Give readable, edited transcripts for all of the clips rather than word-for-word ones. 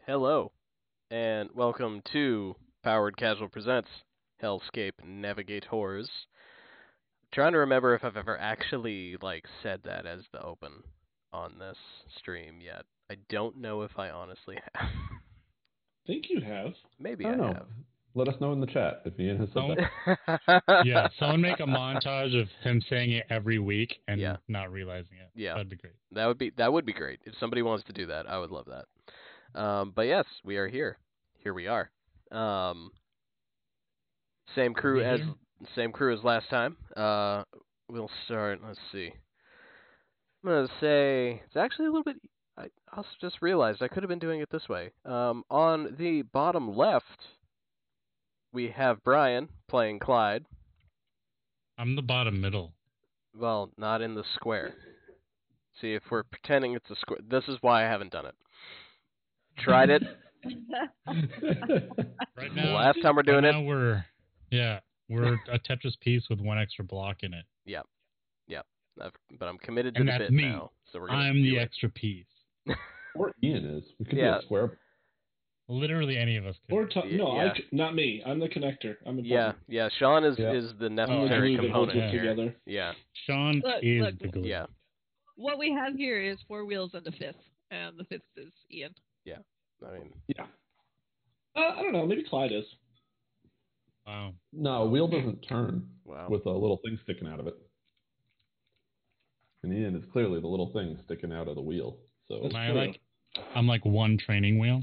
Hello, and welcome to Powered Casual Presents Hellscape Navigators. Trying to remember if I've ever actually said that as the open on this stream yet. I don't know if I honestly have. Think you have. Maybe I don't know. have. Let us know in the chat if Ian has said that. Yeah, someone make a montage of him saying it every week and not realizing it. Yeah, that'd be great. That would be great. If somebody wants to do that, I would love that. But yes, we are here. Here we are. Same crew as last time. We'll start. Let's see. I'm gonna say it's actually a little bit. I also just realized I could have been doing it this way. On the bottom left, we have Brian playing Clyde. I'm the bottom middle. Well, not in the square. See, if we're pretending it's a square, this is why I haven't done it. Tried it. Right now, last time we're doing it. We're a Tetris piece with one extra block in it. Yeah. But I'm committed to the bit me. now, so we're gonna I'm the extra piece. Or Ian is. We could do a square. Literally any of us could. Not me. I'm the connector. I'm important. Yeah. Sean is the necessary component here. Together. Yeah. Sean is the glue. Yeah. What we have here is four wheels and a fifth, and the fifth is Ian. Yeah. Yeah. I don't know. Maybe Clyde is. Wow. No, a wheel doesn't turn Wow. with a little thing sticking out of it. And Ian is clearly the little thing sticking out of the wheel. So I'm like one training wheel.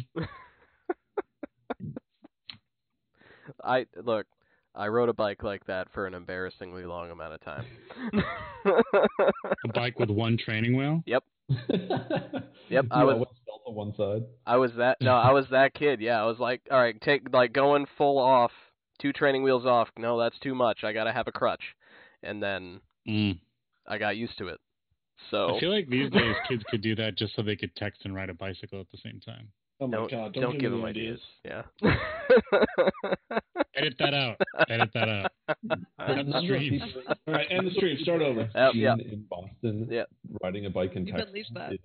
I rode a bike like that for an embarrassingly long amount of time. A bike with one training wheel? Yep. I was on one side. I was that kid. Yeah, I was like, all right, going full off, 2 training wheels off. No, that's too much. I gotta have a crutch, and then I got used to it. So I feel like these days kids could do that just so they could text and ride a bicycle at the same time. Oh my God! Don't give them ideas. Yeah. Edit that out. End the stream. All right, end the stream. Start over. In Boston, riding a bike in Texas is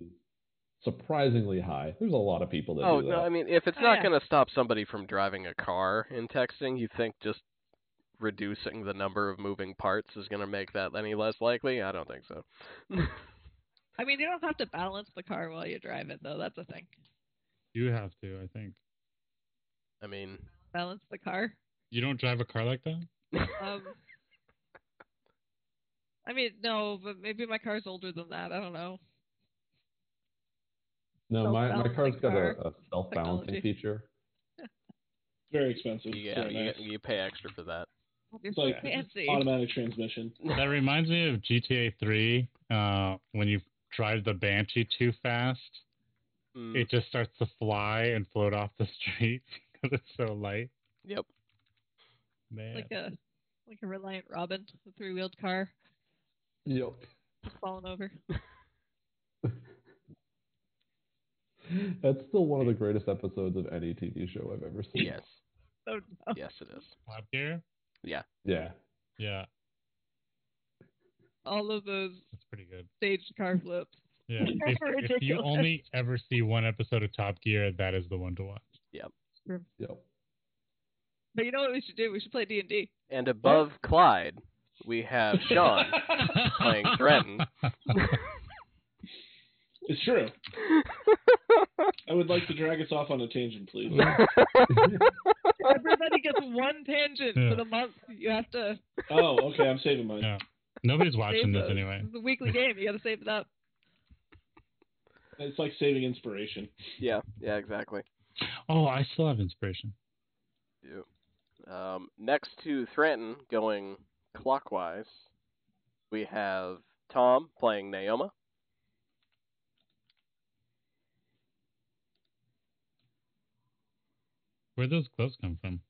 surprisingly high. There's a lot of people that do that. No, I mean, if it's not going to stop somebody from driving a car in texting, you think just reducing the number of moving parts is going to make that any less likely? I don't think so. I mean, you don't have to balance the car while you drive it, though. That's a thing. You have to, I think. I mean... Balance the car? You don't drive a car like that? I mean, no, but maybe my car's older than that. I don't know. No, my car's got a self-balancing feature. Very expensive. You pay extra for that. It's like automatic transmission. That reminds me of GTA 3, when you drive the Banshee too fast, it just starts to fly and float off the street because it's so light. Yep. Man. Like a Reliant Robin, a 3-wheeled car. Yep. Just falling over. That's still one of the greatest episodes of any TV show I've ever seen. Yes. Oh, no. Yes, it is. Top Gear? Yeah. Yeah. All of those. That's pretty good. Staged car flips. Yeah. If you only ever see one episode of Top Gear, that is the one to watch. Yep. Yep. But you know what we should do? We should play D&D. And above Clyde, we have Sean playing Trenton. It's true. I would like to drag us off on a tangent, please. Everybody gets one tangent for the month. You have to... Oh, okay. I'm saving mine. Yeah. Nobody's watching this anyway. It's a weekly game. You got to save it up. It's like saving inspiration. Yeah, exactly. Oh, I still have inspiration. Next to Thranton, going clockwise, we have Tom playing Naoma. Where'd those gloves come from?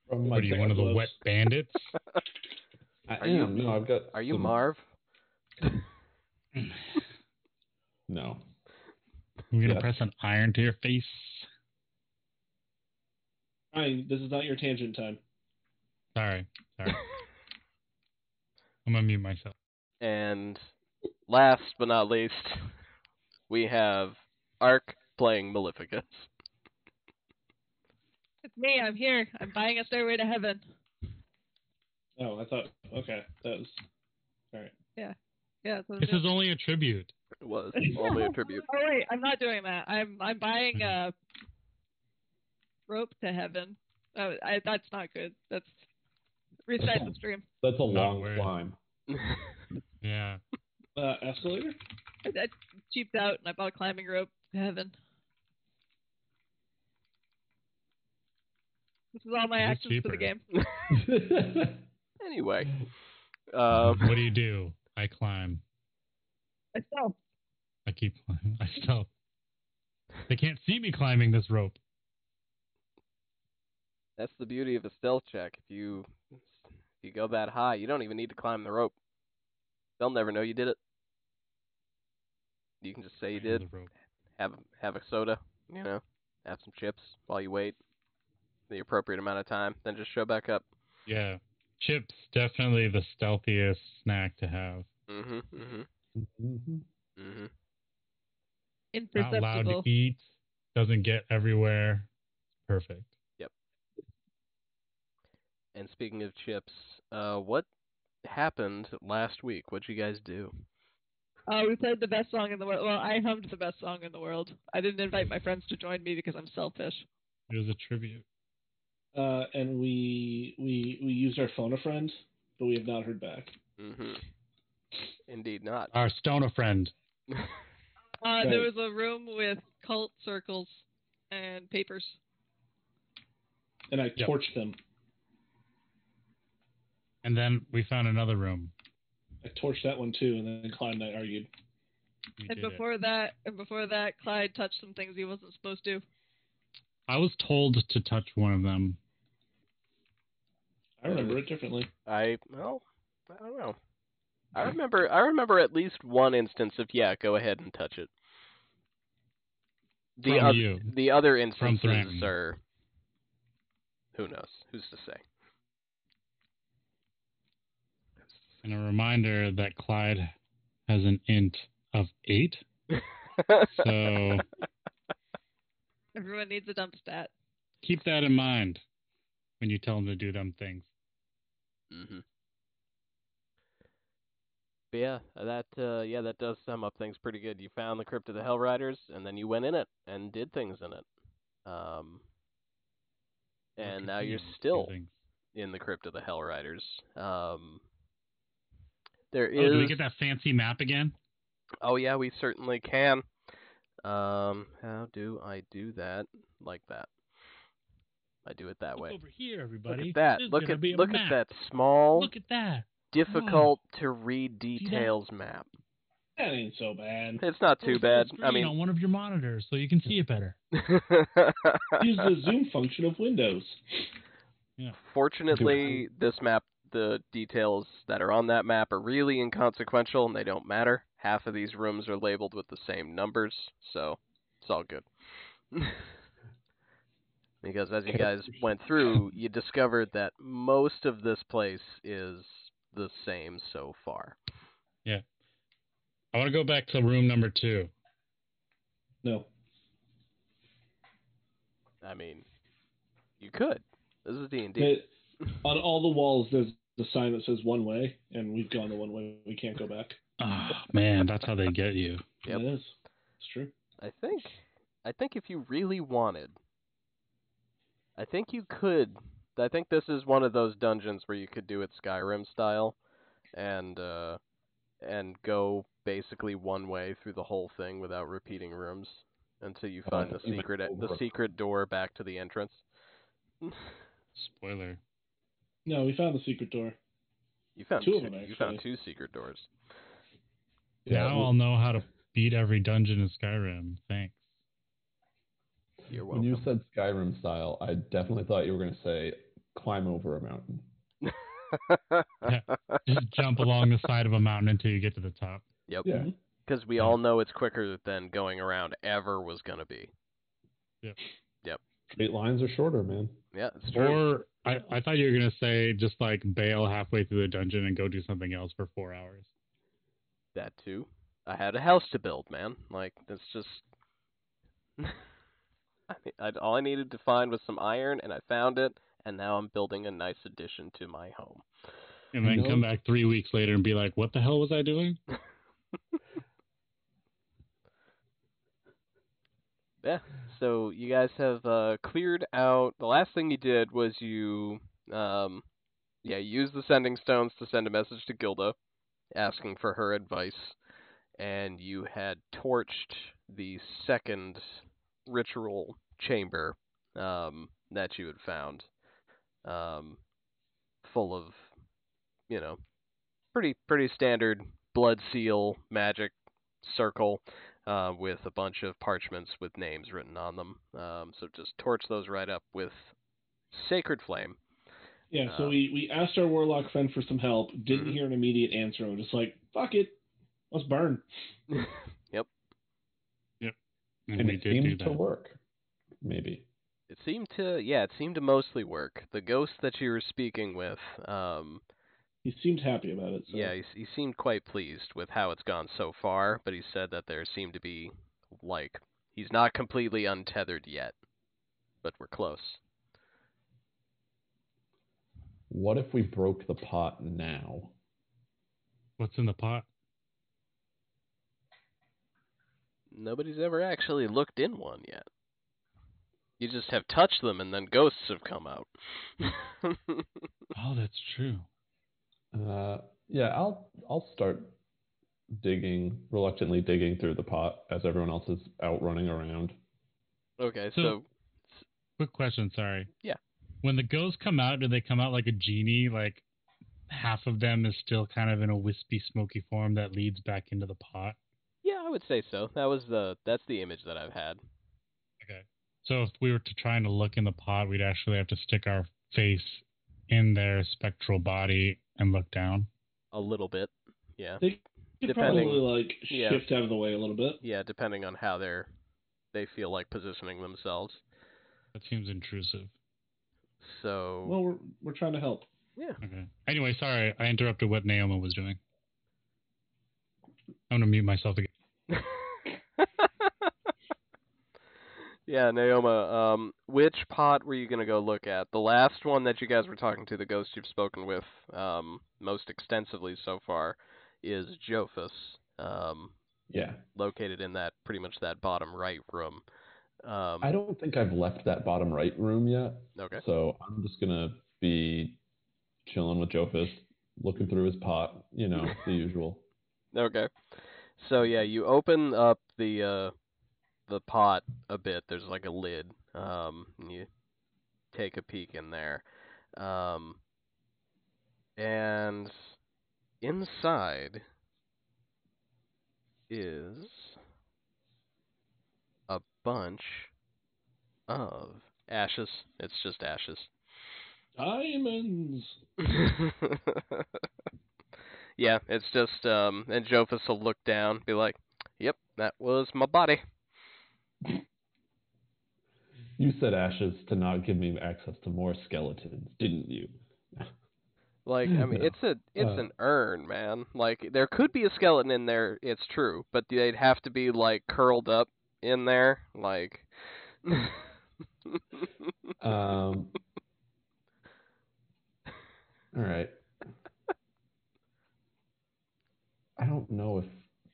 From what are you, one of the wet bandits? I am. No, I've got. Are you Marv? No. We're gonna press an iron to your face. Fine, this is not your tangent time. Sorry. I'm gonna mute myself. And last but not least, we have Ark playing Maleficus. It's me. I'm here. I'm buying a Stairway to Heaven. Oh, I thought. Okay, that was all right. Yeah. Yeah. This is only a tribute. It was only a tribute. Oh wait, I'm not doing that. I'm buying Rope to Heaven. Oh, that's not good. That's reset the stream. That's a long climb. Yeah. Escalator? I cheaped out and I bought Climbing Rope to Heaven. This is all my actions for the game. Anyway. What do? I climb. I stealth. I keep climbing. I stealth. They can't see me climbing this rope. That's the beauty of a stealth check. If you go that high, you don't even need to climb the rope. They'll never know you did it. You can just say you did. Have a soda, have some chips while you wait the appropriate amount of time, then just show back up. Yeah. Chips, definitely the stealthiest snack to have. Imperceptible. Not allowed to eat, doesn't get everywhere. Perfect. Yep. And speaking of chips, what happened last week? What'd you guys do? We played the best song in the world. Well, I hummed the best song in the world. I didn't invite my friends to join me because I'm selfish. It was a tribute. And we used our phone a friend, but we have not heard back. Indeed not. Our stoner friend. Right. There was a room with cult circles and papers. And I torched them. And then we found another room. I torched that one too, and then Clyde and I argued. Before that, Clyde touched some things he wasn't supposed to. I was told to touch one of them. I remember it differently. I don't know. I remember at least one instance of go ahead and touch it. The other instances are, who knows? Who's to say? And a reminder that Clyde has an int of 8. So everyone needs a dump stat. Keep that in mind when you tell them to do dumb things. But that does sum up things pretty good. You found the Crypt of the Hellriders, and then you went in it and did things in it. And now you're still in the Crypt of the Hellriders. Do we get that fancy map again? Oh yeah, we certainly can. How do I do that? Like that. I do it that way. Over here, everybody. Look at that. Look at that small. Look at that. Difficult to read details map. That ain't so bad. It's not too bad. I mean, on one of your monitors so you can see it better. Use the zoom function of Windows. Yeah. Fortunately, this map, the details that are on that map are really inconsequential and they don't matter. Half of these rooms are labeled with the same numbers, so it's all good. Because as you guys went through, you discovered that most of this place is the same so far. Yeah. I want to go back to room number 2. No. I mean, you could. This is D&D. On all the walls, there's the sign that says one way, and we've gone the one way. We can't go back. Oh, man, that's how they get you. Yep. It is. It's true. I think if you really wanted, I think you could. I think this is one of those dungeons where you could do it Skyrim style, and go basically one way through the whole thing without repeating rooms until you find the secret door back to the entrance. Spoiler. No, we found the secret door. You found two of them. Actually. You found 2 secret doors. Yeah, now I'll know how to beat every dungeon in Skyrim. Thanks. You're welcome. When you said Skyrim style, I definitely thought you were going to say climb over a mountain. Yeah, just jump along the side of a mountain until you get to the top. Yep. Yeah. Because we all know it's quicker than going around ever was going to be. Yep. Yep. Straight lines are shorter, man. Yeah, it's true. Or I thought you were going to say just like bail halfway through the dungeon and go do something else for 4 hours. That too. I had a house to build, man. Like, that's just... All I needed to find was some iron, and I found it, and now I'm building a nice addition to my home. And then come back 3 weeks later and be like, what the hell was I doing? Yeah, so you guys have cleared out. The last thing you did was you used the sending stones to send a message to Gilda, asking for her advice, and you had torched the second ritual chamber that you had found, full of, pretty standard blood seal magic circle with a bunch of parchments with names written on them. So just torch those right up with sacred flame. Yeah, so we asked our warlock friend for some help, didn't hear an immediate answer, and we're just like, fuck it, let's burn. Yep. And it seemed to work, maybe. It seemed to mostly work. The ghost that you were speaking with, he seemed happy about it. So. Yeah, he seemed quite pleased with how it's gone so far, but he said that there seemed to be, he's not completely untethered yet, but we're close. What if we broke the pot now? What's in the pot? Nobody's ever actually looked in one yet. You just have touched them, and then ghosts have come out. Oh, that's true. Yeah, I'll start reluctantly digging through the pot as everyone else is out running around. Okay, so quick question, sorry. Yeah. When the ghosts come out, do they come out like a genie? Like half of them is still kind of in a wispy, smoky form that leads back into the pot? Yeah, I would say so. That's the image that I've had. Okay. So if we were to try and look in the pot, we'd actually have to stick our face in their spectral body and look down? A little bit, yeah. They could probably shift out of the way a little bit. Yeah, depending on how they feel like positioning themselves. That seems intrusive. So. Well, we're trying to help. Yeah. Okay. Anyway, sorry, I interrupted what Naoma was doing. I'm gonna mute myself again. Yeah, Naoma, which pot were you going to go look at? The last one that you guys were talking to, the ghost you've spoken with most extensively so far, is Jophus. Yeah. Located in pretty much that bottom right room. I don't think I've left that bottom right room yet. Okay. So I'm just going to be chilling with Jophus, looking through his pot, the usual. Okay. So, yeah, you open up the pot a bit. There's like a lid. And you take a peek in there. And inside is a bunch of ashes. It's just ashes. Diamonds! Yeah, it's just, and Jophus will look down, be like, yep, that was my body. You said ashes to not give me access to more skeletons, didn't you? I mean, no. It's an urn, man. There could be a skeleton in there, it's true, but they'd have to be, curled up in there, All right. I don't know if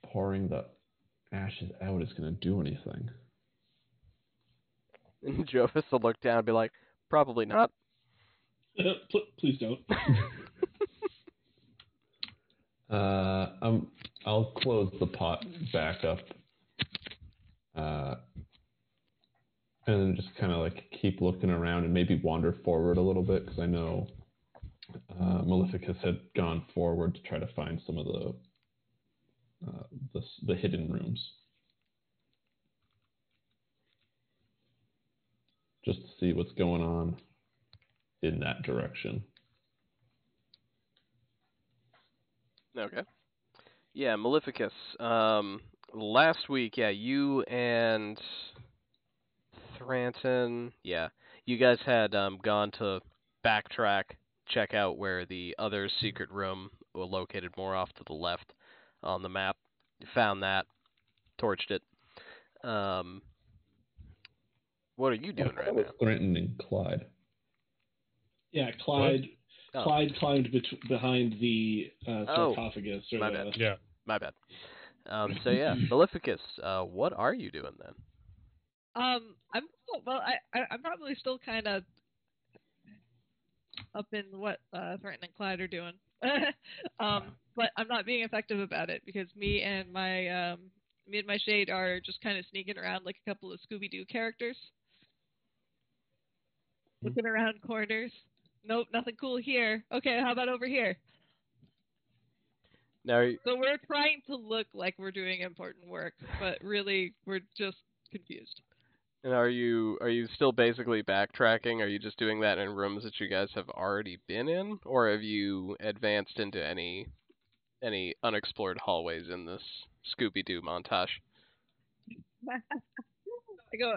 pouring the ashes out is going to do anything. And Jophus will look down and be like, probably not. Please don't. I'll close the pot back up. And then just kind of keep looking around and maybe wander forward a little bit, because I know Maleficus had gone forward to try to find some of the hidden rooms. Just to see what's going on in that direction. Okay. Yeah, Maleficus. Last week, you and Thranton, you guys had gone to backtrack, check out where the other secret room was located more off to the left on the map. You found that, torched it. What are you doing right now? Threatening Clyde. Yeah, Clyde. Clyde climbed behind the sarcophagus. Or my bad. Yeah. My bad. So yeah, Maleficus, what are you doing then? I'm probably still kind of up in what Threaten and Clyde are doing. But I'm not being effective about it because me and my shade are just kind of sneaking around like a couple of Scooby-Doo characters. Looking around corners. Nope, nothing cool here. Okay, how about over here? Now, So we're trying to look like we're doing important work, but really we're just confused. and are you still basically backtracking? Are you just doing that in rooms that you guys have already been in, or have you advanced into any unexplored hallways in this Scooby-Doo montage? I go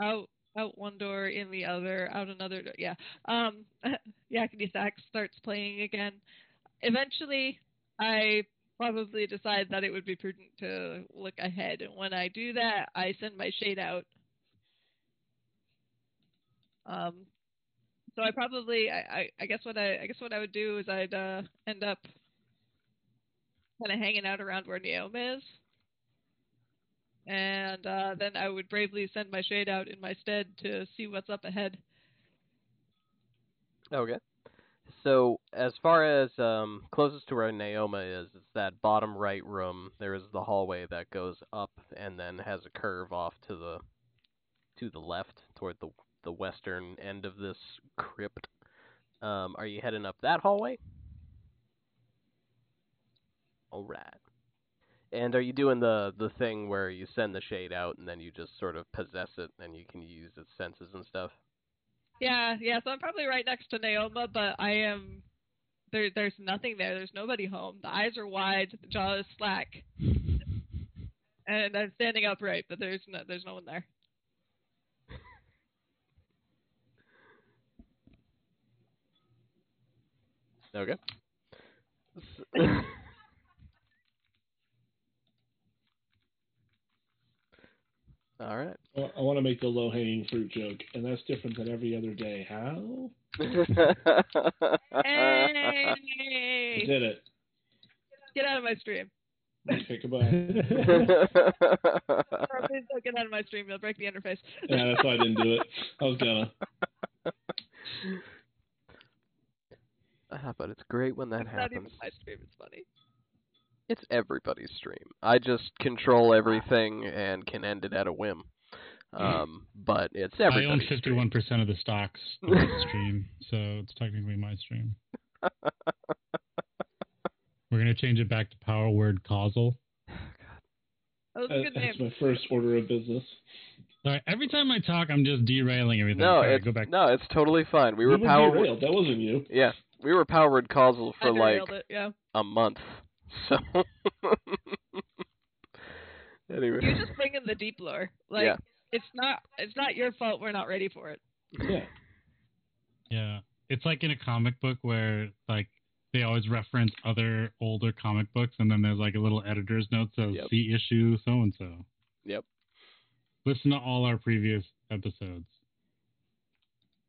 out one door, in the other, out another door. Yeah. Yakety Sax starts playing again. Eventually, I probably decide that it would be prudent to look ahead, and when I do that, I send my shade out. So I probably, I guess what I would do is I'd end up kind of hanging out around where Neoma is. And then I would bravely send my shade out in my stead to see what's up ahead. Okay. So as far as closest to where Neoma is, it's that bottom right room. There is the hallway that goes up and then has a curve off to the left toward the western end of this crypt. Are you heading up that hallway? All right. And are you doing the thing where you send the shade out and then you just sort of possess it and you can use its senses and stuff? Yeah. So I'm probably right next to Neoma, but I am. There's nothing there. There's nobody home. The eyes are wide. The jaw is slack. And I'm standing upright, but there's no one there. Okay. All right. I want to make the low-hanging fruit joke, and that's different than every other day. How? Hey! I did it. Get out of my stream. Okay, goodbye. Please don't get out of my stream. You'll break the interface. Yeah, that's why I didn't do it. I was gonna. But it's great when that It's happens. not even my stream. It's funny. It's everybody's stream. I just control everything and can end it at a whim. But it's everybody's I own 51% of the stocks of the stream, so it's technically my stream. We're going to change it back to Power Word Causal. That was a good name. That's my first order of business. Sorry, every time I talk, I'm just derailing everything. No, Sorry, go back. No, it's totally fine. We were derailed. That wasn't you. Yeah, we were Power Word Causal for like a month. So anyway, You just bring in the deep lore. Like yeah. it's not your fault we're not ready for it. Yeah. Yeah. It's like in a comic book where like they always reference other older comic books and then there's like a little editor's note that says see issue so and so. Yep. Listen to all our previous episodes.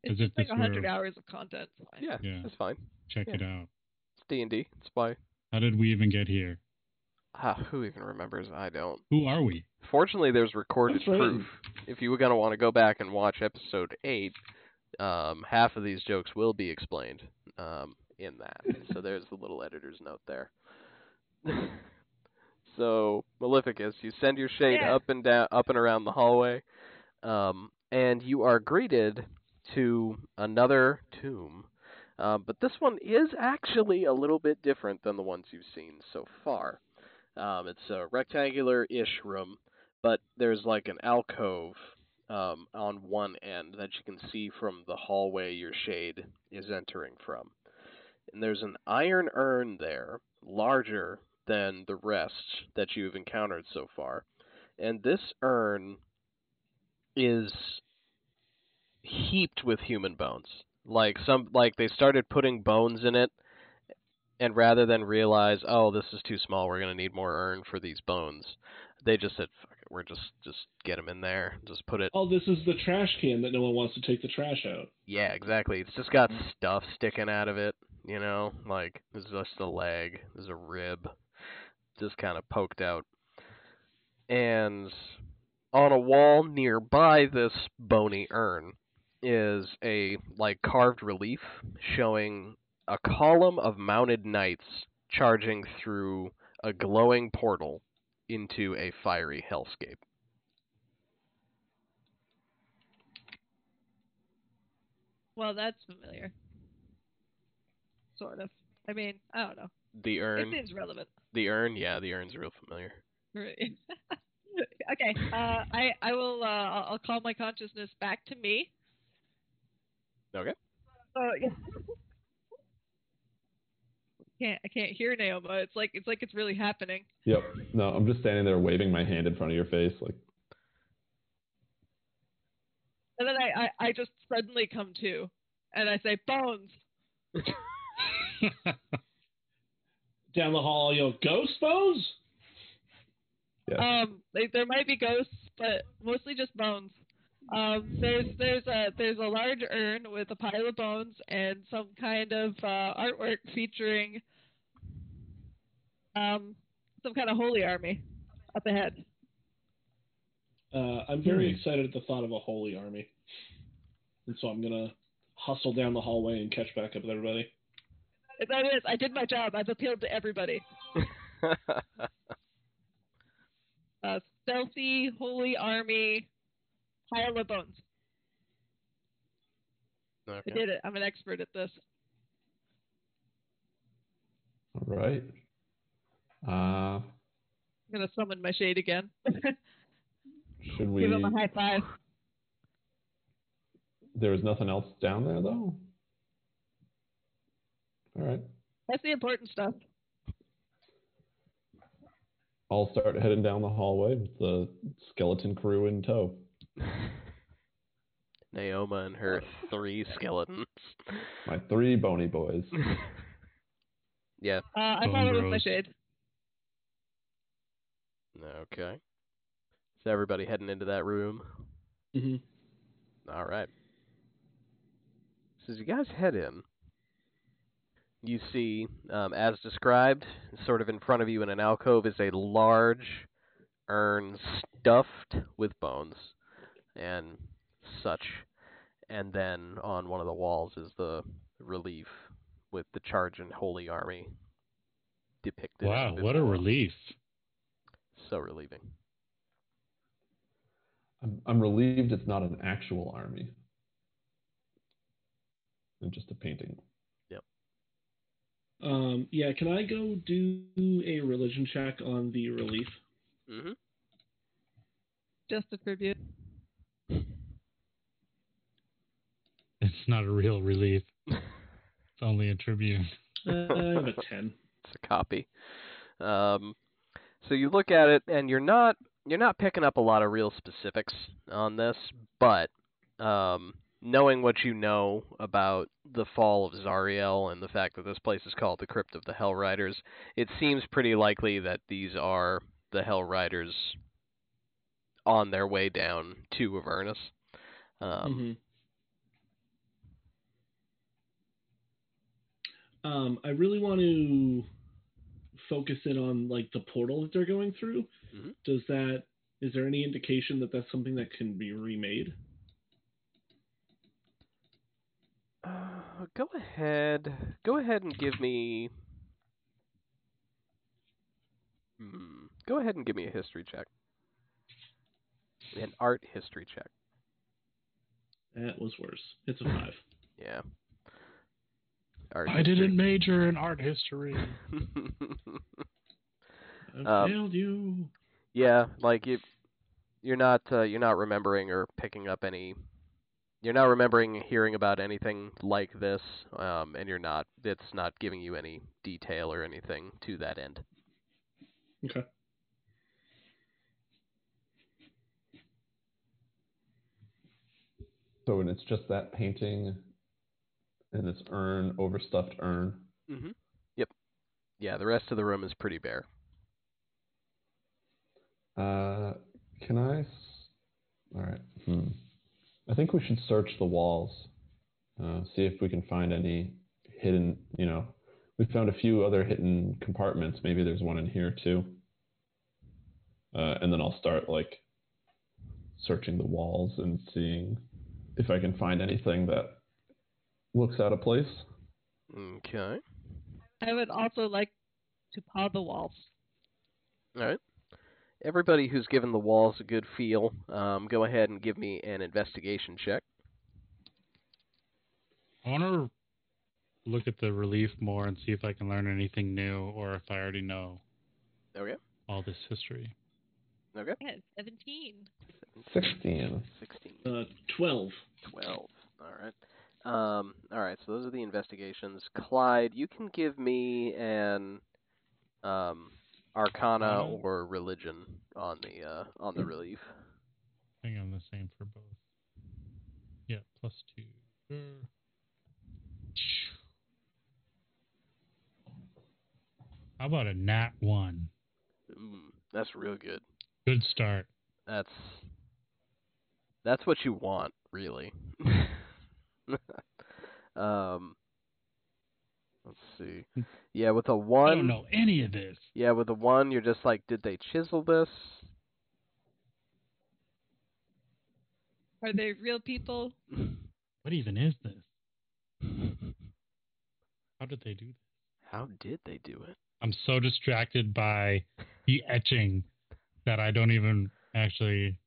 It's just like 100 hours of content. Yeah, that's fine. Check it out. It's D&D. It's why. How did we even get here? Who even remembers? I don't. Who are we? Fortunately, there's recorded proof. If you were going to want to go back and watch episode 8, half of these jokes will be explained in that. So there's the little editor's note there. So, Maleficus, you send your shade up and around the hallway, and you are greeted to another tomb. But this one is actually a little bit different than the ones you've seen so far. It's a rectangular-ish room, but there's like an alcove on one end that you can see from the hallway your shade is entering from. And there's an iron urn there, larger than the rest that you've encountered so far. And this urn is heaped with human bones. Like they started putting bones in it, and rather than realize, oh, this is too small, we're gonna need more urn for these bones, they just said, fuck it, we're just get him in there, just put it. Oh, this is the trash can that no one wants to take the trash out. Yeah, exactly. It's just got stuff sticking out of it, like there's just a leg, there's a rib, just kind of poked out. And on a wall nearby this bony urn is a carved relief showing a column of mounted knights charging through a glowing portal into a fiery hellscape. Well, that's familiar. Sort of. I mean, I don't know. The urn. It seems relevant. The urn, yeah, the urn's real familiar. Right. Okay. I will. I'll call my consciousness back to me. Okay. Yeah. I can't hear Naoma. It's like it's really happening. Yep. No, I'm just standing there waving my hand in front of your face, like. And then I just suddenly come to, and I say, Bones. Down the hall, ghost bones? Yeah. There might be ghosts, but mostly just bones. There's a large urn with a pile of bones and some kind of artwork featuring some kind of holy army up ahead. I'm very excited at the thought of a holy army, and so I'm gonna hustle down the hallway and catch back up with everybody. That is, I did my job. I've appealed to everybody. Stealthy, holy army, pile of bones. Okay. I did it. I'm an expert at this. All right. I'm gonna summon my shade again. Should we? Give him a high five. There was nothing else down there, though? All right. That's the important stuff. I'll start heading down the hallway with the skeleton crew in tow. Naoma and her 3 skeletons. My 3 bony boys. Yeah. I follow with my shade. Okay. So everybody heading into that room? Mm-hmm. All right. So as you guys head in, you see, as described, sort of in front of you in an alcove is a large urn stuffed with bones and such. And then on one of the walls is the relief with the charge and holy army depicted. Wow, what a relief. So relieving. I'm relieved it's not an actual army. And just a painting. Yep. Yeah, can I go do a religion check on the relief? Mm-hmm. Just a tribute. It's not a real relief. It's only a tribute. I have a 10. It's a copy. So you look at it, and you're not picking up a lot of real specifics on this, but knowing what you know about the fall of Zariel and the fact that this place is called the Crypt of the Hellriders, it seems pretty likely that these are the Hellriders on their way down to Avernus. I really want to focus in on the portal that they're going through. Mm-hmm. Is there any indication that that's something that can be remade? Go ahead and give me. Go ahead and give me a history check. An art history check. That was worse. It's a 5. Yeah. I didn't major in art history. I failed you. Yeah, you're not remembering or picking up any. You're not remembering hearing about anything like this, and it's not giving you any detail or anything to that end. Okay. So when it's just that painting and this urn, overstuffed urn. Mm-hmm. Yep. Yeah, the rest of the room is pretty bare. Can I? All right. I think we should search the walls. See if we can find any hidden. We found a few other hidden compartments. Maybe there's one in here too. And then I'll start searching the walls and seeing if I can find anything that looks out of place. Okay. I would also like to paw the walls. All right. Everybody who's given the walls a good feel, go ahead and give me an investigation check. I want to look at the relief more and see if I can learn anything new or if I already know all this history. Okay. Yeah, 17. 16. 12. 12. All right. All right, so those are the investigations. Clyde, you can give me an Arcana or Religion on the relief. I think I'm the same for both. Yeah, +2. How about a nat 1? That's real good. Good start. That's what you want, really. Let's see. Yeah, with a 1... I don't know any of this. Yeah, with a 1, you're just like, did they chisel this? Are they real people? What even is this? How did they do this? How did they do it? I'm so distracted by the etching that I don't even actually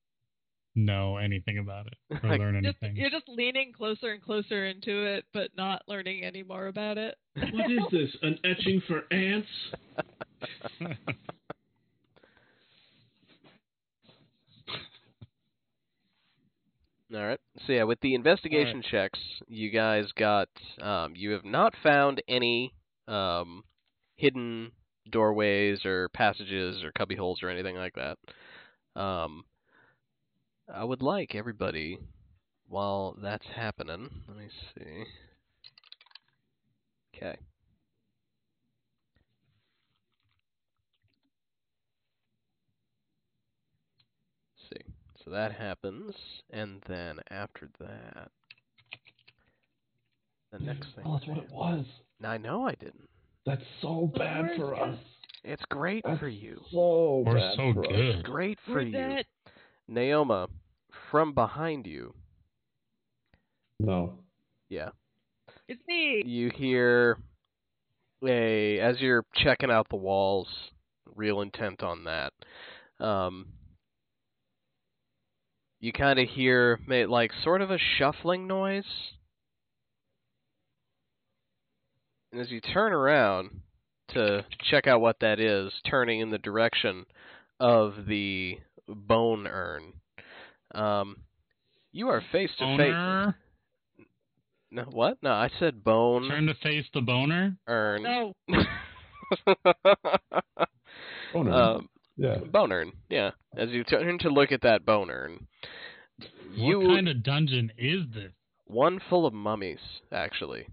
know anything about it or learn anything. You're just leaning closer and closer into it, but not learning any more about it. What is this? An etching for ants? All right. So yeah, with the investigation checks, you guys got. You have not found any hidden doorways or passages or cubby holes or anything like that. I would like everybody, while that's happening, let me see. Okay. Let's see. So that happens, and then after that, the next thing. Tell us what it was. I know I didn't. That's so bad for us. It's great for you. So We're bad so for good. us. It's great for you. That... Naoma, from behind you. No. Yeah. It's me. You hear as you're checking out the walls, real intent on that. You kind of hear sort of a shuffling noise. And as you turn around to check out what that is, turning in the direction of the bone urn, you are face to face. No, what? No, I said bone. Turn to face the boner? Urn. No. Bone urn. Yeah. Bone urn, yeah. As you turn to look at that bone urn. What kind of dungeon is this? One full of mummies, actually.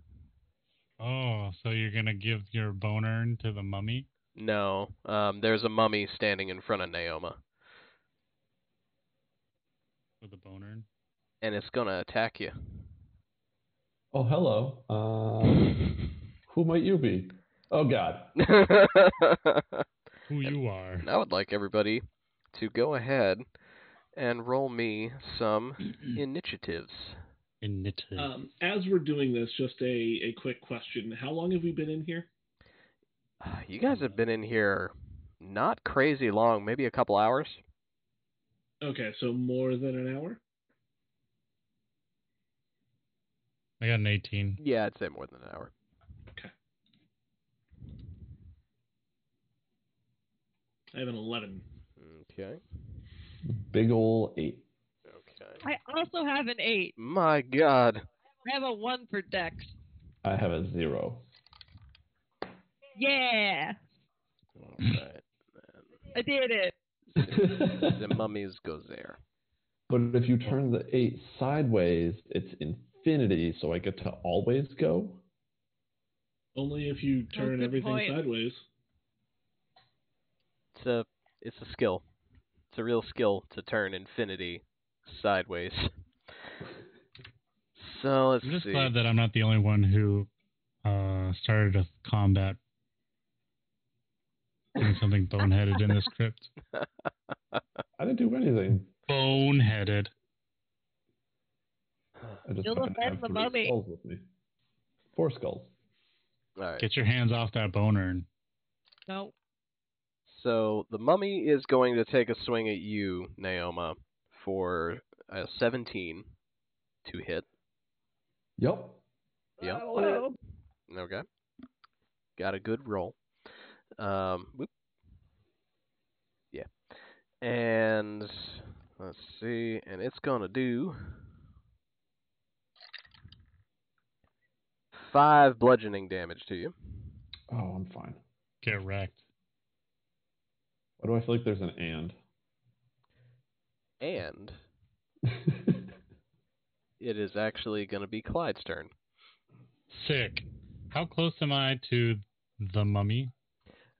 Oh, so you're going to give your bone urn to the mummy? No, there's a mummy standing in front of Naoma. With a bone urn? And it's going to attack you. Oh, hello. Who might you be? Oh, God. Who you are. I would like everybody to go ahead and roll me some initiatives. As we're doing this, just a quick question. How long have we been in here? You guys have been in here not crazy long, maybe a couple hours. Okay, so more than an hour? I got an 18. Yeah, I'd say more than an hour. Okay. I have an 11. Okay. Big ol' 8. Okay. I also have an 8. My God. I have a 1 for Dex. I have a 0. Yeah. All right. I did it. The mummies goes there. But if you turn the 8 sideways, it's infinity, so I get to always go? Only if you turn everything sideways. It's a skill. It's a real skill to turn infinity sideways. So let's see. I'm just glad that I'm not the only one who started a combat doing something boneheaded in this crypt. I didn't do anything. Boneheaded. I just You'll happen to have defend the 3 mummy. skulls with me. 4 skulls. All right. Get your hands off that bone urn. No. So the mummy is going to take a swing at you, Naoma, for a 17 to hit. Yep. Yep. Oh. Okay. Got a good roll. Whoop. Yeah. And let's see, and it's gonna do 5 bludgeoning damage to you. Oh, I'm fine. Get wrecked. Why do I feel like there's an and? And it is actually going to be Clyde's turn. Sick. How close am I to the mummy?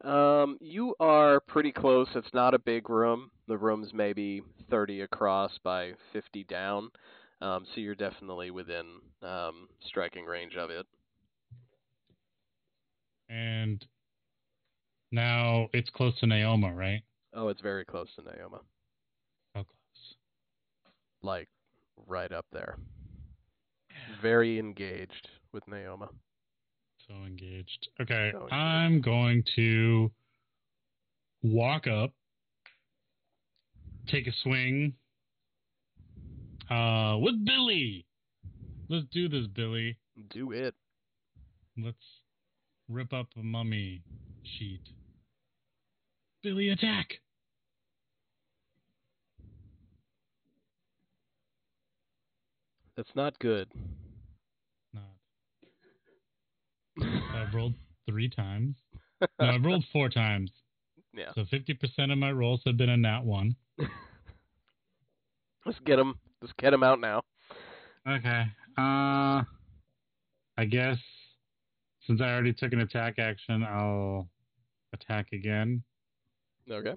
You are pretty close. It's not a big room. The room's maybe 30 across by 50 down. So you're definitely within striking range of it. And now it's close to Naoma, right? Oh, it's very close to Naoma. How close? Like, right up there. Very engaged with Naoma. So engaged. Okay, So engaged. I'm going to walk up, take a swing with Billy. Let's do this, Billy. Do it. Let's rip up a mummy sheet. Billy, attack! That's not good. Not. I've rolled 3 times. No, I've rolled 4 times. Yeah. So 50% of my rolls have been a nat 1. Let's get him. Let's get him out now. Okay. I guess since I already took an attack action, I'll attack again. Okay.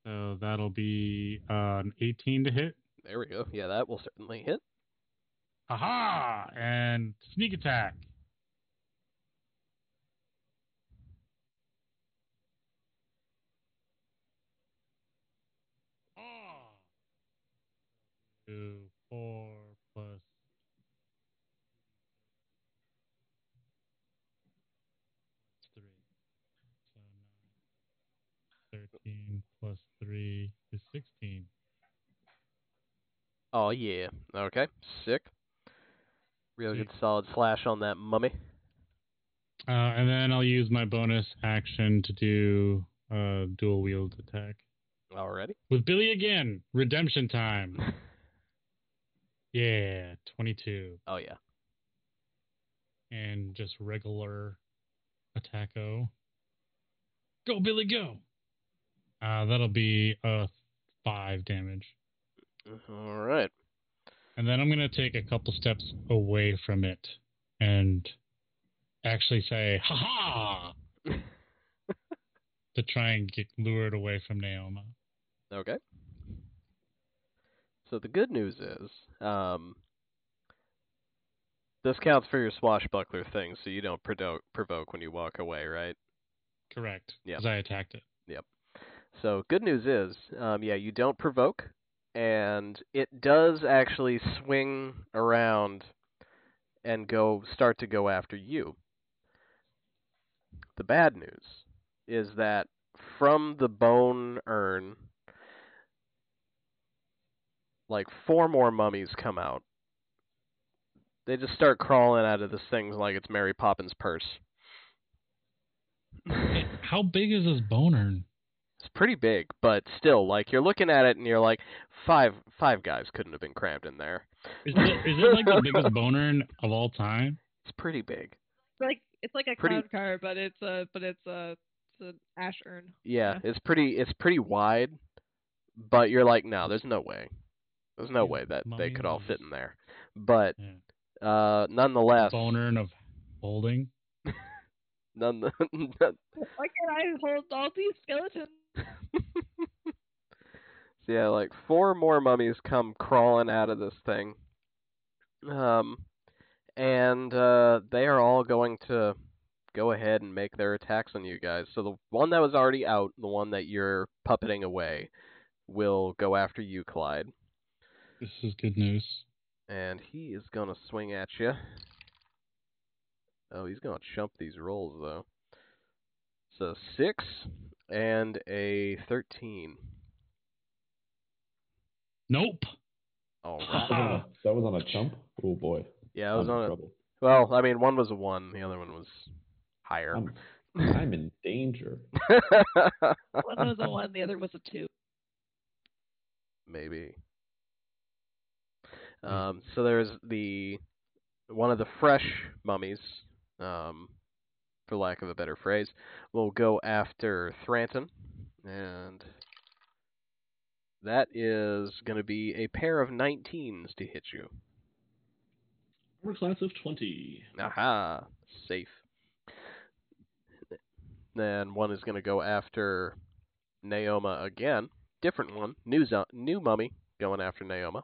So that'll be an 18 to hit. There we go. Yeah, that will certainly hit. Aha! And sneak attack. Oh. 2, 4 plus 3. So 9, 13 plus 3 is 16. Oh, yeah. Okay. Sick. Real good solid slash on that mummy. And then I'll use my bonus action to do dual wield attack. Alrighty. With Billy again. Redemption time. Yeah, 22. Oh, yeah. And just regular attacko. Go, Billy, go! That'll be 5 damage. Alright. And then I'm going to take a couple steps away from it and actually say, ha-ha! to try and get lured away from Naoma. Okay. So the good news is, this counts for your swashbuckler thing, so you don't provoke when you walk away, right? Correct. Yeah. Because I attacked it. Yep. So good news is, yeah, you don't provoke, and it does actually swing around and start to go after you. The bad news is that from the bone urn, like 4 more mummies come out. They just start crawling out of this thing like it's Mary Poppins' purse. How big is this bone urn? It's pretty big, but still, like, you're looking at it and you're like, five guys couldn't have been crammed in there. Is it like the biggest bone urn of all time? It's pretty big. It's like a crown car, but it's an ash urn. Yeah, it's pretty wide, but you're like, no, there's no way. There's no way that they could all fit in there. But nonetheless, bone urn of holding. None. Why can't I hold all these skeletons? So yeah, like 4 more mummies come crawling out of this thing. And they are all going to go ahead and make their attacks on you guys. So the one that was already out, the one that you're puppeting away, will go after you, Clyde. This is good news. And he is going to swing at you. Oh, he's going to chump these rolls, though. So 6 and a 13. Nope. All right. That was on a chump? Oh, boy. Yeah, it was on trouble. Well, I mean, one was a 1, the other one was higher. I'm in danger. One was a 1, the other was a 2. Maybe. So there's one of the fresh mummies, for lack of a better phrase, will go after Thranton, and that is going to be a pair of 19s to hit you. Armor class of 20. Aha, safe. Then one is going to go after Naoma again. Different one, new mummy going after Naoma.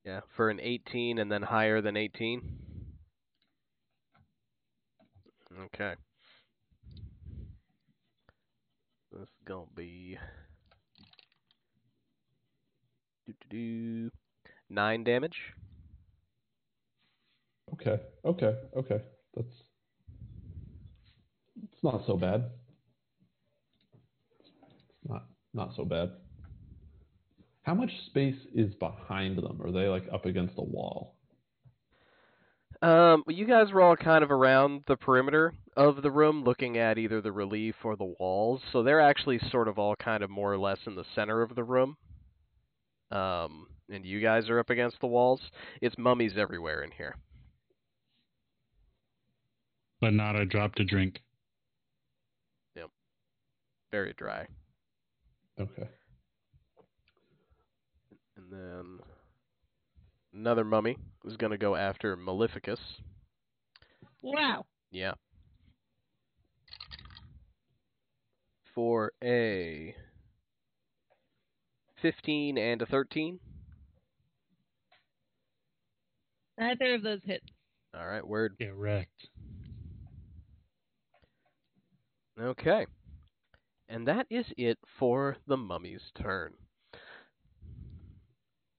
Yeah, for an 18 and then higher than 18. Okay. This is going to be 9 damage. Okay. It's not so bad. It's not so bad. How much space is behind them? Are they like up against the wall? You guys were all kind of around the perimeter of the room, looking at either the relief or the walls, so they're actually sort of all kind of more or less in the center of the room. And you guys are up against the walls. It's mummies everywhere in here. But not a drop to drink. Yep. Very dry. Okay. And then another mummy is going to go after Maleficus. Wow. Yeah. For a 15 and a 13. Neither of those hit. All right, word. Get wrecked. Okay. And that is it for the mummy's turn.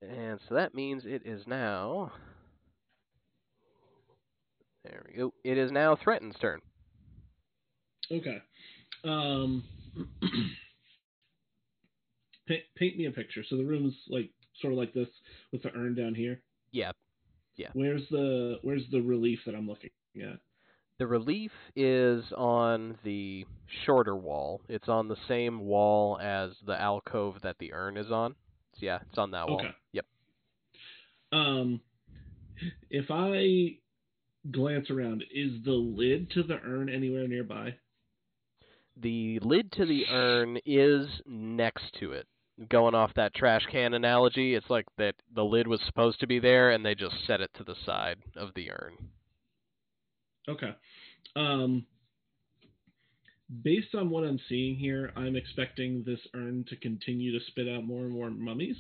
And so that means it is now... There we go. It is now Threaten's turn. Okay. Paint me a picture. So the room's like sort of like this with the urn down here. Yeah. Where's the relief that I'm looking at? The relief is on the shorter wall. It's on the same wall as the alcove that the urn is on. So yeah, it's on that wall. Okay. Yep. If I glance around, is the lid to the urn anywhere nearby? The lid to the urn is next to it. Going off that trash can analogy, it's like that the lid was supposed to be there and they just set it to the side of the urn. Okay. Based on what I'm seeing here, I'm expecting this urn to continue to spit out more and more mummies.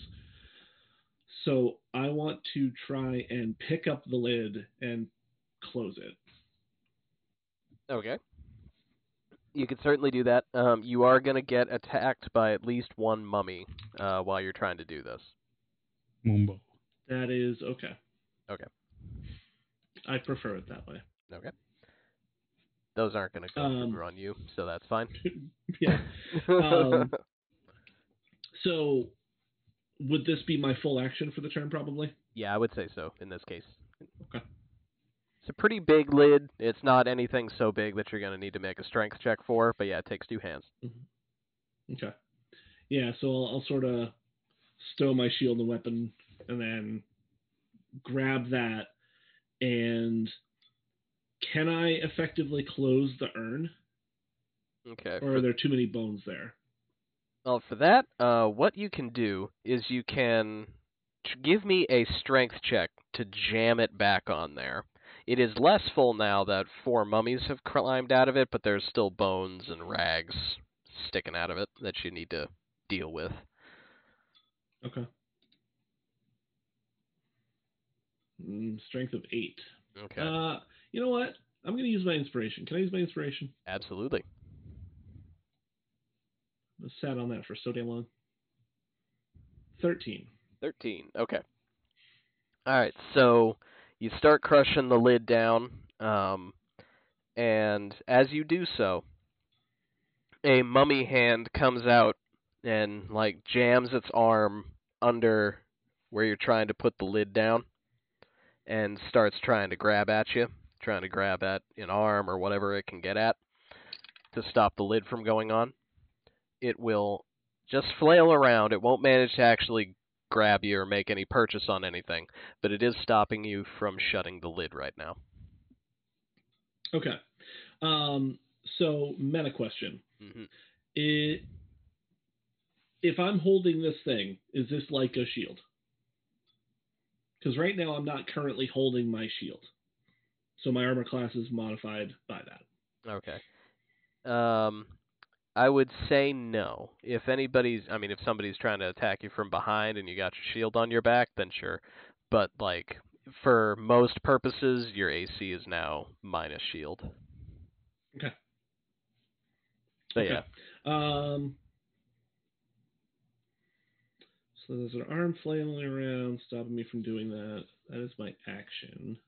So I want to try and pick up the lid and close it. Okay. You could certainly do that. You are going to get attacked by at least one mummy while you're trying to do this. Mumbo. That is okay. Okay. I prefer it that way. Okay. Those aren't going to come on you, so that's fine. Yeah. So would this be my full action for the turn, probably? Yeah, I would say so in this case. Okay. It's a pretty big lid. It's not anything so big that you're going to need to make a strength check for, but yeah, it takes 2 hands. Mm-hmm. Okay. Yeah, so I'll sort of stow my shield and weapon and then grab that. And can I effectively close the urn? Okay. Or are there too many bones there? Well, for that, what you can do is you can give me a strength check to jam it back on there. It is less full now that 4 mummies have climbed out of it, but there's still bones and rags sticking out of it that you need to deal with. Okay. Strength of 8. Okay. You know what? I'm going to use my inspiration. Can I use my inspiration? Absolutely. I sat on that for so damn long. 13. 13. Okay. All right. So you start crushing the lid down, and as you do so, a mummy hand comes out and like jams its arm under where you're trying to put the lid down, and starts trying to grab at you, trying to grab at an arm or whatever it can get at to stop the lid from going on. It will just flail around. It won't manage to actually grab you or make any purchase on anything, but it is stopping you from shutting the lid right now. Okay. So, meta question. Mm-hmm. If I'm holding this thing, is this like a shield? Because right now I'm not currently holding my shield. So my armor class is modified by that. Okay. I would say no. If somebody's trying to attack you from behind and you got your shield on your back, then sure. But, like, for most purposes, your AC is now minus shield. Okay. So, okay. yeah. So there's an arm flailing around, stopping me from doing that. That is my action.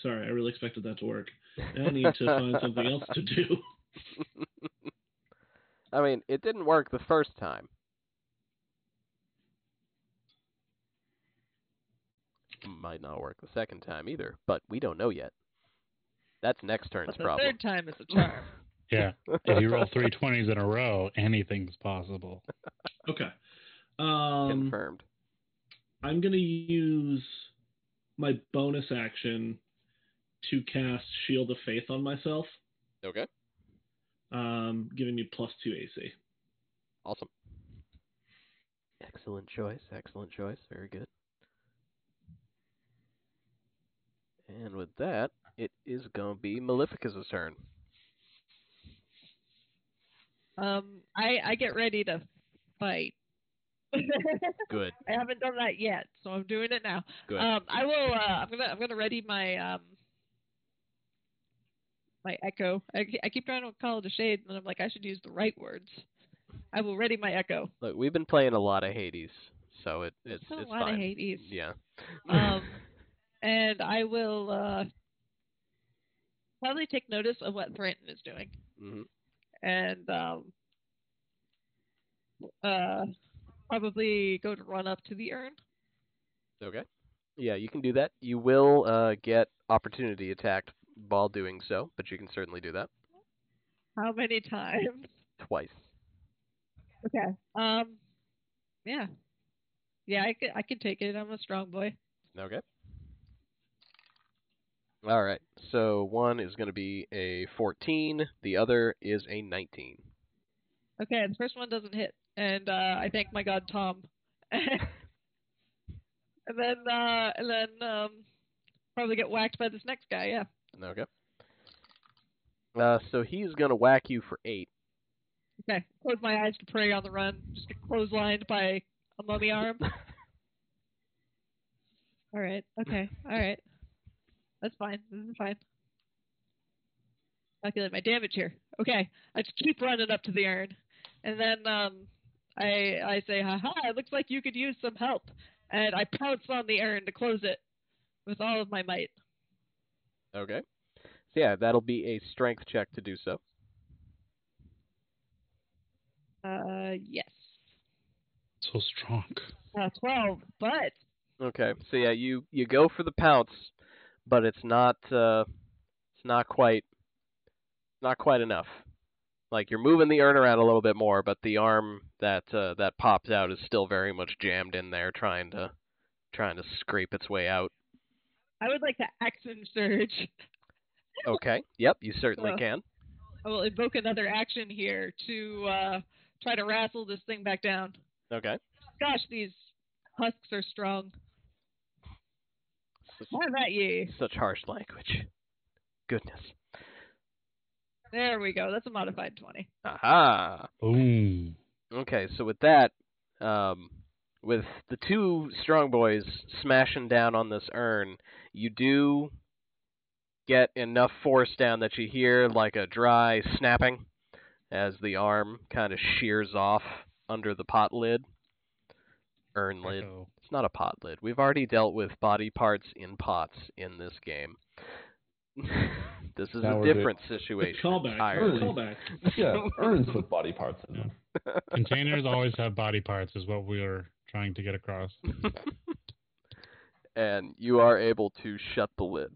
Sorry, I really expected that to work. Now I need to find something else to do. I mean, it didn't work the first time. Might not work the second time either, but we don't know yet. That's next turn's but the problem. Third time is a charm. Yeah. If you roll 3 20s in a row, anything's possible. Okay. Confirmed. I'm going to use my bonus action to cast Shield of Faith on myself. Okay. Giving me +2 AC. Awesome. Excellent choice. Very good. And with that, it is going to be Malefica's turn. I get ready to fight. Good. I haven't done that yet, so I'm doing it now. Good. I will. I'm gonna ready my my echo. I keep trying to call it a shade, and I'm like, I should use the right words. I will ready my echo. Look, we've been playing a lot of Hades, so it's a lot fine. of Hades. Yeah. And I will probably take notice of what Thranton is doing. Mm-hmm. And probably go to run up to the urn. Okay. Yeah, you can do that. You will get opportunity attacked while doing so, but you can certainly do that. How many times? Twice. Okay. Yeah. Yeah, I can take it. I'm a strong boy. Okay. All right. So one is going to be a 14. The other is a 19. Okay, the first one doesn't hit, and I thank my god Tom. and then probably get whacked by this next guy. Yeah. Okay. So he's going to whack you for 8. Okay. Close my eyes to pray on the run. Just get clotheslined by a mummy arm. All right. Okay. All right. That's fine. This is fine. Calculate my damage here. Okay. I just keep running up to the urn, and then I say, "Ha! It looks like you could use some help." And I pounce on the urn to close it with all of my might. Okay. So yeah, that'll be a strength check to do so. Yes. So strong. 12, but... Okay, so yeah, you go for the pounce, but it's not quite enough. Like, you're moving the urn around a little bit more, but the arm that pops out is still very much jammed in there, trying to scrape its way out. I would like to action surge. Okay. Yep, you certainly can. I will invoke another action here to try to wrestle this thing back down. Okay. Gosh, these husks are strong. Have at ye. Such harsh language. Goodness. There we go. That's a modified 20. Aha! Boom. Okay, so with that, with the two strong boys smashing down on this urn, you do get enough force down that you hear like a dry snapping as the arm kind of shears off under the pot lid. Urn lid. Uh-oh. It's not a pot lid. We've already dealt with body parts in pots in this game. This is Now a we're different situation. Callback. entirely. Callback. Yeah, urns with body parts in them. Containers always have body parts, is what we were trying to get across. And you are able to shut the lid.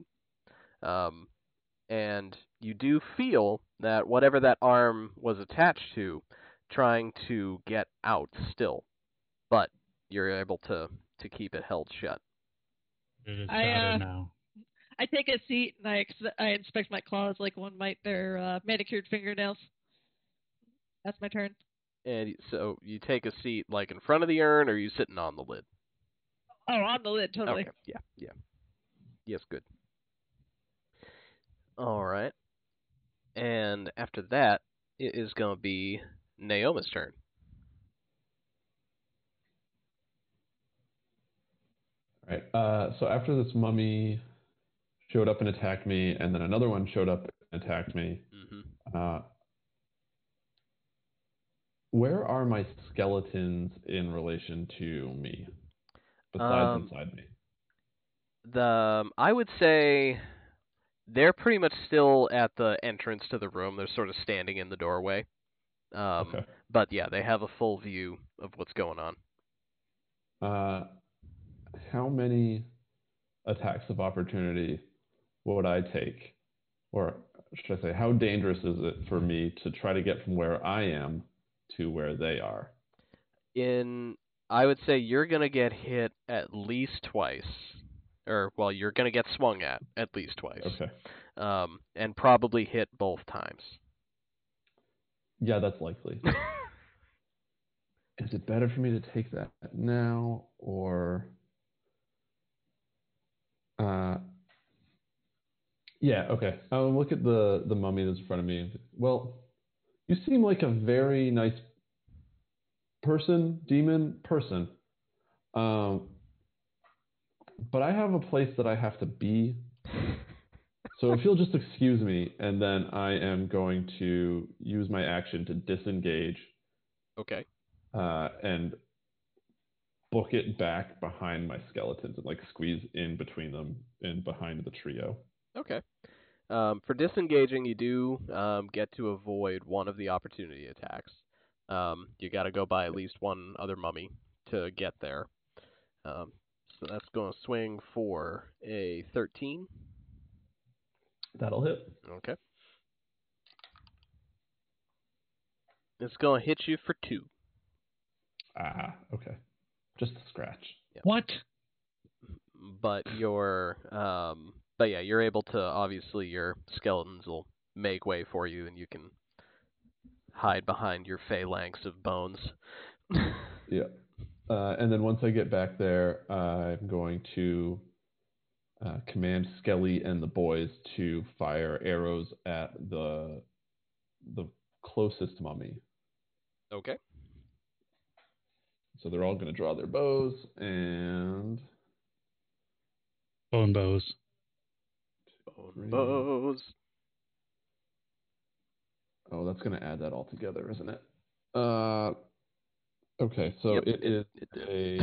And you do feel that whatever that arm was attached to, trying to get out still, but you're able to keep it held shut. It is I, shouted now. I take a seat and I inspect my claws like one might their manicured fingernails. That's my turn. And so you take a seat like in front of the urn, or are you sitting on the lid? Oh, on the lid, totally. Okay, yeah. Yes, good. All right. And after that, it is going to be Naoma's turn. All right. So after this mummy showed up and attacked me, and then another one showed up and attacked me, where are my skeletons in relation to me, besides inside me? I would say they're pretty much still at the entrance to the room. They're sort of standing in the doorway. Okay. But yeah, they have a full view of what's going on. How many attacks of opportunity would I take? Or should I say, how dangerous is it for me to try to get from where I am to where they are? I would say you're going to get hit at least twice. Or, you're going to get swung at least twice. Okay. And probably hit both times. Yeah, that's likely. Is it better for me to take that now, or... Yeah, okay. I'll look at the mummy that's in front of me. Well, you seem like a very nice demon person. But I have a place that I have to be. So if you'll just excuse me, and then I am going to use my action to disengage. Okay. And book it back behind my skeletons and squeeze in between them and behind the trio. Okay. For disengaging, you do get to avoid one of the opportunity attacks. You got to go by at least one other mummy to get there. So that's going to swing for a 13. That'll hit. Okay. It's going to hit you for 2. Okay. Just a scratch. Yep. What? But you're able to, obviously, your skeletons will make way for you, and you can hide behind your phalanx of bones. Yeah. And then once I get back there, I'm going to command Skelly and the boys to fire arrows at the closest mummy. Okay. So they're all going to draw their bows and... Bone bows. Bows. Oh, that's going to add that all together, isn't it? Okay, so Yep, it is it did.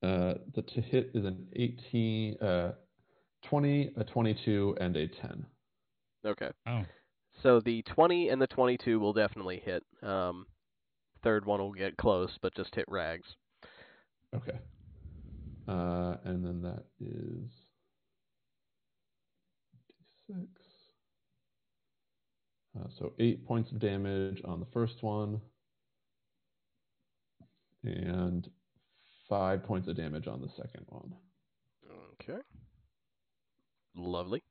the to hit is an 18, 20, a 22, and a 10. Okay. Oh. So the 20 and the 22 will definitely hit. Third one will get close, but just hit rags. Okay. And then that is 6. So 8 points of damage on the first one, and 5 points of damage on the second one. Okay. Lovely.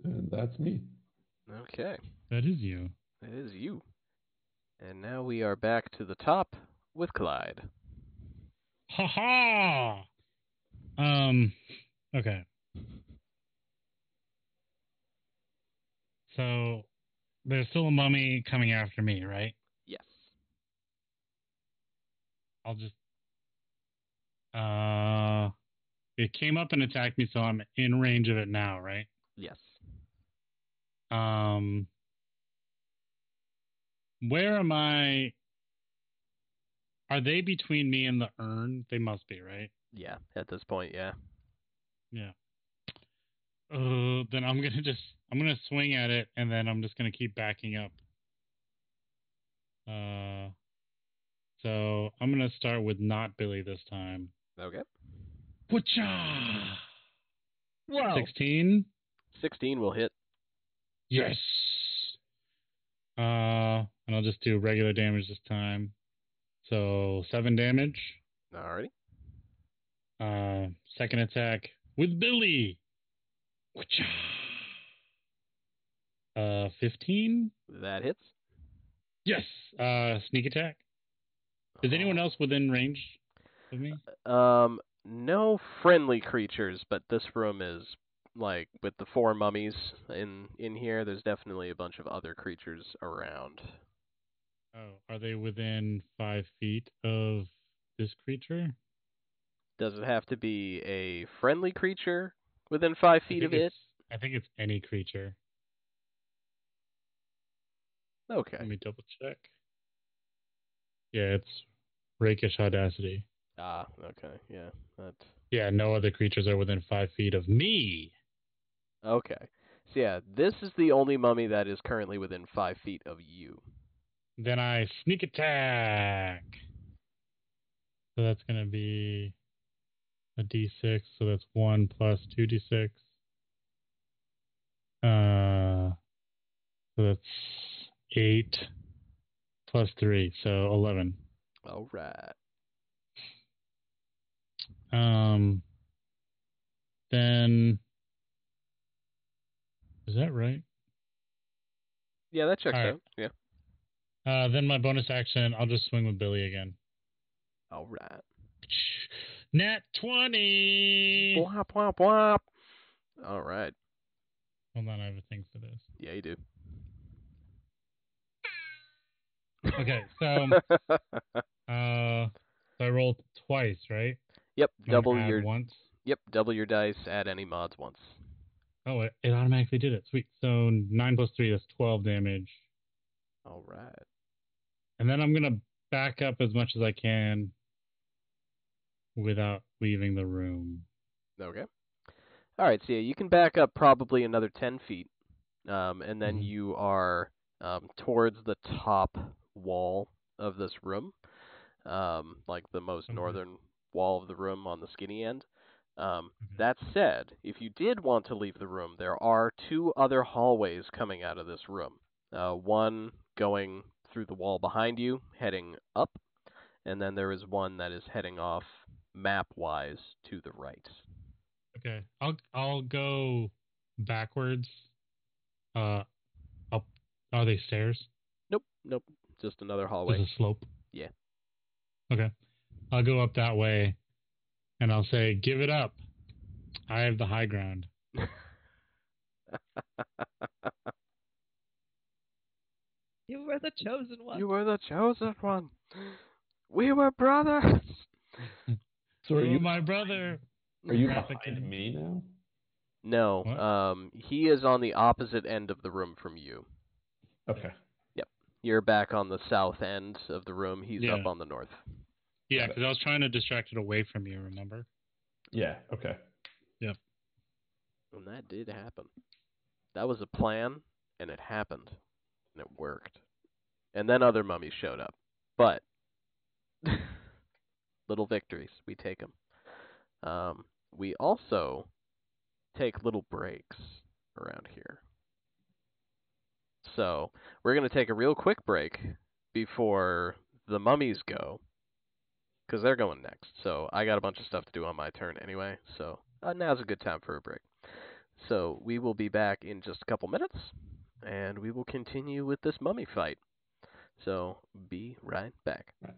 And that's me. Okay. That is you. That is you. And now we are back to the top with Clyde. Ha ha! Okay. So there's still a mummy coming after me, right? Yes. I'll just it came up and attacked me, so I'm in range of it now, right? Yes. Where am I? Are they between me and the urn? They must be, right? Yeah, at this point, yeah. Yeah. Then I'm gonna swing at it, and then I'm just gonna keep backing up. So I'm gonna start with not Billy this time. Okay. Whatcha? Whoa. 16. 16 will hit. Yes. And I'll just do regular damage this time. So 7 damage. Alrighty. Second attack with Billy. 15. That hits. Yes. Sneak attack. Is anyone else within range of me? No friendly creatures, but this room is like with the 4 mummies in here. There's definitely a bunch of other creatures around. Oh, are they within 5 feet of this creature? Does it have to be a friendly creature within 5 feet of it? I think it's any creature. Okay. Let me double check. Yeah, it's rakish audacity. Ah, okay. Yeah. That's... Yeah, no other creatures are within 5 feet of me. Okay. So yeah, this is the only mummy that is currently within 5 feet of you. Then I sneak attack. So that's going to be a d6. So that's 1 plus 2d6. So that's 8 plus 3. So 11. All right. Then is that right? Yeah, that checks All right. out. Yeah. Then my bonus action, I'll just swing with Billy again. All right. Nat 20. Bwop, bwop, bwop. All right. Hold on, I have a thing for this. Yeah, you do. Okay, so I rolled twice, right? Yep, double your dice, add any mods once. Oh, it automatically did it. Sweet. So 9 plus 3, that's 12 damage. All right. And then I'm going to back up as much as I can without leaving the room. Okay. All right, so yeah, you can back up probably another 10 feet, and then you are towards the top wall of this room, like the most northern wall of the room on the skinny end. That said, if you did want to leave the room, there are 2 other hallways coming out of this room. One going through the wall behind you, heading up, and then there is one that is heading off map-wise to the right. Okay, I'll go backwards. Are they stairs? Nope. Just another hallway. Just a slope. Yeah. Okay, I'll go up that way, and I'll say, "Give it up. I have the high ground." You were the chosen one. You were the chosen one. We were brothers. So are you my brother? Are you behind me now? No. What? He is on the opposite end of the room from you. Okay. Yep. You're back on the south end of the room. He's Yeah. up on the north. Yeah, because I was trying to distract it away from you, remember? Yeah, okay. Yep. And that did happen. That was a plan, and it happened. And it worked. And then other mummies showed up. But, little victories. We take them. We also take little breaks around here. So, we're going to take a real quick break before the mummies go, because they're going next. So, I got a bunch of stuff to do on my turn anyway, so now's a good time for a break. So, we will be back in just a couple minutes, and we will continue with this mummy fight. So, be right back. Right.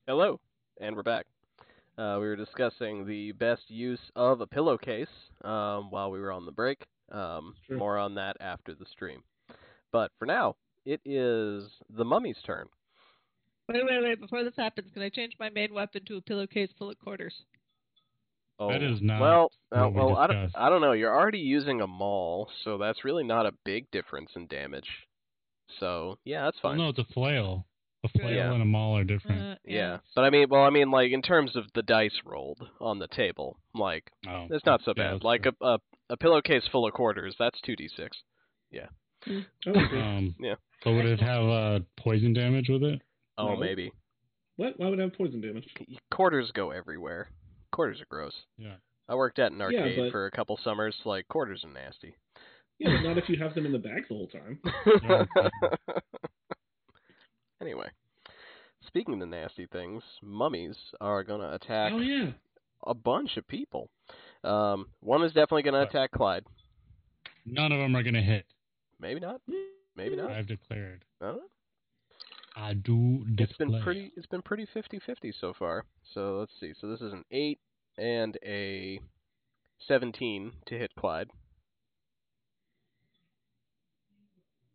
Hello, and we're back. We were discussing the best use of a pillowcase while we were on the break. Sure. More on that after the stream. But for now, it is the mummy's turn. Wait. Before this happens, can I change my main weapon to a pillowcase full of quarters? Oh, That is not well, what we discussed. I don't know. You're already using a maul, so that's really not a big difference in damage. So yeah, that's fine. Well, no, it's a flail. A flail Yeah. and a maul are different. Yeah, but I mean, like in terms of the dice rolled on the table, like it's not so bad. Like a pillowcase full of quarters, that's 2d6. Yeah. Okay. Yeah. So would it have poison damage with it? Oh, No. maybe. What? Why would it have poison damage? Quarters go everywhere. Quarters are gross. Yeah. I worked at an arcade but- for a couple summers. Like quarters are nasty. Yeah, but not if you have them in the bag the whole time. Anyway, speaking of the nasty things, mummies are gonna attack Oh yeah. a bunch of people. One is definitely gonna attack Clyde. None of them are gonna hit. Maybe not. Maybe not. I've declared. I don't know. I do declare. It's been pretty 50-50 so far. So let's see. So this is an 8 and a 17 to hit Clyde.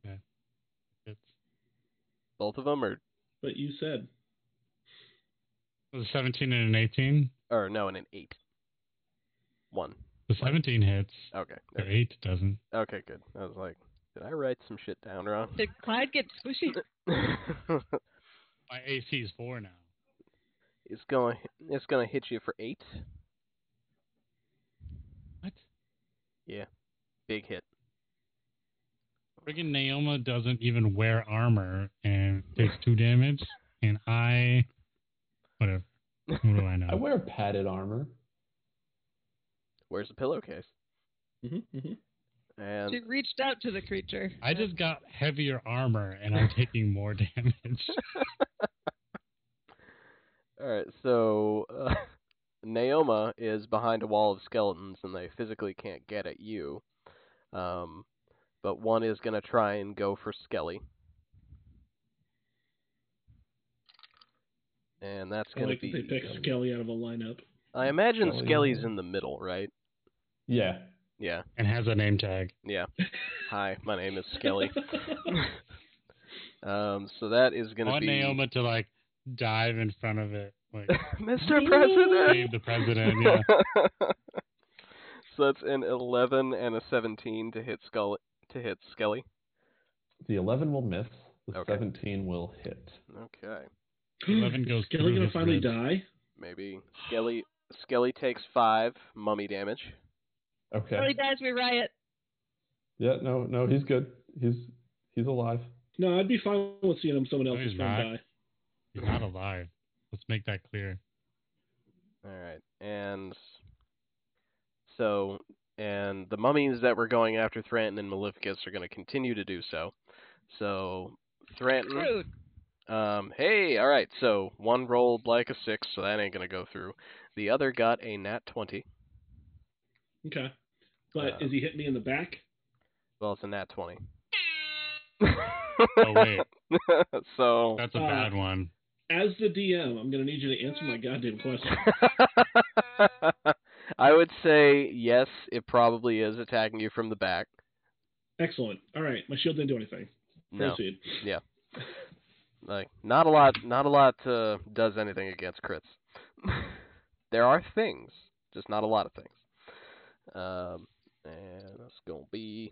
Okay. It's Both of them, or But you said. was a 17 and an 18. or no, and an 8. 1. The 17 hits. Okay. The 8 doesn't. Okay, good. I was like, did I write some shit down wrong? Did Clyde get squishy? My AC is 4 now. It's gonna hit you for 8. What? Yeah, big hit. Friggin' Naoma doesn't even wear armor and takes 2 damage, and whatever. What do I know? I wear padded armor. Where's the pillowcase? Mm-hmm. And She reached out to the creature. I just got heavier armor, and I'm taking more damage. all right, so Naoma is behind a wall of skeletons, and they physically can't get at you. But one is gonna try and go for Skelly, and that's I gonna like be. that they pick Skelly out of a lineup. I imagine Skelly. Skelly's in the middle, right? Yeah. Yeah. And has a name tag. Yeah. Hi, my name is Skelly. So that is I gonna want be Naoma to like dive in front of it, like Mr. President. save the president. Yeah. So that's an 11 and a 17 to hit Skelly. The 11 will miss. The Okay. 17 will hit. Okay. 11 goes Skelly through gonna his finally ribs. die? Maybe Skelly takes 5 mummy damage. Okay. Skelly dies, we riot. Yeah, no, he's good. He's alive. No, I'd be fine with seeing someone No, else's he's friend not. die. He's not alive. Let's make that clear. All right. And the mummies that were going after Thranton and Maleficus are going to continue to do so. So Thranton Rude. hey, all right. So one rolled like a 6, so that ain't going to go through. The other got a nat 20. Okay. But is he hitting me in the back? Well, it's a nat 20. Oh wait, So that's a bad one. As the DM, I'm going to need you to answer my goddamn question. I would say yes, it probably is attacking you from the back. Excellent. All right. My shield didn't do anything. No. Proceed. Yeah. Like not a lot does anything against crits. There are things, just not a lot of things. And that's gonna be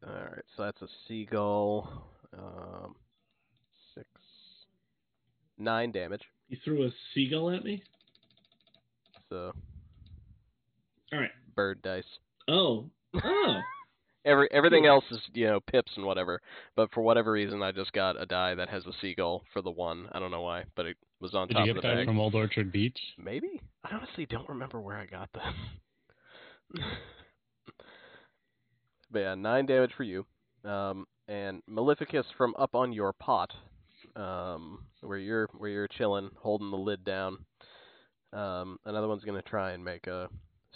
all right. So that's a seagull. 6, 9 damage. You threw a seagull at me? So All right. bird dice. Oh. Everything else is, pips and whatever. But for whatever reason, I just got a die that has a seagull for the 1. I don't know why, but it was on Did top you of get the that bag. from Old Orchard Beach? Maybe? I honestly don't remember where I got them. But yeah, 9 damage for you. And Maleficus from up on your pot, where you're chilling, holding the lid down. Another one's gonna try and make a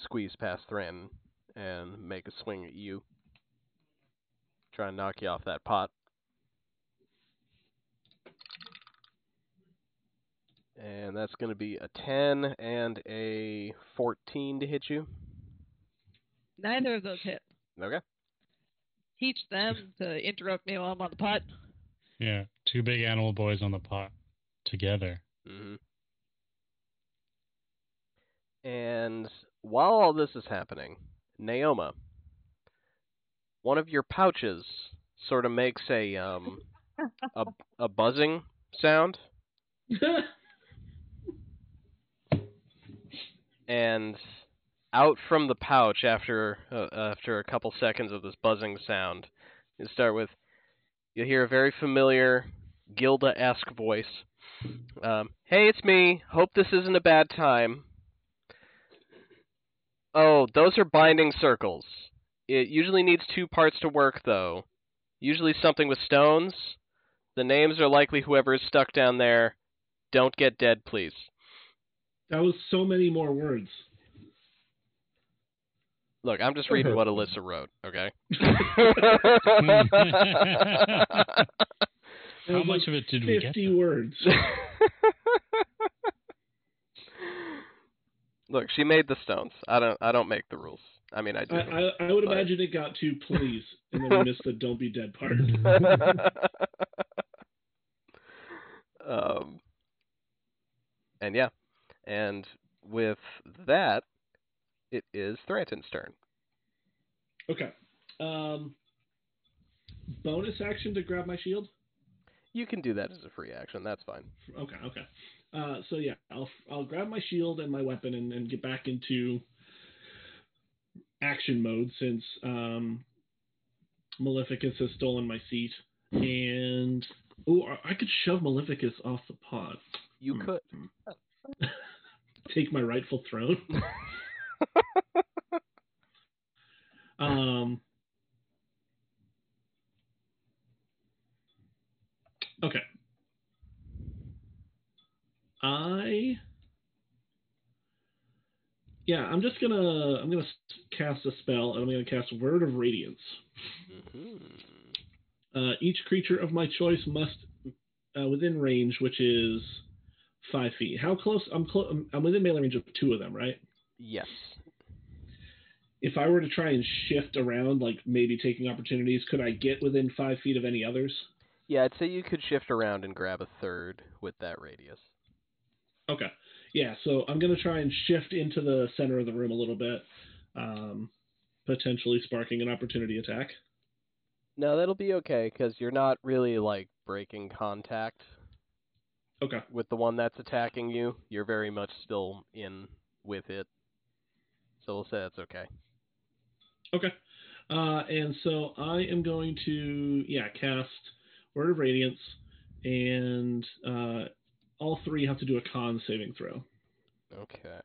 squeeze past Thranton and make a swing at you. Try and knock you off that pot. And that's going to be a 10 and a 14 to hit you. Neither of those hit. Okay. Teach them to interrupt me while I'm on the pot. Yeah, 2 big animal boys on the pot together. Mm-hmm. And while all this is happening, Naoma, one of your pouches sort of makes a buzzing sound, and out from the pouch after a couple seconds of this buzzing sound, you hear a very familiar Gilda-esque voice. Hey, it's me. Hope this isn't a bad time. Oh, those are binding circles. It usually needs 2 parts to work, though. Usually something with stones. The names are likely whoever is stuck down there. Don't get dead, please. That was so many more words. Look, I'm just reading what Alyssa wrote, okay? How much of it did we get? 50 words. Look, she made the stones. I don't make the rules. I mean, I do. I would imagine it got to please, and then we missed the don't be dead part. And yeah, and with that, it is Thranton's turn. Okay. Bonus action to grab my shield? You can do that as a free action. That's fine. Okay. So yeah, I'll grab my shield and my weapon and get back into action mode since Maleficus has stolen my seat. And I could shove Maleficus off the pod. You could take my rightful throne. Okay. I'm gonna cast a spell, and I'm gonna cast Word of Radiance. Mm-hmm. Each creature of my choice must within range, which is 5 feet. How close? I'm within melee range of 2 of them, right? Yes. If I were to try and shift around, like maybe taking opportunities, could I get within 5 feet of any others? Yeah, I'd say you could shift around and grab a third with that radius. Okay. Yeah, so I'm going to try and shift into the center of the room a little bit, potentially sparking an opportunity attack. No, that'll be okay, because you're not really, breaking contact. Okay. With the one that's attacking you. You're very much still in with it. So we'll say that's okay. Okay. And so I am going to, cast Word of Radiance, and all 3 have to do a con saving throw. Okay.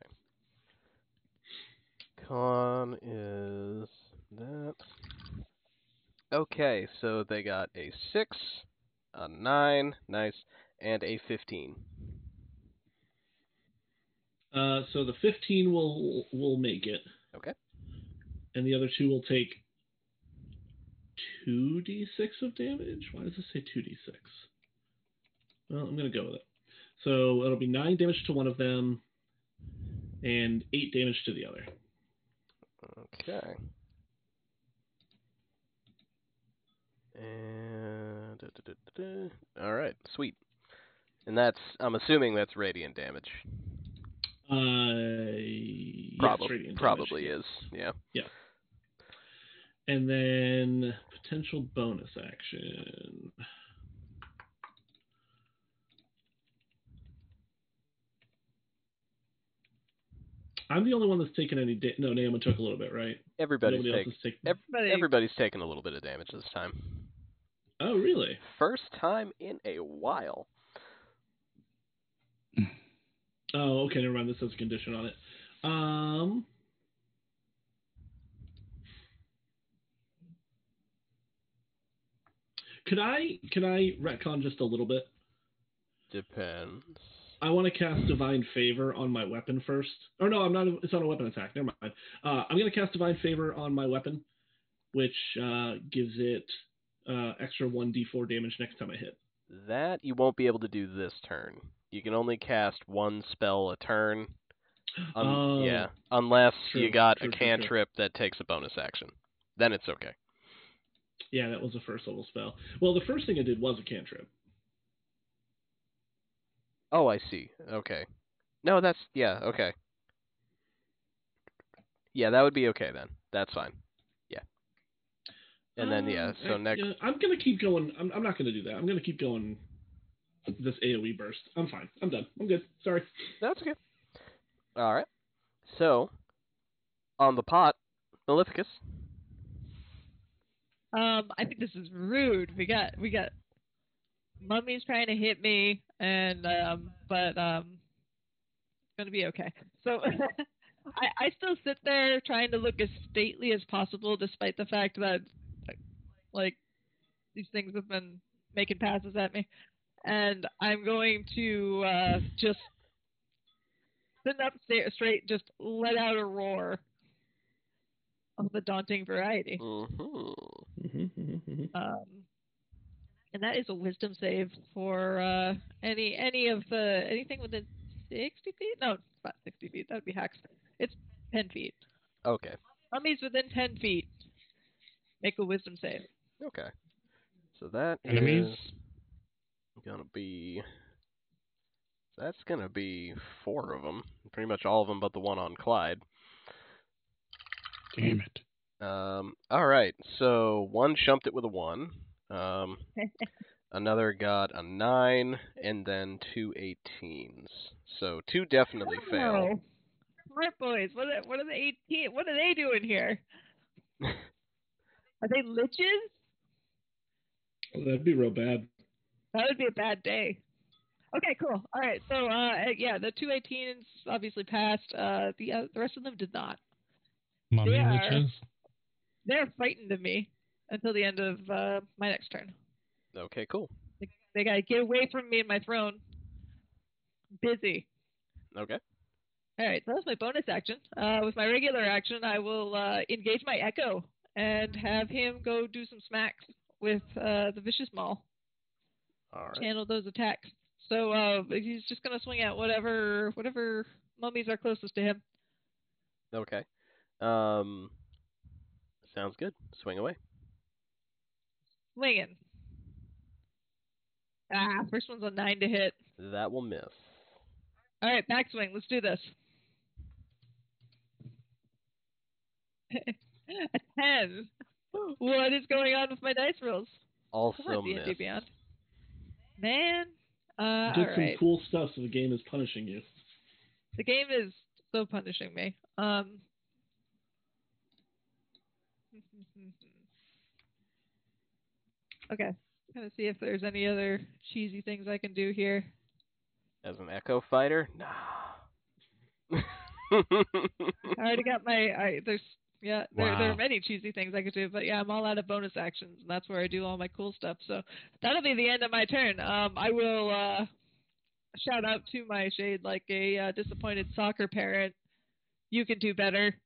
Con is that. Okay, so they got a 6, a 9, nice, and a 15. So the 15 will make it. Okay. And the other 2 will take 2d6 of damage? Why does it say 2d6? Well, I'm going to go with it. So it'll be 9 damage to one of them and 8 damage to the other. Okay. And all right, sweet. And I'm assuming that's radiant damage. Radiant probably damage. is. Yeah. Yeah. And then potential bonus action. I'm the only one that's taken any damage. No, Naomi took a little bit, right? Everybody's taken a little bit of damage this time. Oh, really? First time in a while. Oh, okay, never mind. This has a condition on it. Could I retcon just a little bit? Depends. I want to cast Divine Favor on my weapon first. Oh, no, I'm not. It's on a weapon attack. Never mind. I'm going to cast Divine Favor on my weapon, which gives it extra 1d4 damage next time I hit. That you won't be able to do this turn. you can only cast one spell a turn. Oh, unless you got true. a cantrip that takes a bonus action. Then it's okay. Yeah, that was a first level spell. Well, the first thing I did was a cantrip. Oh, I see. Okay. No, okay. Yeah, that would be okay then. That's fine. Yeah. And then, so next... Yeah, I'm going to keep going. I'm not going to do that. I'm going to keep going this AoE burst. I'm fine. I'm done. I'm good. Sorry. That's okay. All right. So, on the pot, Maleficus. I think this is rude. We got mummies trying to hit me, and but it's gonna be okay. So I still sit there trying to look as stately as possible, despite the fact that like these things have been making passes at me, and I'm going to just sit up straight, just let out a roar of the daunting variety. And that is a wisdom save for anything within 60 feet? No, it's not 60 feet. That would be hacks. It's 10 feet. Okay. Mummies within 10 feet. Make a wisdom save. Okay. So that Enemies? is gonna be... That's gonna be 4 of them. Pretty much all of them but the one on Clyde. Damn it. All right. So one jumped it with a 1. Another got a 9, and then 2 18s. So 2 definitely fail. Smart boys. What are the 18? What are they doing here? Are they liches? Oh, that'd be real bad. That would be a bad day. Okay, cool. All right. So the 2 18s obviously passed. The rest of them did not. Mummy liches? They're frightened of me until the end of my next turn. Okay, cool. They gotta get away from me and my throne. Busy. Okay. All right, so that's my bonus action. With my regular action, I will engage my Echo and have him go do some smacks with the Vicious Maul. All right. Channel those attacks. So he's just gonna swing at whatever mummies are closest to him. Okay. Sounds good. Swing away. Swinging. First one's a 9 to hit. That will miss. All right, backswing. Let's do this. A 10. What is going on with my dice rolls? Also miss. Beyond. Man. You did some right. cool stuff, so the game is punishing you. The game is so punishing me. Okay. Gonna see if there's any other cheesy things I can do here. As an Echo fighter? Nah. I already got my. There are many cheesy things I could do, but yeah, I'm all out of bonus actions, and that's where I do all my cool stuff. So that'll be the end of my turn. I will shout out to my shade like a disappointed soccer parent. You can do better.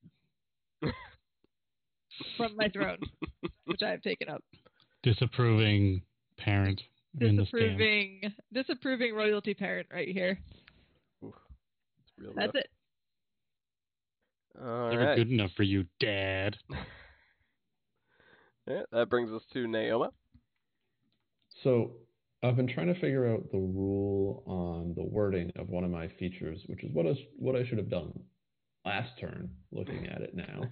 From my throne, which I have taken up. Disapproving parent in the stand. Disapproving royalty parent right here. Oof. That's it. All Never right. good enough for you, Dad. Yeah, that brings us to Naoma. So I've been trying to figure out the rule on the wording of one of my features, which is what I should have done last turn, looking at it now.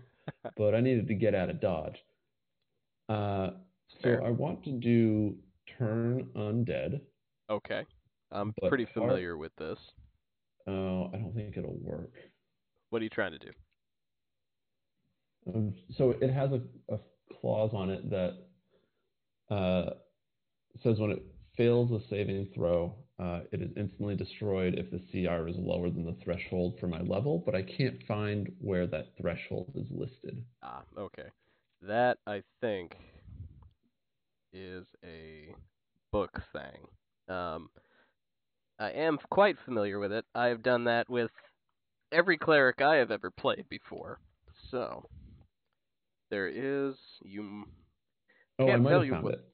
But I needed to get out of Dodge. So I want to do turn undead. Okay. I'm pretty familiar with this. Oh, I don't think it'll work. What are you trying to do? So it has a clause on it that says when it fails a saving throw, it is instantly destroyed if the CR is lower than the threshold for my level, but I can't find where that threshold is listed. Okay. That, I think, is a book thing. I am quite familiar with it. I've done that with every cleric I have ever played before. So, there is... I might have found it.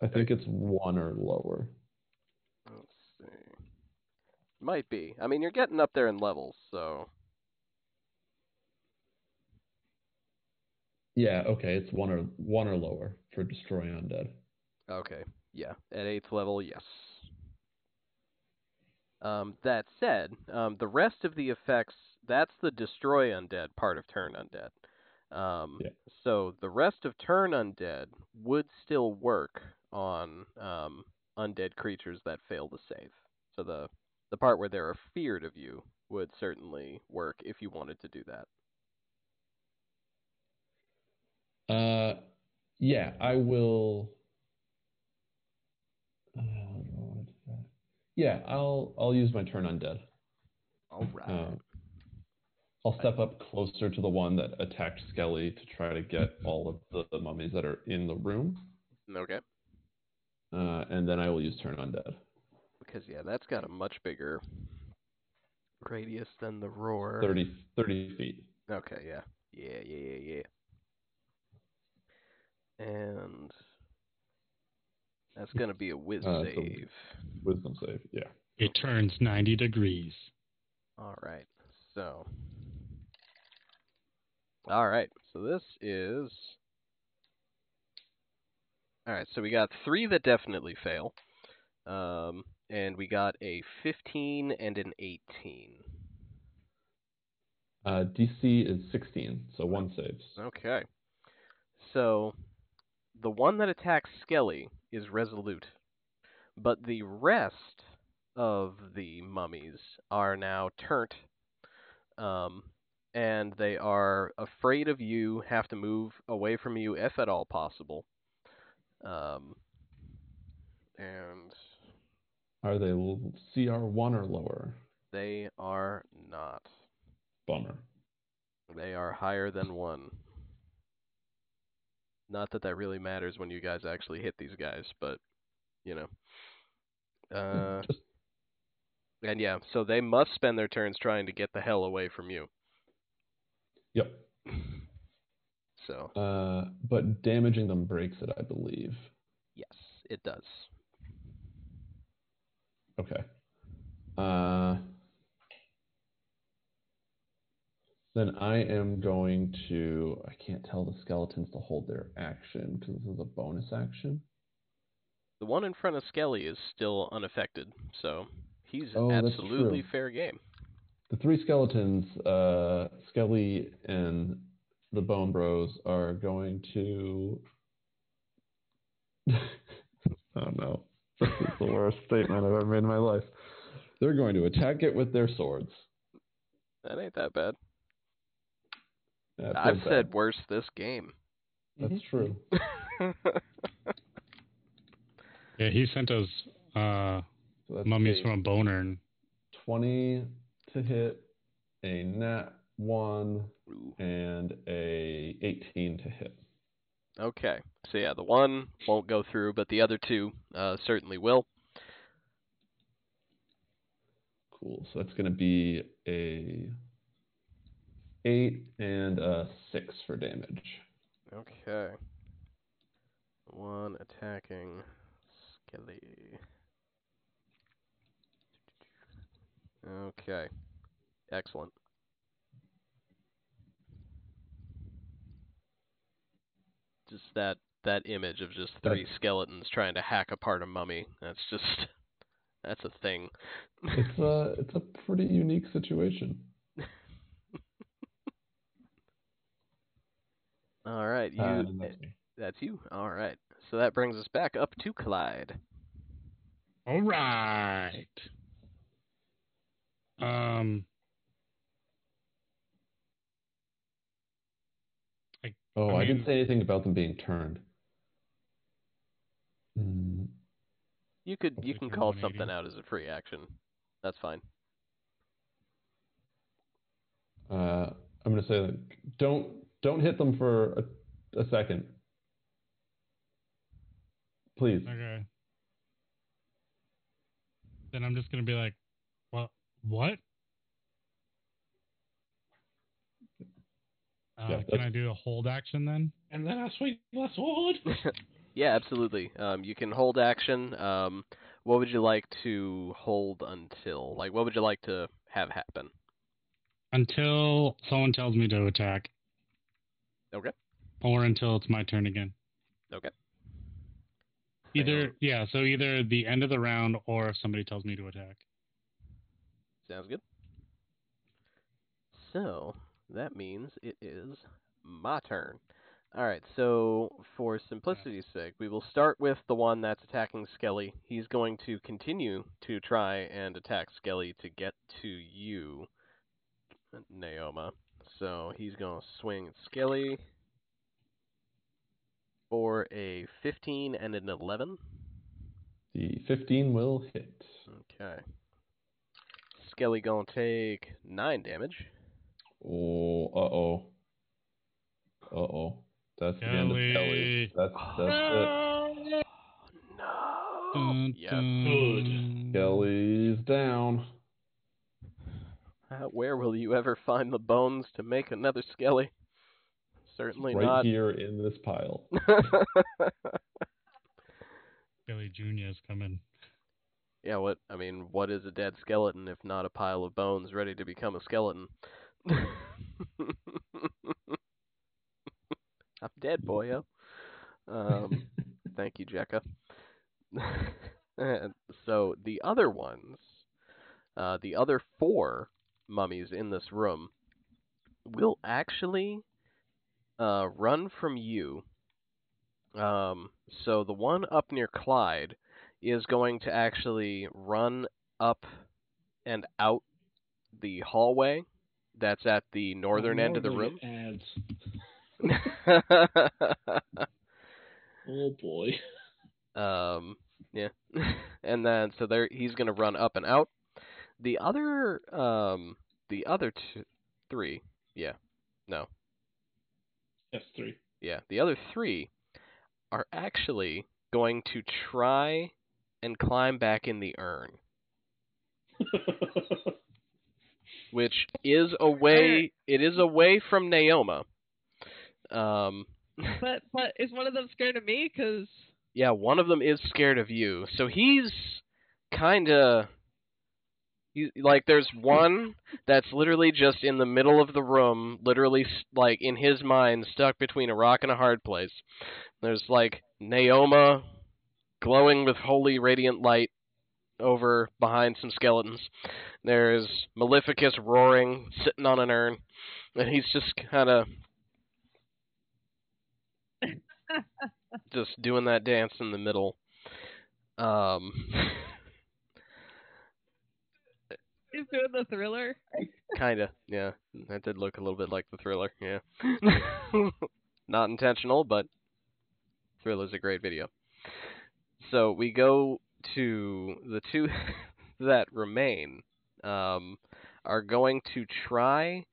I think it's 1 or lower. Let's see. Might be. I mean, you're getting up there in levels, so... Yeah, okay, it's one or lower for destroy undead. Okay, yeah. At 8th level, yes. That said, the rest of the effects, that's the destroy undead part of turn undead. Yeah. So the rest of turn undead would still work on undead creatures that fail to save. So the part where they're feared of you would certainly work if you wanted to do that. Yeah, I will. Yeah, I'll use my turn undead. All right. I'll step up closer to the one that attacked Skelly to try to get all of the mummies that are in the room. Okay. And then I will use turn undead. Because, yeah, that's got a much bigger radius than the roar. 30 feet. Okay, yeah. Yeah. And that's going to be a whiz save. Wisdom save, yeah. It turns 90 degrees. All right. So. All right. So this is. All right. So we got 3 that definitely fail. And we got a 15 and an 18. DC is 16, so 1 saves. Okay. So the one that attacks Skelly is resolute, but the rest of the mummies are now turnt, and they are afraid of you, have to move away from you if at all possible. And are they CR1 or lower? They are not. Bummer. They are higher than 1. Not that that really matters when you guys actually hit these guys, but, you know. And yeah, so they must spend their turns trying to get the hell away from you. Yep. So. But damaging them breaks it, I believe. Yes, it does. Okay. Then I am going to... I can't tell the skeletons to hold their action because this is a bonus action. The one in front of Skelly is still unaffected, so he's that's absolutely true. fair game. The 3 skeletons, Skelly and the Bone Bros, are going to... Oh no. This is the worst statement I've ever made in my life. They're going to attack it with their swords. That ain't that bad. That's I've said worse this game. That's true. Yeah, he sent us mummies from a boner. 20 to hit, a nat 1, Ooh. and a 18 to hit. Okay. So yeah, the 1 won't go through, but the other 2 certainly will. Cool. So that's going to be a 8 and a 6 for damage. Okay. 1 attacking Skelly. Okay. Excellent. Just that image of just 3 skeletons trying to hack apart a mummy. That's a thing. It's a pretty unique situation. All right, that's you. All right. So that brings us back up to Clyde. All right. I didn't say anything about them being turned. You can call something out as a free action. That's fine. I'm gonna say that don't hit them for a second, please. Okay. Then I'm just gonna be like, what? Can I do a hold action then? And then I swing my sword. Yeah, absolutely. You can hold action. what would you like to hold until? Like, what would you like to have happen? Until someone tells me to attack. Okay. Or until it's my turn again. Okay. Either the end of the round or if somebody tells me to attack. Sounds good. So, that means it is my turn. Alright, so for simplicity's sake, we will start with the one that's attacking Skelly. He's going to continue to try and attack Skelly to get to you, Naoma. So he's going to swing at Skelly for a 15 and an 11. The 15 will hit. Okay. Skelly going to take 9 damage. Oh, uh-oh. Uh-oh. That's the end of Skelly. That's it. No. Yep. Good. Skelly's down. Where will you ever find the bones to make another Skelly? Certainly right not. here in this pile. Billy Jr. is coming. Yeah, what is a dead skeleton if not a pile of bones ready to become a skeleton? I'm dead, boyo. Thank you, Jekka. So the other ones, the other 4 mummies in this room will actually run from you. So the one up near Clyde is going to actually run up and out the hallway that's at the northern end of the room. Ads. Oh boy. Yeah. And then so he's going to run up and out. The other 3, yeah. No. Yes, 3. Yeah, the other 3 are actually going to try and climb back in the urn. Which is away from Naoma. But is one of them scared of me? Cause yeah, one of them is scared of you. So he's kind of like there's one that's literally just in the middle of the room, literally like in his mind stuck between a rock and a hard place. There's like Naoma glowing with holy radiant light over behind some skeletons. There's Maleficus roaring, sitting on an urn, and he's just kind of just doing that dance in the middle. he's doing the Thriller. Kinda, yeah. That did look a little bit like the Thriller, yeah. Not intentional, but Thriller's a great video. So we go to the 2 that remain, are going to try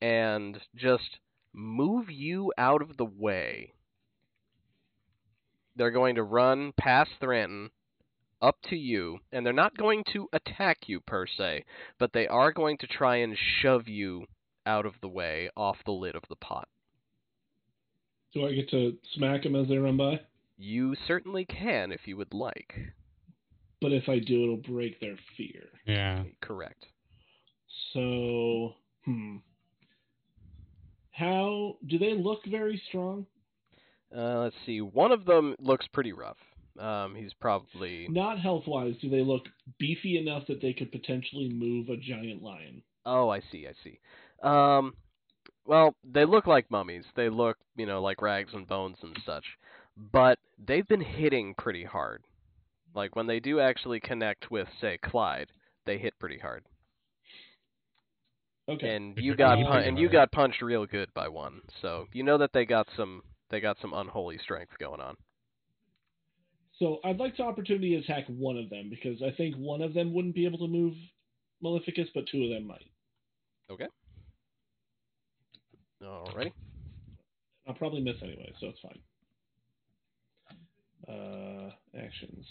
and just move you out of the way. They're going to run past Thranton, up to you, and they're not going to attack you per se, but they are going to try and shove you out of the way off the lid of the pot. Do I get to smack them as they run by? You certainly can if you would like. But if I do, it'll break their fear. Yeah. Correct. So, how do they look very strong? Let's see. One of them looks pretty rough. He's probably... Not health-wise, do they look beefy enough that they could potentially move a giant lion? Oh, I see. Well, they look like mummies. They look, like rags and bones and such. But they've been hitting pretty hard. Like, when they do actually connect with, say, Clyde, they hit pretty hard. Okay. And you got punched real good by one. So, you know that they got some unholy strength going on. So I'd like to opportunity attack one of them, because I think one of them wouldn't be able to move Maleficus, but 2 of them might. Okay. Alrighty. I'll probably miss anyway, so it's fine. Actions.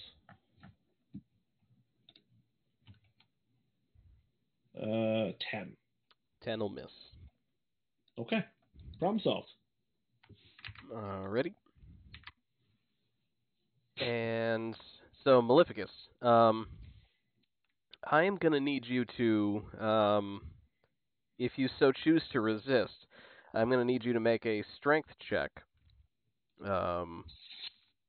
10. 10 will miss. Okay. Problem solved. Alrighty. And So, Maleficus, I am going to need you to, if you so choose to resist, I'm going to need you to make a strength check,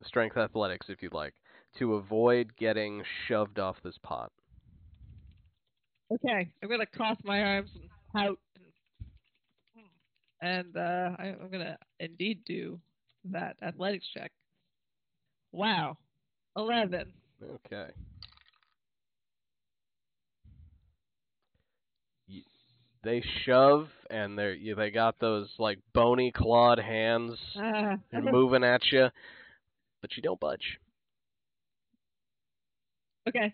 strength athletics if you'd like, to avoid getting shoved off this pot. Okay, I'm gonna cross my arms and pout, and I'm gonna indeed do that athletics check. Wow, 11. Okay. They shove, and they got those like bony clawed hands. They're moving at you, but you don't budge. Okay.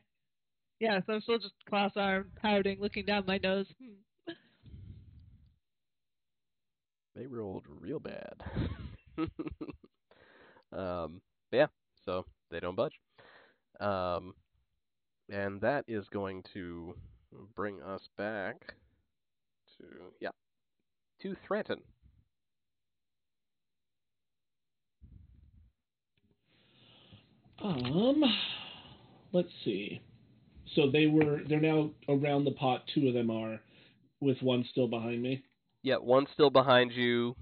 Yeah, so I'm still just cross-armed, pouting, looking down my nose. They rolled real bad. Yeah, so they don't budge. And that is going to bring us back to threaten. Let's see. So they're now around the pot. Two of them are, with one still behind me. Yeah, one's still behind you,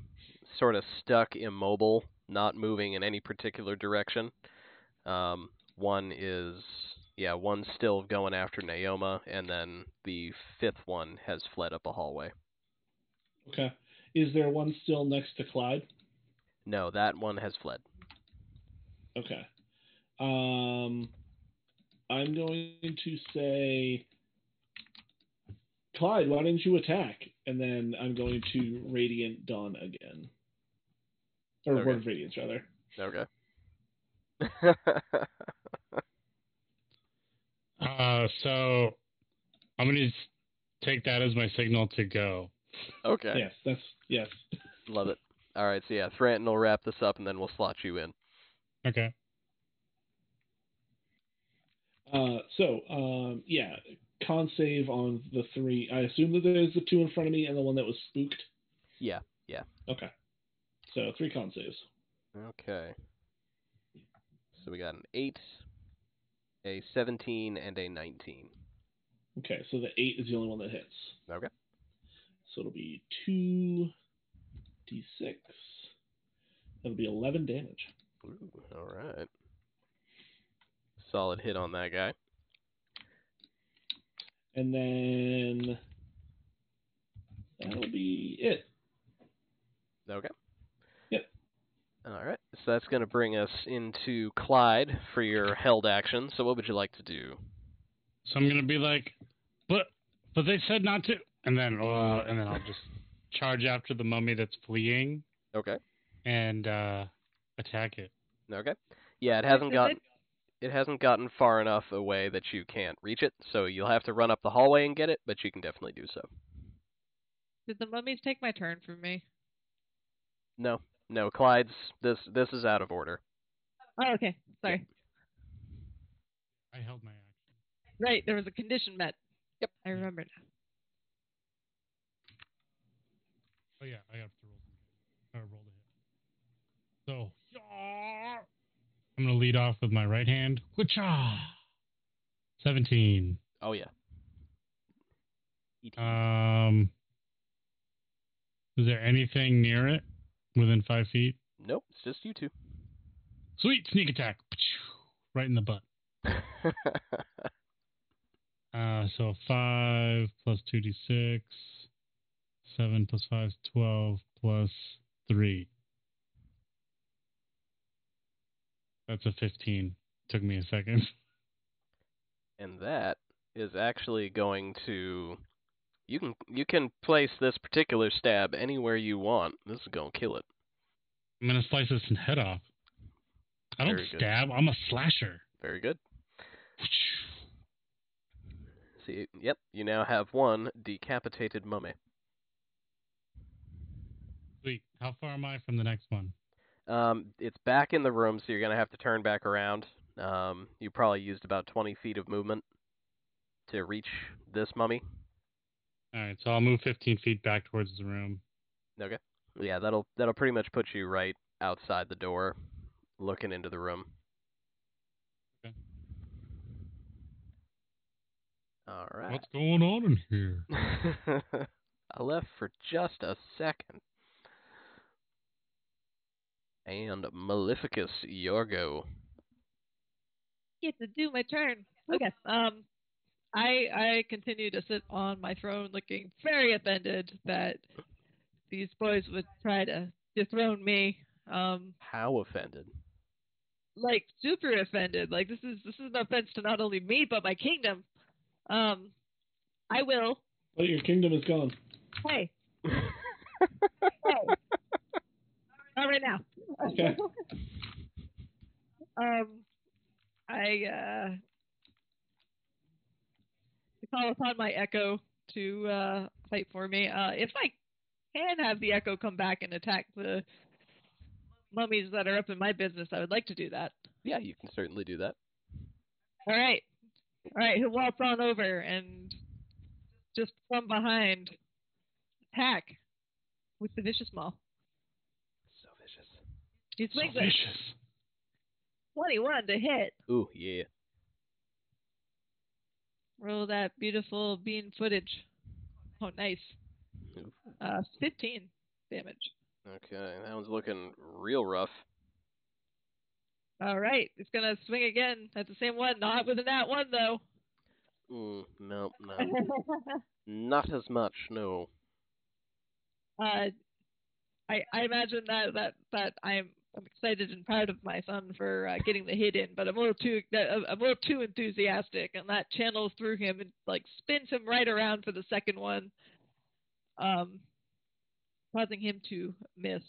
sort of stuck immobile, not moving in any particular direction. One's still going after Naoma, and then the fifth one has fled up a hallway. Okay. Is there one still next to Clyde? No, that one has fled. Okay. I'm going to say, Clyde, why didn't you attack? And then I'm going to Radiant Dawn again. Or Okay. Word of Radiance, rather. Okay. So I'm going to take that as my signal to go. Okay. Yes. Love it. All right, so yeah, Thranton will wrap this up, and then we'll slot you in. Okay. Con save on the three. I assume that there's the two in front of me and the one that was spooked. Yeah. Okay. So 3 con saves. Okay. So we got an 8, a 17, and a 19. Okay, so the 8 is the only one that hits. Okay. So it'll be 2d6. That'll be 11 damage. Ooh, all right. Solid hit on that guy. And then that'll be it. Okay. Yep. All right. So that's going to bring us into Clyde for your held action. So what would you like to do? So I'm going to be like, but they said not to. And then I'll just charge after the mummy that's fleeing. Okay. And attack it. Okay. Yeah, it hasn't gotten far enough away that you can't reach it, so you'll have to run up the hallway and get it, but you can definitely do so. Did the mummies take my turn from me? No, Clyde's. This is out of order. Oh, okay. Sorry. I held my action. Right, there was a condition met. Yep. I remember now. Oh yeah, I have to roll the hit. So I'm gonna lead off with my right hand. Whatcha? 17. Oh yeah. Is there anything near it within 5 feet? Nope, it's just you two. Sweet sneak attack, right in the butt. So 5 plus 2d6, 7 plus 5 is 12 plus 3. That's a 15. Took me a second. And that is actually going to. You can place this particular stab anywhere you want. This is gonna kill it. I'm gonna slice this head off. I don't stab. I'm a slasher. Very good. See, yep, you now have one decapitated mummy. Sweet. How far am I from the next one? It's back in the room, so you're gonna have to turn back around. You probably used about 20 feet of movement to reach this mummy. All right, so I'll move 15 feet back towards the room. Okay. Yeah, that'll pretty much put you right outside the door, looking into the room. Okay. All right. What's going on in here? I left for just a second. And Maleficus, your go. Get to do my turn. Okay. I continue to sit on my throne, looking very offended that these boys would try to dethrone me. How offended? Like super offended. Like this is an offense to not only me but my kingdom. I will. But your kingdom is gone. Hey. Hey. Not right now. Okay. I call upon my echo to fight for me. If I can have the echo come back and attack the mummies that are up in my business, I would like to do that. Yeah, you can certainly do that. All right. He'll waltz on over and just from behind attack with the vicious maul. So vicious. He swings So it. vicious. 21 to hit. Ooh, yeah. Roll that beautiful bean footage. Oh, nice. 15 damage. Okay, that one's looking real rough. All right, it's gonna swing again at the same one. Not with that one though. No. Not as much, no. I imagine that I'm excited and proud of my son for getting the hit in, but I'm a little too enthusiastic, and that channels through him and like spins him right around for the second one, causing him to miss.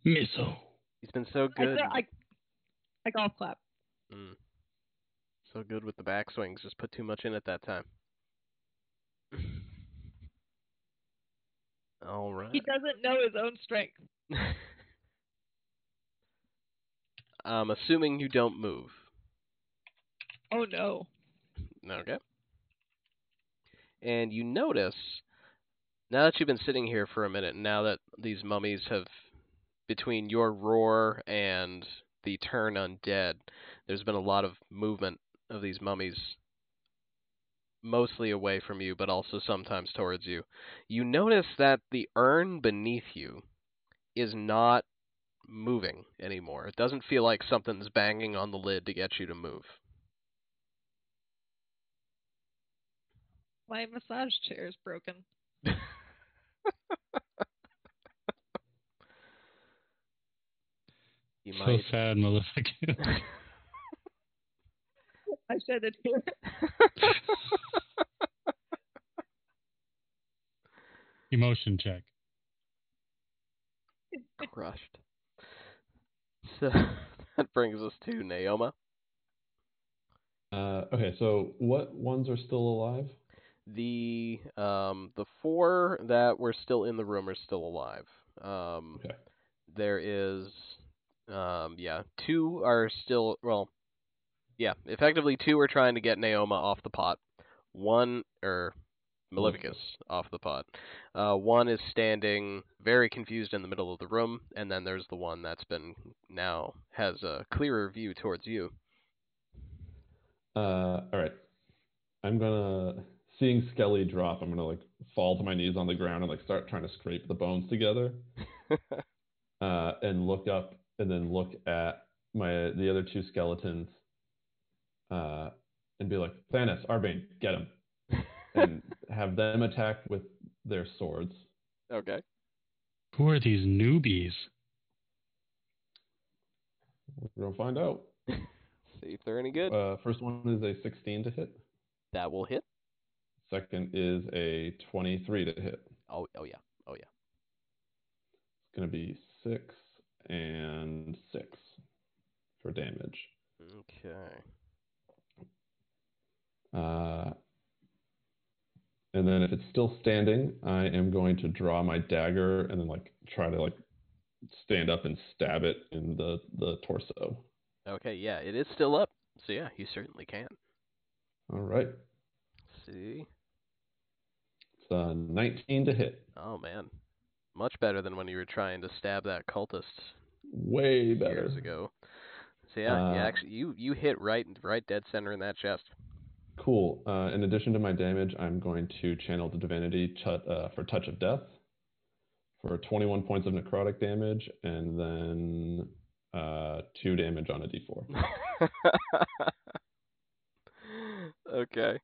Missile. He's been so good. I golf clap. So good with the backswings. Just put too much in at that time. All right. He doesn't know his own strength. I'm assuming you don't move. Oh no. Okay. And you notice, now that you've been sitting here for a minute, now that these mummies have, between your roar and the turn undead, there's been a lot of movement of these mummies, mostly away from you, but also sometimes towards you. You notice that the urn beneath you is not moving anymore. It doesn't feel like something's banging on the lid to get you to move. My massage chair is broken. You So might. sad, Maleficent. I shed a tear. Emotion check. Crushed. So that brings us to Naoma. Okay, so what ones are still alive? The 4 that were still in the room are still alive. Okay. There is 2 are still, well, yeah, effectively 2 are trying to get Naoma off the pot. Maleficus off the pot. 1 is standing very confused in the middle of the room, and then there's the one that's now has a clearer view towards you. All right. I'm gonna, seeing Skelly drop, I'm gonna like fall to my knees on the ground and like start trying to scrape the bones together, and look up and then look at the other 2 skeletons, and be like, Thanos, Arbane, get him, and have them attack with their swords. Okay. Who are these newbies? We're gonna find out. See if they're any good. First one is a 16 to hit. That will hit. Second is a 23 to hit. Oh yeah. It's gonna be 6 and 6 for damage. Okay. And then if it's still standing, I am going to draw my dagger and then like try to like stand up and stab it in the torso. Okay, yeah, it is still up. So yeah, you certainly can. All right. Let's see. It's 19 to hit. Oh man, much better than when you were trying to stab that cultist Way better. years ago. So yeah, actually, you hit right dead center in that chest. Cool. In addition to my damage, I'm going to channel the divinity for Touch of Death for 21 points of necrotic damage, and then 2 damage on a d4. Okay.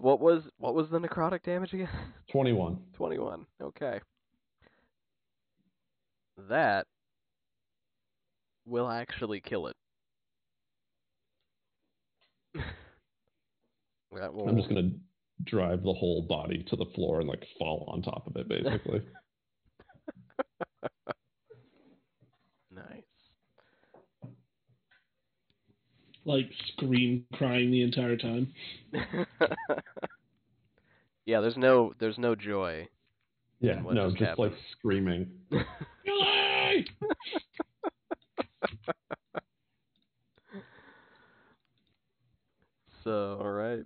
What was the necrotic damage again? 21. 21. Okay. That will actually kill it. That will... I'm just gonna drive the whole body to the floor and like fall on top of it, basically. Nice. Like scream crying the entire time. Yeah, there's no joy. Yeah, no, just happened. like screaming. So, all right.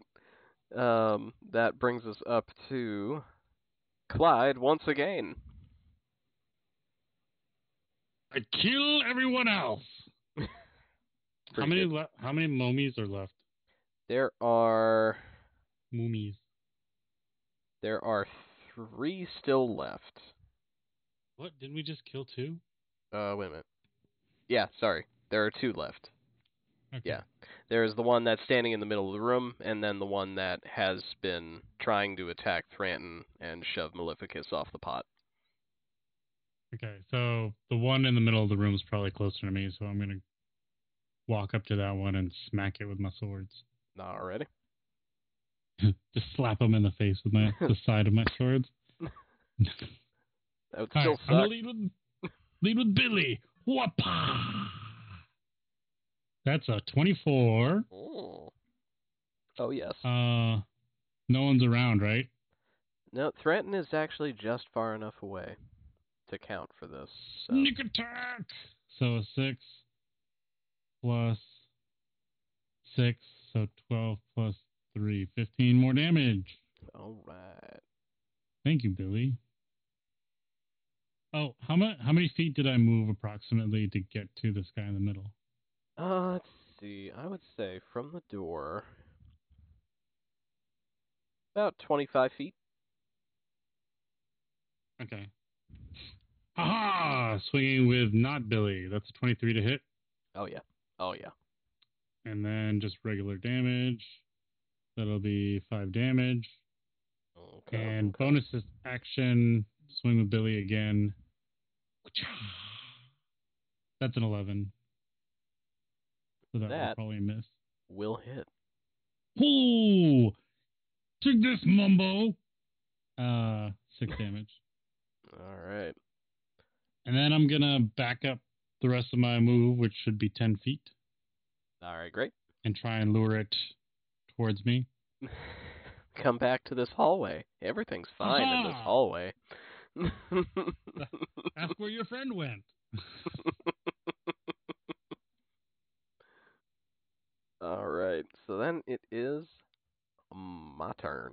That brings us up to Clyde once again. I kill everyone else. How many mummies are left? There are Mummies. There are 3 still left. What? Didn't we just kill 2? Wait a minute. Yeah, sorry. There are 2 left. Okay. Yeah. There's the one that's standing in the middle of the room, and then the one that has been trying to attack Thranton and shove Maleficus off the pot. Okay, so the one in the middle of the room is probably closer to me, so I'm going to walk up to that one and smack it with my swords. Alrighty. Just slap him in the face with the side of my swords. That would still suck. I'm going to lead with Billy. Whoop-ah! That's a 24. Oh, yes. No one's around, right? No, Thranton is actually just far enough away to count for this. So. Sneak attack! So 6 plus 6, so 12 plus 3, 15 more damage. All right. Thank you, Billy. Oh, how many feet did I move approximately to get to this guy in the middle? Let's see. I would say from the door, about 25 feet. Okay. Aha! Swinging with not Billy. That's a 23 to hit. Oh, yeah. Oh, yeah. And then just regular damage. That'll be 5 damage. Okay. And bonus action, swing with Billy again. That's an 11. So that will probably miss. Will hit. Ooh! Take this, Mumbo! 6 damage. All right. And then I'm going to back up the rest of my move, which should be 10 feet. All right, great. And try and lure it towards me. Come back to this hallway. Everything's fine in this hallway. Ask where your friend went. All right. So then it is my turn.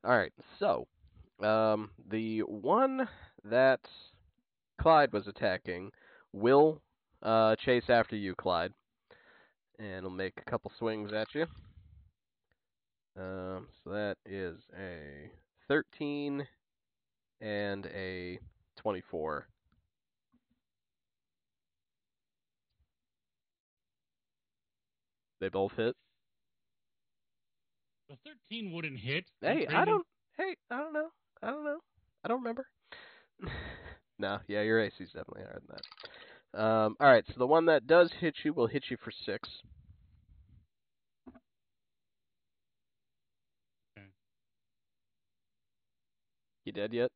All right. So, the one that Clyde was attacking will chase after you, Clyde. And he'll make a couple swings at you. So that is a 13 and a 24. They both hit. The 13 wouldn't hit. I don't know. I don't remember. No, yeah, your AC's definitely higher than that. All right, so the one that does hit you will hit you for 6. Okay. You dead yet?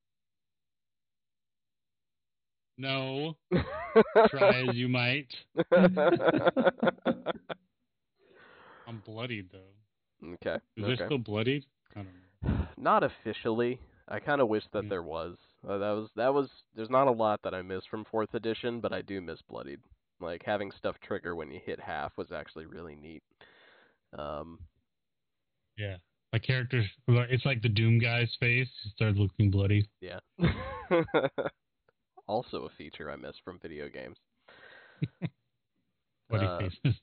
No. Try as you might. I'm bloodied, though. Okay. Is there still bloodied? I don't know. Not officially. I kind of wish that there was. That was. There's not a lot that I miss from 4th edition, but I do miss bloodied. Like having stuff trigger when you hit half was actually really neat. Yeah, my character. It's like the Doom guy's face. He started looking bloody. Yeah. Also a feature I miss from video games. Bloody faces.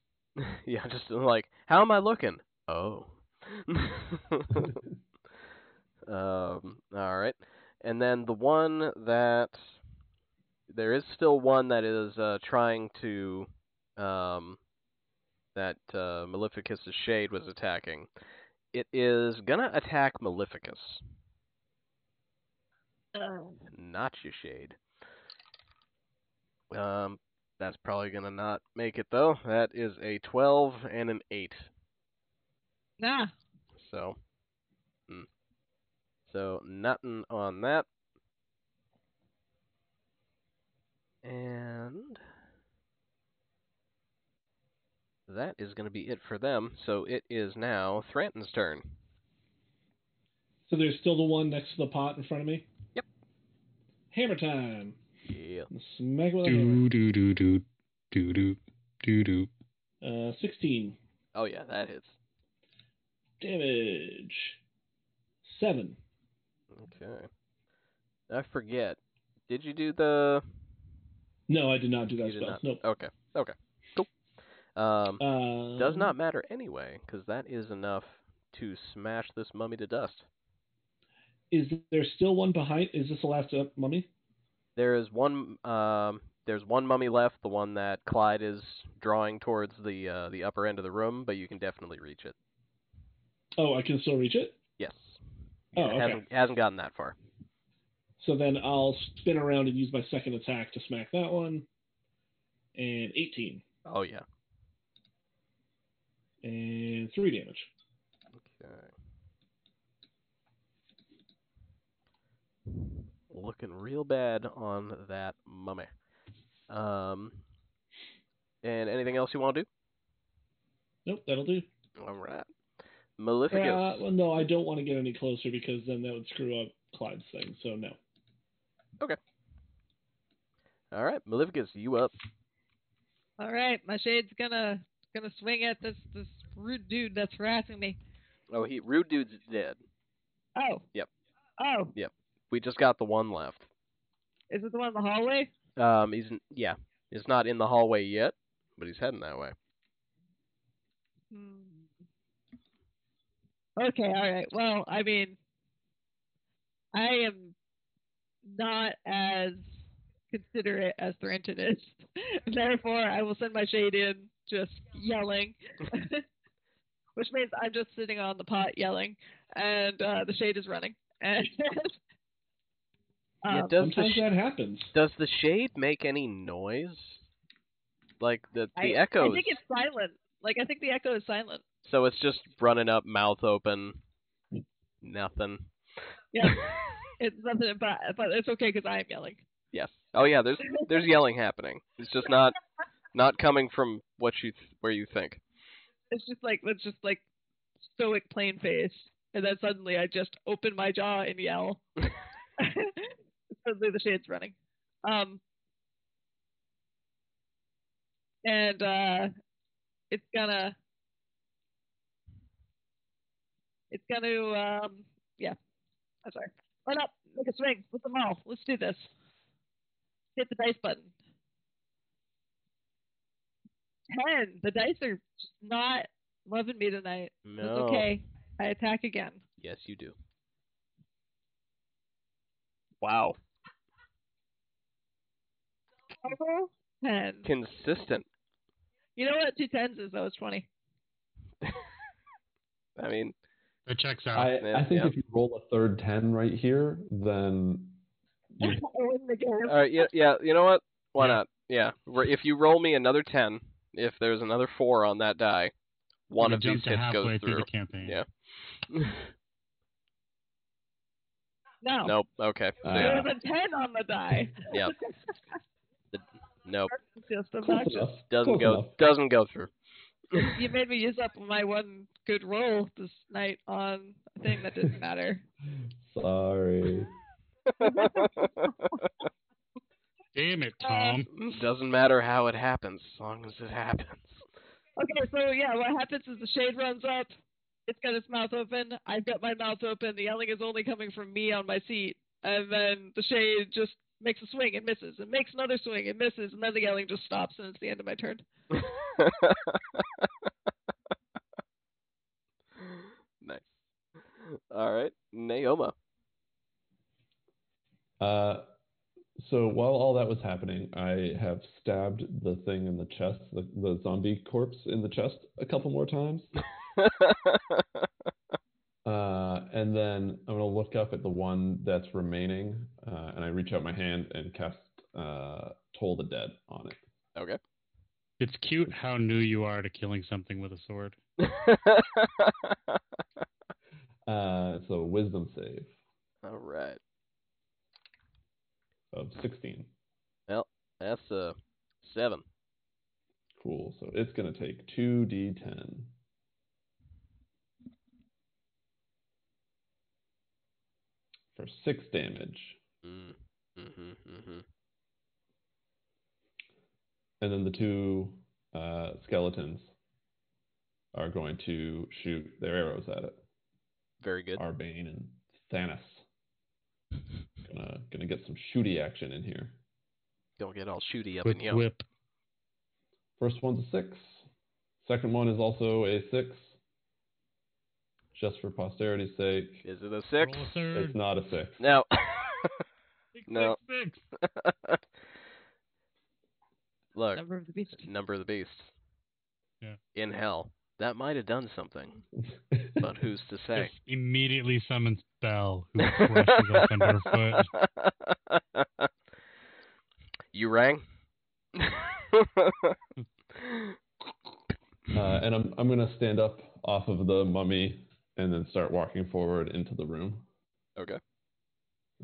Yeah, just like, how am I looking? Oh. All right. And then the one that there is still one that is trying to that Maleficus' shade was attacking. It is gonna attack Maleficus, not your shade. That's probably gonna not make it though. That is a 12 and an 8. Nah. So, so nothing on that. And that is going to be it for them. So it is now Thranton's turn. So there's still the one next to the pot in front of me? Yep. Hammer time. Yeah. Smack with a hammer. Do. 16. Oh yeah, that hits. Damage. 7. Okay. I forget. Did you do the... No, I did not do that You did spell. not. Nope. Okay. Okay. Cool. Does not matter anyway, because that is enough to smash this mummy to dust. Is there still one behind? Is this the last mummy? There is one. There's one mummy left, the one that Clyde is drawing towards the upper end of the room, but you can definitely reach it. Oh, I can still reach it? Yes. Oh, It okay. hasn't gotten that far. So then I'll spin around and use my second attack to smack that one. And 18. Oh yeah. And 3 damage. Okay. Looking real bad on that mummy. And anything else you want to do? Nope, that'll do. All right. Maleficus. Well, no, I don't want to get any closer because then that would screw up Clyde's thing, so no. Okay. All right, Maleficus, you up. All right, my shade's gonna swing at this rude dude that's harassing me. Oh, rude dude's dead. Oh. Yep. Oh. Yep. We just got the one left. Is it the one in the hallway? He's not in the hallway yet, but he's heading that way. Okay, all right. Well, I mean, I am not as considerate as Thranton is. Therefore, I will send my shade in just yelling, which means I'm just sitting on the pot yelling, and the shade is running. And sometimes that happens. Does the shade make any noise? Like the echoes? I think it's silent. Like, I think the echo is silent. So it's just running up, mouth open, nothing. Yeah, it's nothing, but it's okay because I am yelling. Yes. Oh yeah, there's yelling happening. It's just not coming from where you think. It's just like stoic plain face, and then suddenly I just open my jaw and yell. Suddenly the shade's running. And it's gonna yeah. I'm sorry. Run up, make a swing with them all. Let's do this. Hit the dice button. 10. The dice are just not loving me tonight. No. That's okay. I attack again. Yes, you do. Wow. 10. Consistent. You know what 2 10s is, though? It's 20. I mean, it checks out. I think if you roll a third 10 right here, then I win the game. All right, yeah. You know what? Why not? Yeah. If you roll me another 10, if there's another 4 on that die, one of these hits goes through. The campaign. Yeah. No. Nope. Okay. There was a 10 on the die. Yeah. Nope. Just obnoxious. Doesn't go through. You made me use up my one good roll this night on a thing that didn't matter. Sorry. Damn it, Tom. Doesn't matter how it happens, as long as it happens. Okay, so yeah, what happens is the shade runs up. It's got its mouth open. I've got my mouth open. The yelling is only coming from me on my seat. And then the shade just makes a swing and misses, and makes another swing and misses, and then the yelling just stops, and it's the end of my turn. All right, Naoma. So while all that was happening, I have stabbed the thing in the chest, the zombie corpse in the chest a couple more times. And then I'm gonna look up at the one that's remaining, and I reach out my hand and cast Toll the Dead on it. Okay. It's cute how new you are to killing something with a sword. So Wisdom save All right. of 16. Well, that's a 7. Cool. So it's gonna take 2d10. For 6 damage. And then the two skeletons are going to shoot their arrows at it. Very good. Arbane and Thanos. Gonna get some shooty action in here. Don't get all shooty up Whip, in here. whip. First one's a 6. Second one is also a 6. Just for posterity's sake. Is it a 6? Roll a third. It's not a 6. No. Six, No. six. Look, Number of the beast. number of the beast. Yeah. In hell. That might have done something, but who's to say? Just immediately summons Belle, who crushes us underfoot. You rang? And I'm gonna stand up off of the mummy and then start walking forward into the room. Okay.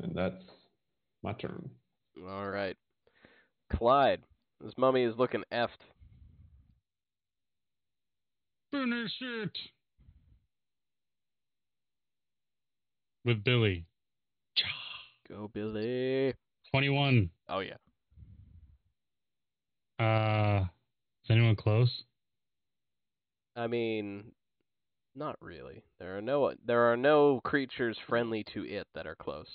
And that's my turn. All right. Clyde, this mummy is looking effed. Finish it! With Billy. Go, Billy. 21. Oh, yeah. Is anyone close? I mean, not really. There are no creatures friendly to it that are close.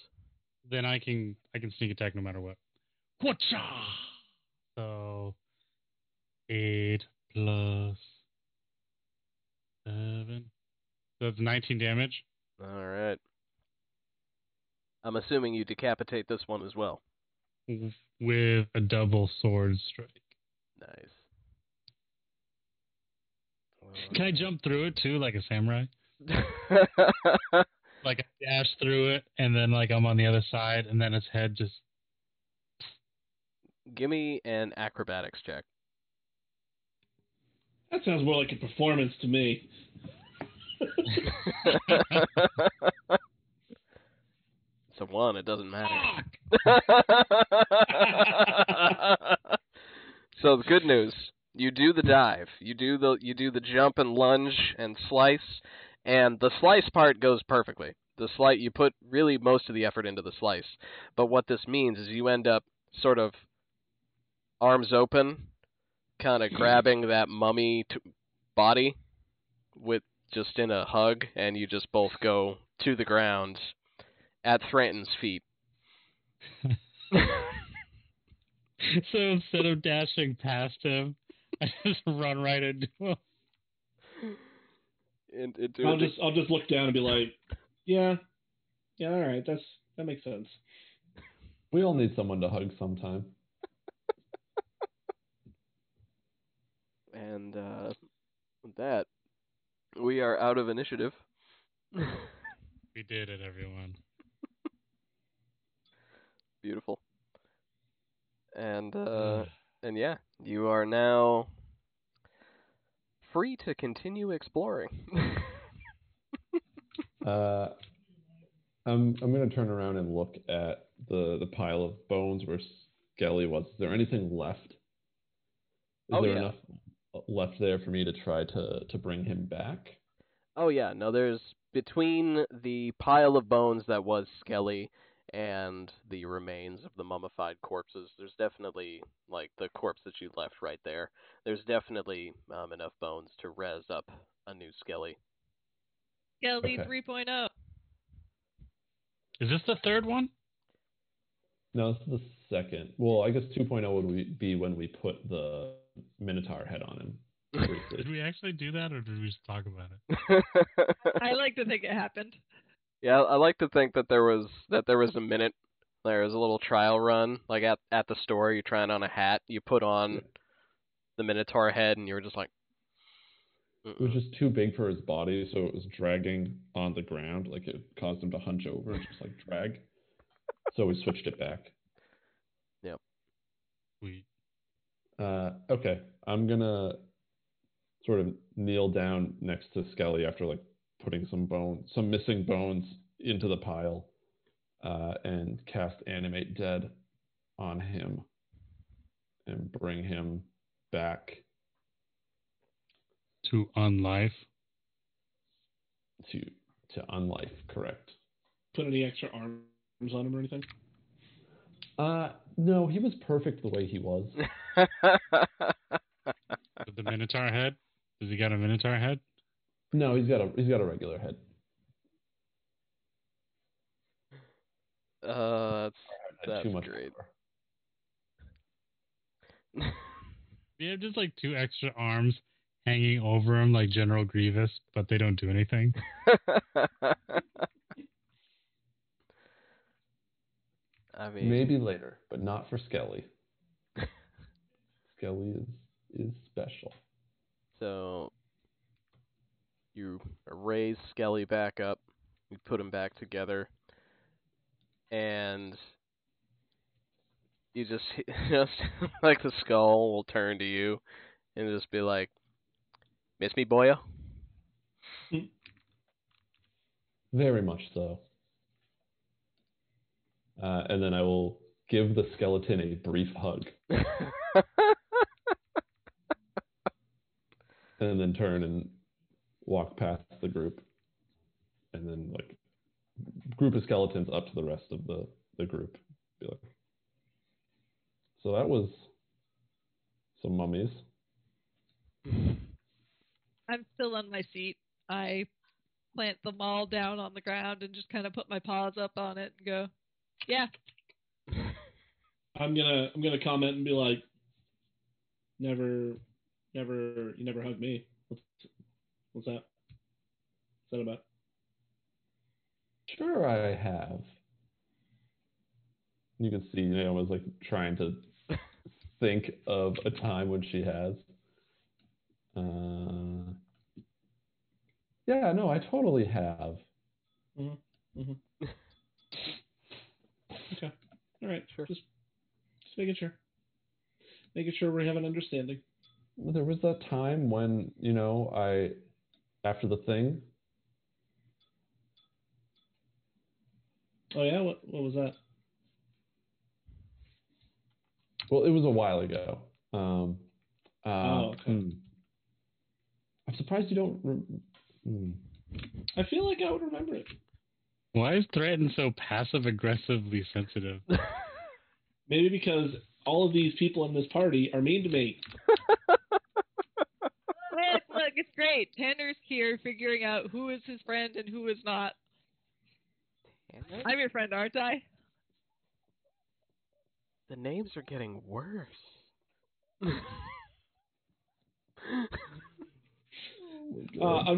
Then I can sneak attack no matter what. Whatcha? So 8 plus 7. So it's 19 damage. All right. I'm assuming you decapitate this one as well. With a double sword strike. Nice. Can I jump through it too, like a samurai? Like I dash through it, and then like I'm on the other side, and then its head just. Give me an acrobatics check. That sounds more like a performance to me. It's a 1. It doesn't matter. So the good news, you do the dive, you do the jump and lunge and slice, and the slice part goes perfectly. You put really most of the effort into the slice, but what this means is you end up sort of arms open, kind of grabbing that mummy body with just in a hug, and you just both go to the ground at Thranton's feet. So instead of dashing past him, I just run right into him. I'll just look down and be like, yeah, all right, that makes sense. We all need someone to hug sometime. And with that, we are out of initiative. We did it, everyone. Beautiful. And yeah, you are now free to continue exploring. I'm gonna turn around and look at the pile of bones where Skelly was. Is there anything left? Is there enough left there for me to try to bring him back? Oh yeah, no, there's between the pile of bones that was Skelly and the remains of the mummified corpses, there's definitely, like, the corpse that you left right there, there's definitely enough bones to res up a new Skelly. Skelly 3.0. Is this the third one? No, this is the second. Well, I guess 2.0 would be when we put the Minotaur head on him. Did we actually do that, or did we just talk about it? I like to think it happened. Yeah, I like to think that there was a minute. There was a little trial run, like at the store. You're trying on a hat. You put on the Minotaur head, and you were just like, It was just too big for his body, so it was dragging on the ground. Like it caused him to hunch over and just like drag. So we switched it back. Yep. Sweet. Okay, I'm gonna sort of kneel down next to Skelly after like putting some missing bones into the pile, and cast Animate Dead on him and bring him back To unlife. to unlife. Correct. Put any extra arms on him or anything? No, he was perfect the way he was. With the Minotaur head? Does he got a Minotaur head? No, he's got a regular head. That's too much great. We have just like 2 extra arms hanging over him like General Grievous, but they don't do anything. I mean, maybe later, but not for Skelly. Skelly is special. So you raise Skelly back up, you put him back together, and you just like the skull will turn to you and just be like, "Miss me, boyo?" Very much so. And then I will give the skeleton a brief hug. And then turn and walk past the group. And then, like, group of skeletons up to the rest of the group. Be like, so that was some mummies. I'm still on my seat. I plant them all down on the ground and just kind of put my paws up on it and go, yeah. I'm gonna comment and be like, you never hugged me. What's that? What's that about? Sure, I have. You can see Naomi's like trying to think of a time when she has. Yeah, no, I totally have. Okay. All right. Sure. Just making sure. Making sure we have an understanding. There was that time when, after the thing. Oh yeah, what was that? Well, it was a while ago. Okay. I'm surprised you don't. I feel like I would remember it. Why is Threaten so passive-aggressively sensitive? Maybe because all of these people in this party are mean to me. Look, it's great. Tanner's here figuring out who is his friend and who is not. Tanner? I'm your friend, aren't I? The names are getting worse. I'm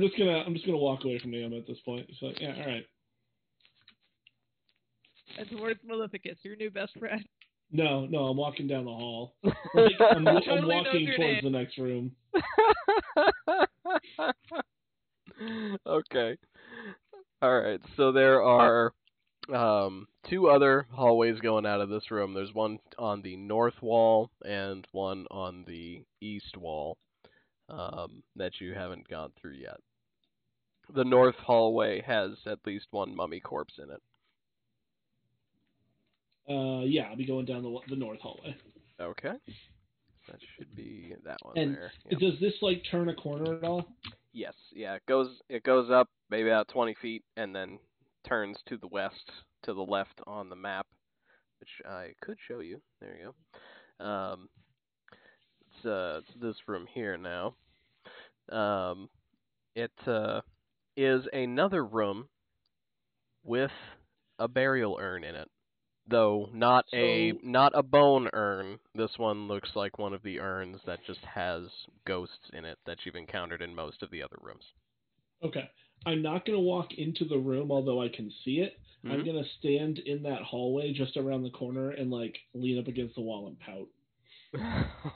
just gonna walk away from Naomi at this point. It's like, yeah, all right. And towards Maleficus, your new best friend. No, I'm walking down the hall. Like, I'm walking towards the next room. Okay. All right. So there are 2 other hallways going out of this room. There's one on the north wall and one on the east wall that you haven't gone through yet. The north hallway has at least one mummy corpse in it. Yeah, I'll be going down the north hallway. Okay. That should be that one and there. Yep. Does this like turn a corner at all? Yes. Yeah. It goes up maybe about 20 feet and then turns to the west, to the left on the map, which I could show you. There you go. It's this room here now. It is another room with a burial urn in it, though not a bone urn. This one looks like one of the urns that just has ghosts in it that you've encountered in most of the other rooms. Okay. I'm not going to walk into the room, although I can see it. Mm-hmm. I'm going to stand in that hallway just around the corner and, like, lean up against the wall and pout.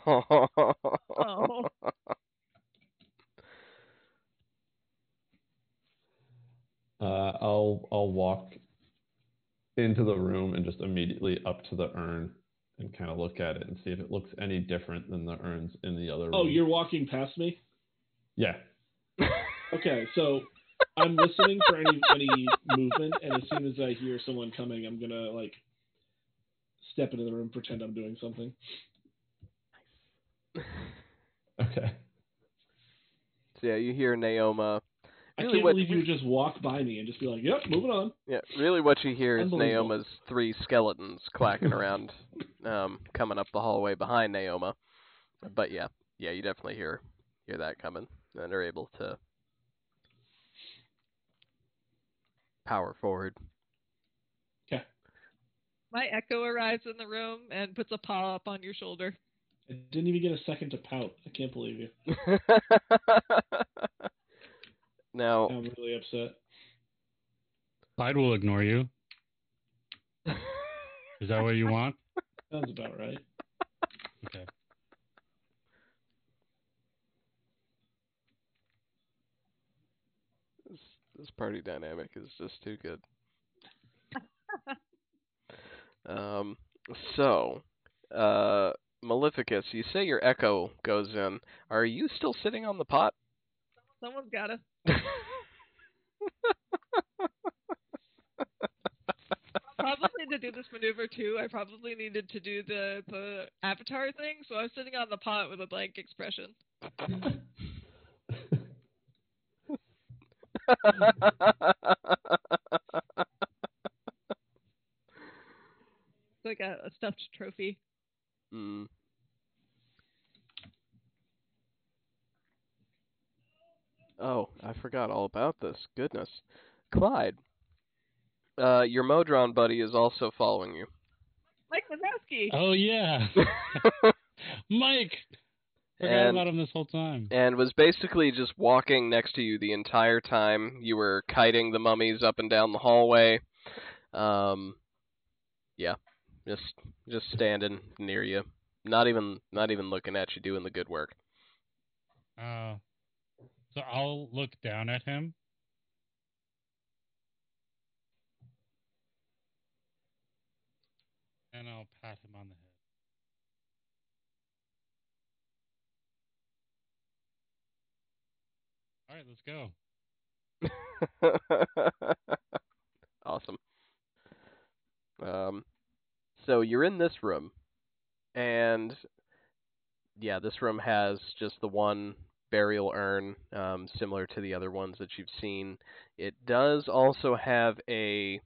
Oh. I'll walk into the room and just immediately up to the urn and kind of look at it and see if it looks any different than the urns in the other room. Oh, you're walking past me? Yeah. Okay, so I'm listening for any movement, and as soon as I hear someone coming, I'm going to, like, step into the room, pretend I'm doing something. Okay. So yeah, you hear Naoma. Really, I can't believe you would just walk by me and just be like, yep, moving on. Yeah, really what you hear is Naoma's 3 skeletons clacking around, coming up the hallway behind Naoma. But yeah, you definitely hear that coming, and are able to power forward. Okay. My echo arrives in the room and puts a paw up on your shoulder. I didn't even get a second to pout. I can't believe you. Now, I'm really upset. Clyde will ignore you. Is that what you want? Sounds about right. Okay. This party dynamic is just too good. So, Maleficus, you say your echo goes in. Are you still sitting on the pot? Someone's gotta. Probably to do this maneuver too, I probably needed to do the avatar thing, so I was sitting on the pot with a blank expression. It's like a stuffed trophy. Mm. Oh, I forgot all about this. Goodness. Clyde, your Modron buddy is also following you. Mike Wazowski! Oh, yeah. Mike! Forgot about him this whole time. And was basically just walking next to you the entire time. You were kiting the mummies up and down the hallway. Yeah, just standing near you, not even looking at you, doing the good work. So I'll look down at him. And I'll pat him on the head. All right, let's go. Awesome. So you're in this room, and yeah, this room has just the one burial urn, similar to the other ones that you've seen. It does also have a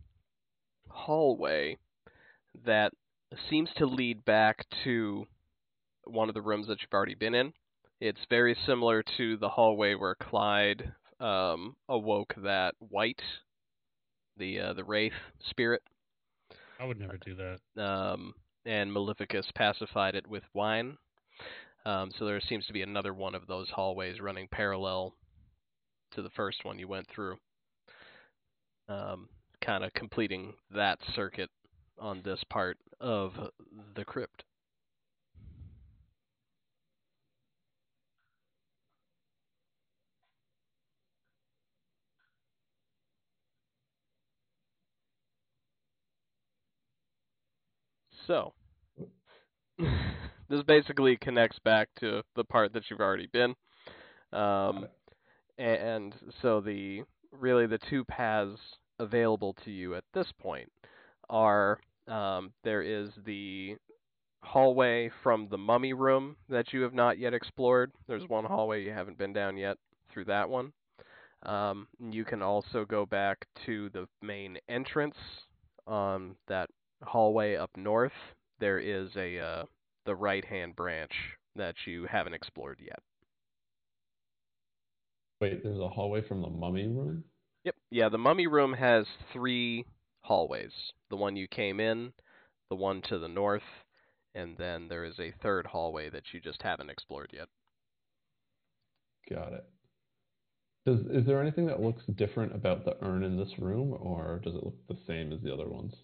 hallway that seems to lead back to one of the rooms that you've already been in. It's very similar to the hallway where Clyde awoke that white, the wraith spirit. I would never do that. And Maleficus pacified it with wine. So there seems to be another one of those hallways running parallel to the first one you went through. Kind of completing that circuit on this part of the crypt. So, this basically connects back to the part that you've already been. And so the two paths available to you at this point are there is the hallway from the mummy room that you have not yet explored. There's one hallway you haven't been down yet through that one. You can also go back to the main entrance on that hallway up north. There is the right-hand branch that you haven't explored yet. Wait, there's a hallway from the mummy room? Yep. Yeah, the mummy room has 3 hallways. The one you came in, the one to the north, and then there is a third hallway that you just haven't explored yet. Got it. Is there anything that looks different about the urn in this room, or does it look the same as the other ones?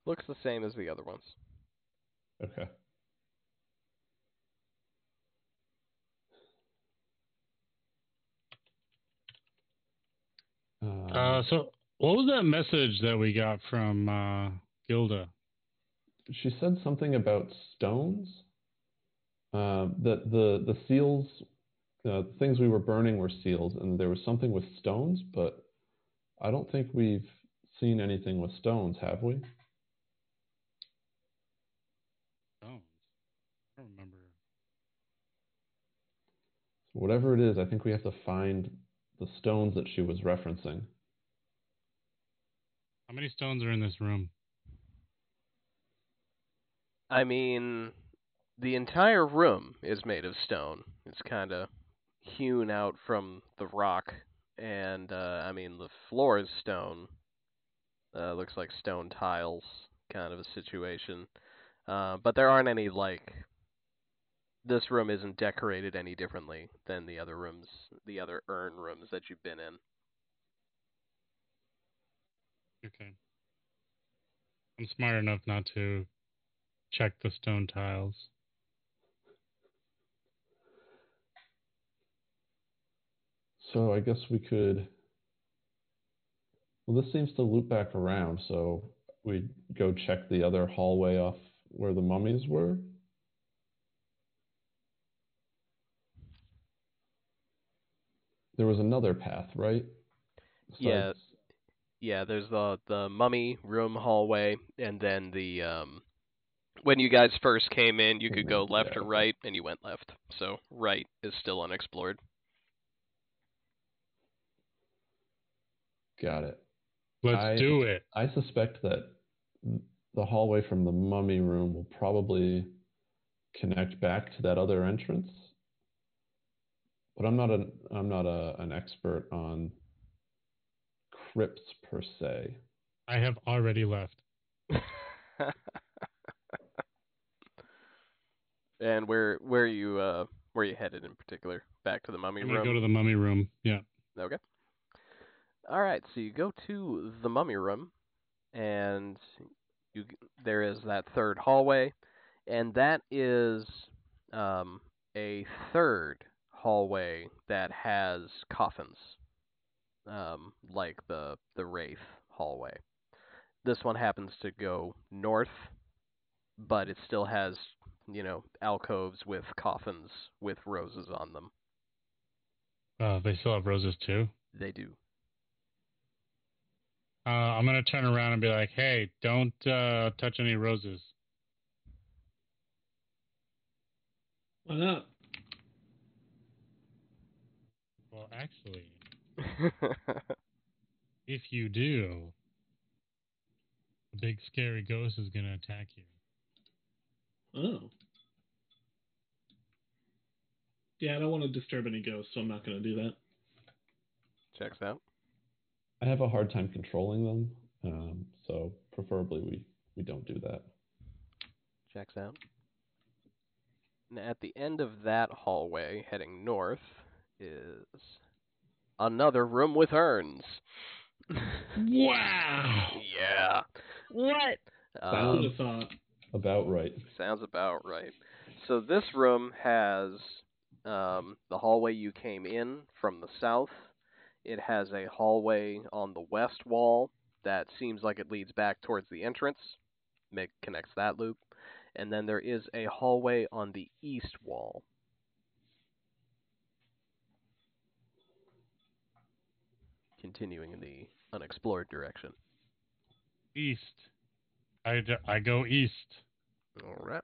Looks the same as the other ones. Okay. So what was that message that we got from Gilda? She said something about stones. That the seals, things we were burning were seals, and there was something with stones, but I don't think we've seen anything with stones, have we? Stones. I don't remember. Whatever it is, I think we have to find the stones that she was referencing. How many stones are in this room? I mean, the entire room is made of stone. It's kind of hewn out from the rock, and I mean the floor is stone. Looks like stone tiles, kind of a situation. But there aren't any like. This room isn't decorated any differently than the other rooms, the other urn rooms that you've been in. Okay. I'm smart enough not to check the stone tiles. So I guess we could. Well, this seems to loop back around, so we go check the other hallway off where the mummies were. There was another path, right? Yeah, there's the mummy room hallway, and then the when you guys first came in, you could go left or right, and you went left. So right is still unexplored. Got it. Let's do it. I suspect that the hallway from the mummy room will probably connect back to that other entrance. But I'm not an expert on crypts per se. I have already left. And where are you headed in particular? Back to the mummy room? I'm gonna go to the mummy room. Yeah. Okay. All right, so you go to the mummy room, and there is that third hallway, and that is a third hallway that has coffins, like the Wraith hallway. This one happens to go north, but it still has, alcoves with coffins with roses on them. They still have roses too? They do. I'm going to turn around and be like, hey, don't touch any roses. Why not? Well, actually, if you do, a big scary ghost is going to attack you. Oh. Yeah, I don't want to disturb any ghosts, so I'm not going to do that. Checks out. I have a hard time controlling them, so preferably we don't do that. Checks out. And at the end of that hallway, heading north, is another room with urns. Wow! Yeah. What? Who would have thought? About right. Sounds about right. So this room has the hallway you came in from the south. It has a hallway on the west wall that seems like it leads back towards the entrance. Connects that loop. And then there is a hallway on the east wall. Continuing in the unexplored direction. East. I go east. All right.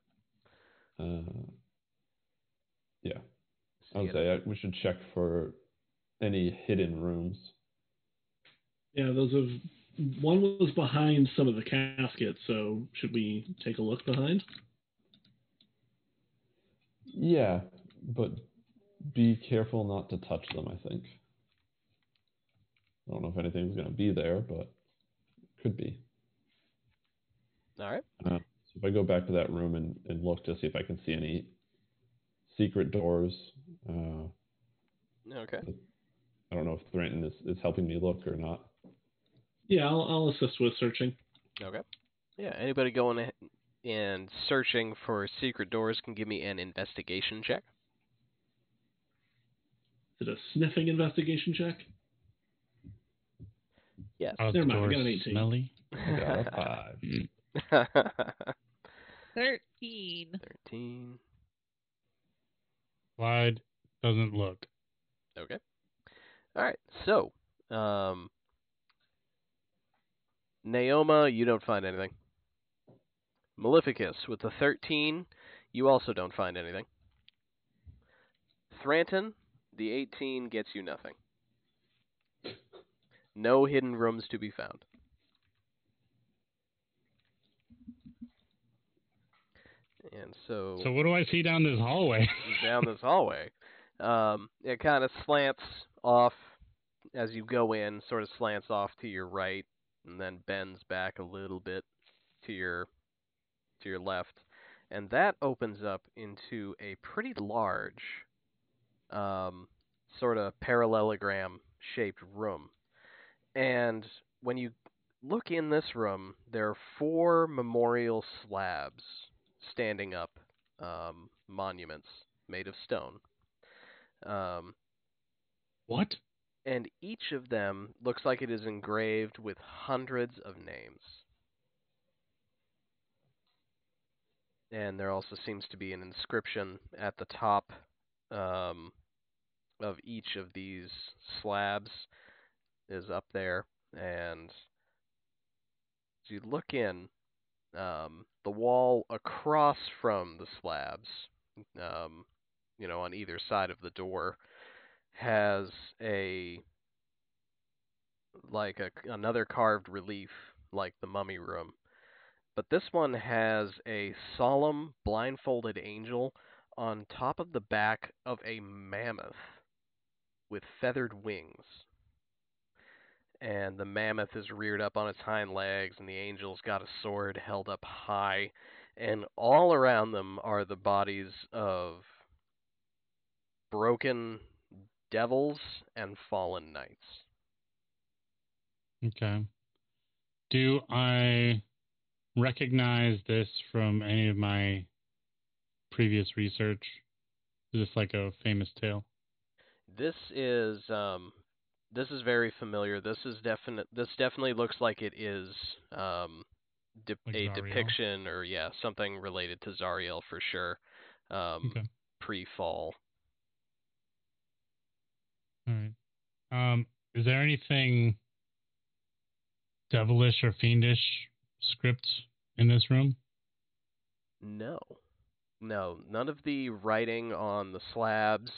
Yeah. I would say we should check for any hidden rooms. Yeah, one was behind some of the caskets, so should we take a look behind? Yeah, but be careful not to touch them, I think. I don't know if anything's going to be there, but could be. All right. So if I go back to that room and look to see if I can see any secret doors. Okay. I don't know if Thranton is helping me look or not. Yeah, I'll assist with searching. Okay. Yeah, anybody going and searching for secret doors can give me an investigation check. Is it a sniffing investigation check? Yes. Never mind, I doors got an 18. smelly. I got a 5. 13. 13. Clyde doesn't look. Okay. All right. So, Naoma, you don't find anything. Maleficus, with the 13, you also don't find anything. Thranton, the 18 gets you nothing. No hidden rooms to be found. And so what do I see down this hallway? down this hallway, it kind of slants off as you go in, sort of slants off to your right, and then bends back a little bit to your left, and that opens up into a pretty large, sort of parallelogram-shaped room. And when you look in this room, there are 4 memorial slabs standing up, monuments made of stone. What? And each of them looks like it is engraved with hundreds of names. And there also seems to be an inscription at the top of each of these slabs is up there. And as you look in, the wall across from the slabs, on either side of the door, has another carved relief like the mummy room. But this one has a solemn, blindfolded angel on top of the back of a mammoth with feathered wings. And the mammoth is reared up on its hind legs, and the angel's got a sword held up high. And all around them are the bodies of broken devils and fallen knights. Okay. Do I recognize this from any of my previous research? Is this like a famous tale? This is very familiar. This definitely looks like it is Like a Zariel? depiction, or something related to Zariel for sure. Okay. Pre-fall. All right. Is there anything devilish or fiendish script in this room? No, none of the writing on the slabs,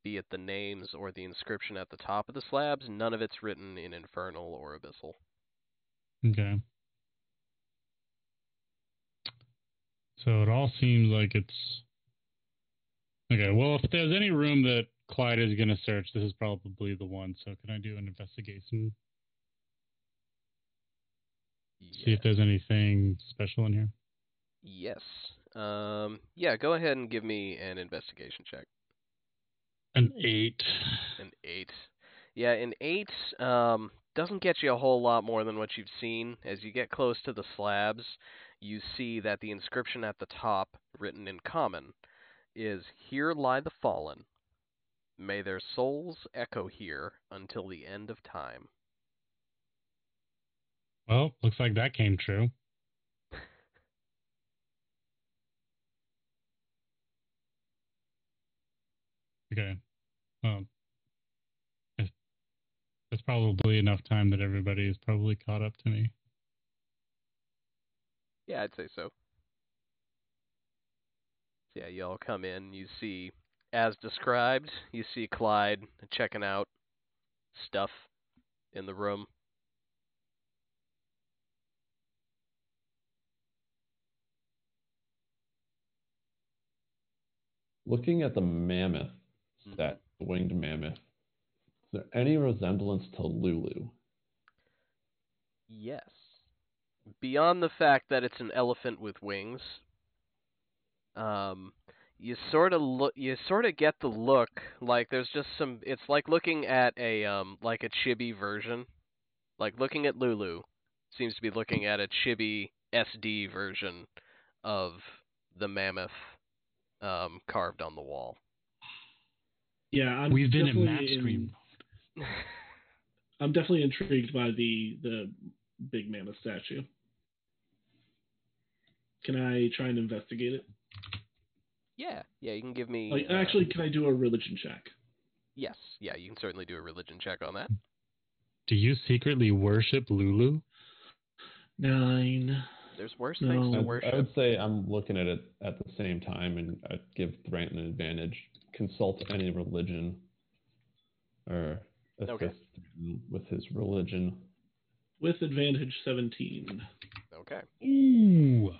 be it the names or the inscription at the top of the slabs, none of it's written in Infernal or Abyssal. Okay. So it all seems like it's... Okay, well, if there's any room that Clyde is going to search, this is probably the one. So can I do an investigation? See if there's anything special in here? Yes. Go ahead and give me an investigation check. An 8. An 8. Yeah, an 8 doesn't get you a whole lot more than what you've seen. As you get close to the slabs, you see that the inscription at the top, written in common, is "Here lie the fallen. May their souls echo here until the end of time." Well, looks like that came true. Okay. That's probably enough time that everybody is probably caught up to me. Yeah, I'd say so. So yeah, y'all come in, you see, as described, you see Clyde checking out stuff in the room. Looking at the mammoth, that winged mammoth, is there any resemblance to Lulu? Yes. Beyond the fact that it's an elephant with wings, You sort of get the look like there's just some. It's like looking at a like a chibi version. Like looking at Lulu seems to be looking at a chibi SD version of the mammoth carved on the wall. Yeah, We've been in match screen. I'm definitely intrigued by the big mammoth statue. Can I try and investigate it? Yeah, you can give me. Actually, can I do a religion check? Yes, yeah, you can certainly do a religion check on that. Do you secretly worship Lulu? 9. There's worse things to worship. I would say I'm looking at it at the same time, and I'd give Brant an advantage. Consult any religion, or assist with his religion. With advantage, 17. Okay. Ooh.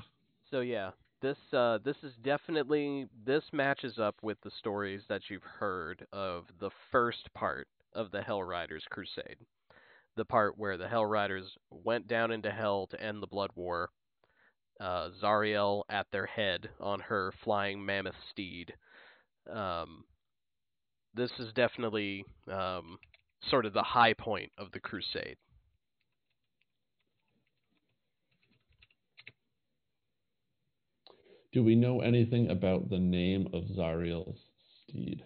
So yeah, this is definitely, this matches up with the stories that you've heard of the first part of the Hellriders crusade. The part where the Hellriders went down into hell to end the Blood War. Zariel at their head on her flying mammoth steed. This is definitely sort of the high point of the crusade. Do we know anything about the name of Zariel's steed?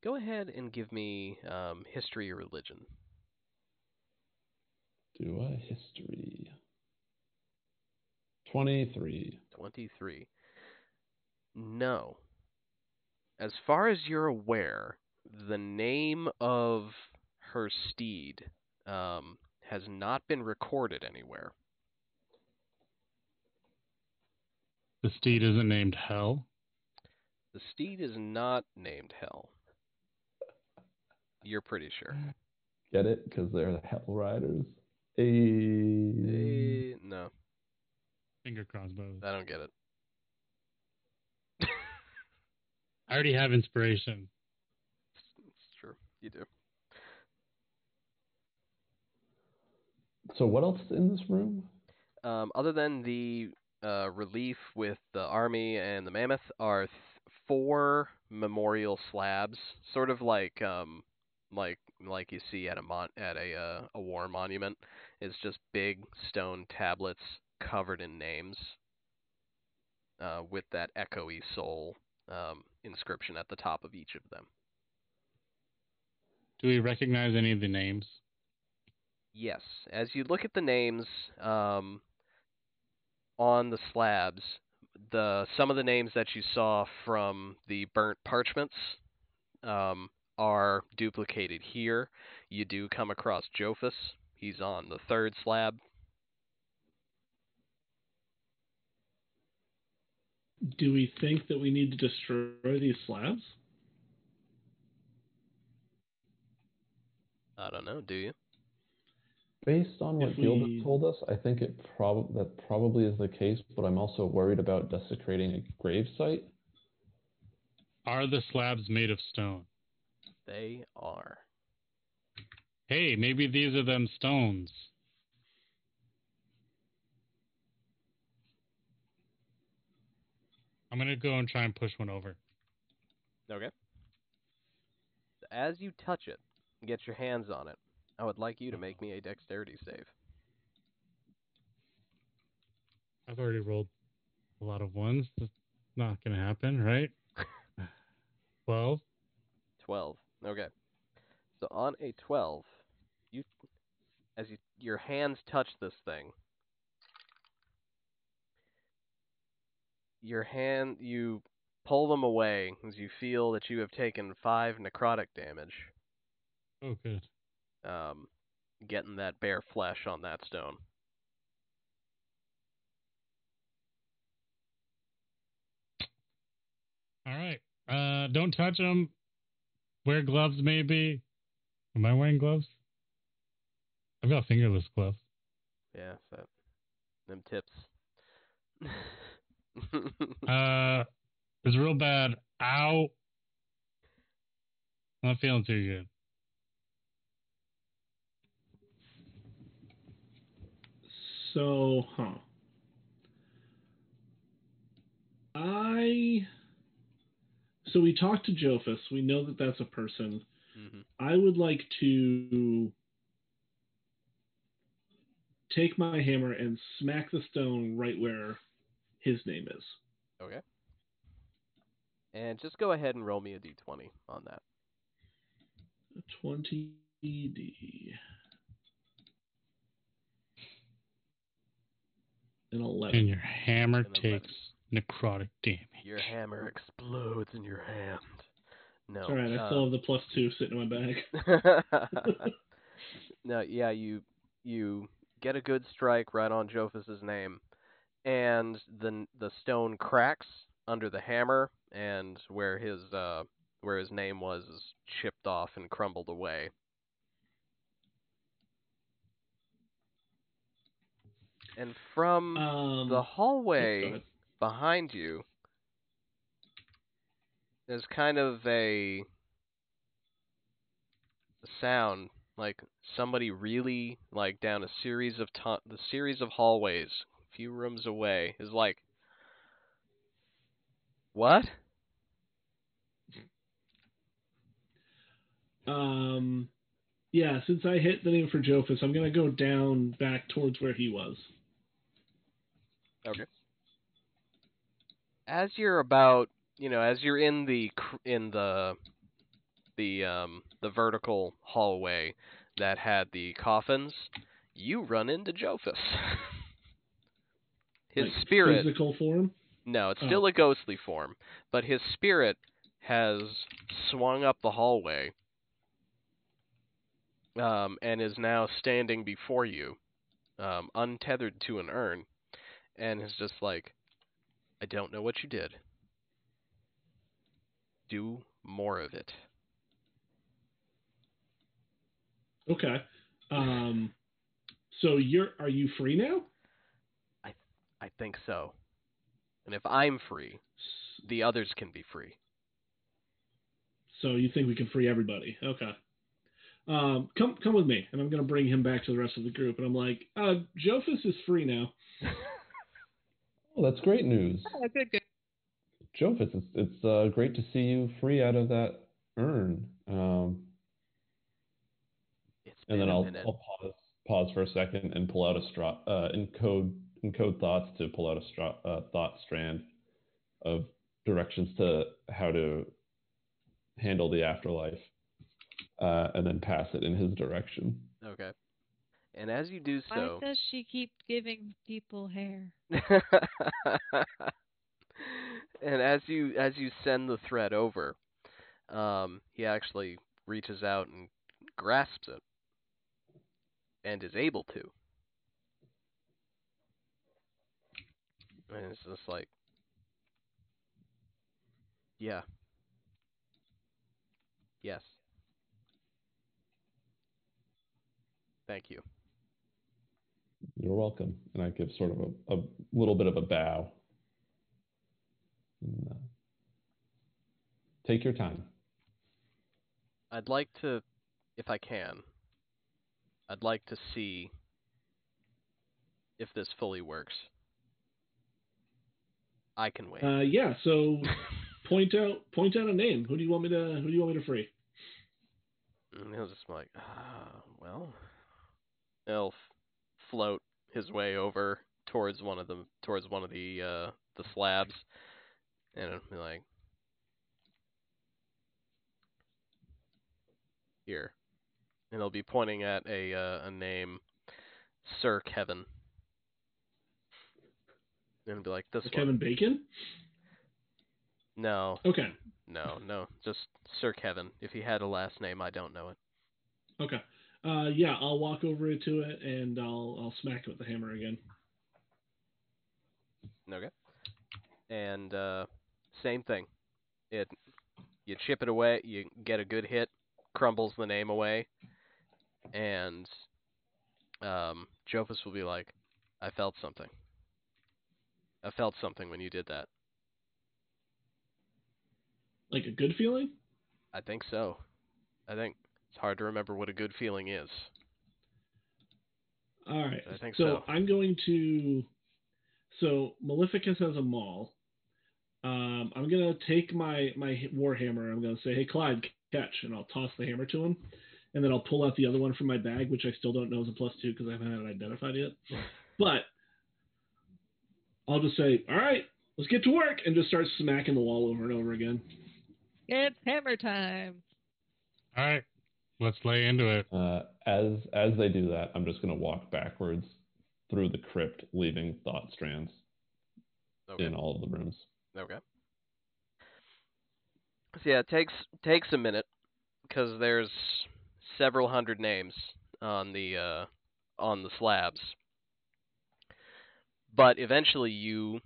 Go ahead and give me history or religion. Do a history. 23. 23. No. As far as you're aware, the name of her steed has not been recorded anywhere. The steed isn't named Hell? The steed is not named Hell. You're pretty sure. Get it? Because they're the Hellriders. No. Finger crossbows. I don't get it. I already have inspiration. It's true. You do. So what else is in this room? Other than the relief with the army and the mammoth, are 4 memorial slabs, sort of like you see at a war monument. It's just big stone tablets covered in names, with that echoey soul inscription at the top of each of them. Do we recognize any of the names? Yes. As you look at the names on the slabs, some of the names that you saw from the burnt parchments are duplicated here. You do come across Jophus. He's on the 3rd slab. Do we think that we need to destroy these slabs? I don't know, do you? Based on what Gilbert told us, I think that probably is the case, but I'm also worried about desecrating a gravesite. Are the slabs made of stone? They are. Hey, maybe these are them stones. I'm going to go and try and push one over. Okay. As you touch it, get your hands on it, I would like you to make me a dexterity save. I've already rolled a lot of ones. That's not going to happen, right? 12. 12. Okay. So on a 12, your hands touch this thing, you pull them away as you feel that you have taken 5 necrotic damage. Oh, good. Getting that bare flesh on that stone. All right. Don't touch them. Wear gloves, maybe. Am I wearing gloves? I've got fingerless gloves. Yeah, them tips. It's real bad. Ow. I'm not feeling too good. So, So we talked to Jophus. We know that that's a person. Mm-hmm. I would like to take my hammer and smack the stone right where his name is. Okay. And just go ahead and roll me a d20 on that. 20D. An 11. And your hammer An 11. takes necrotic damage. Your hammer explodes in your hand. No. It's alright, I still have the +2 sitting in my bag. No, yeah, you get a good strike right on Jophus's name, and the stone cracks under the hammer, and where his name was is chipped off and crumbled away. And from the hallway behind you, there's kind of a sound like somebody really like down a series of hallways, a few rooms away, is like, what? Yeah, since I hit the name for Jophus, I'm gonna go down back towards where he was. Okay. As you're about, as you're in the vertical hallway that had the coffins, you run into Jophus. His like spirit. Physical form? No, it's still a ghostly form, but his spirit has swung up the hallway, and is now standing before you, untethered to an urn, and is just like, I don't know what you did. Do more of it. Okay. So are you free now? I think so. And if I'm free, the others can be free. So you think we can free everybody? Okay. Come with me, and I'm gonna bring him back to the rest of the group. And I'm like, Jophus is free now. Oh, that's great news. Oh, good. Jophus, it's great to see you free out of that urn. And then I'll pause for a second and pull out a encode thoughts to pull out a thought strand of directions to how to handle the afterlife, and then pass it in his direction. Okay. And as you do so, why does she keep giving people hair? and as you send the thread over, he actually reaches out and grasps it, and is able to. And it's just like, yeah. Yes. Thank you. You're welcome. And I give sort of a little bit of a bow. And, take your time. I'd like to, if I can, I'd like to see if this fully works. I can wait. Yeah. So point out a name. Who do you want me to free? And he'll just be like, well, he'll float his way over towards one of the slabs, and it'll be like, here, and he'll be pointing at a name, Sir Kevin, and it'll be like, this one. Kevin Bacon? No. Okay. No, just Sir Kevin. If he had a last name, I don't know it. Okay. Yeah, I'll walk over to it and I'll smack it with the hammer again. Okay. And same thing. You chip it away, you get a good hit, crumbles the name away, and Jophus will be like, I felt something. I felt something when you did that. Like a good feeling? I think so. I think it's hard to remember what a good feeling is. All right. I think so. I'm going to. So Maleficus has a maul. I'm gonna take my warhammer. I'm gonna say, "Hey, Clyde, catch," and I'll toss the hammer to him, and then I'll pull out the other one from my bag, which I still don't know is a +2 because I haven't had it identified yet. But I'll just say, "All right, let's get to work," and just start smacking the wall over and over again. It's hammer time. All right, let's lay into it. As they do that, I'm just going to walk backwards through the crypt, leaving thought strands in all of the rooms. Okay. So yeah, it takes a minute because there's several hundred names on the slabs. But eventually you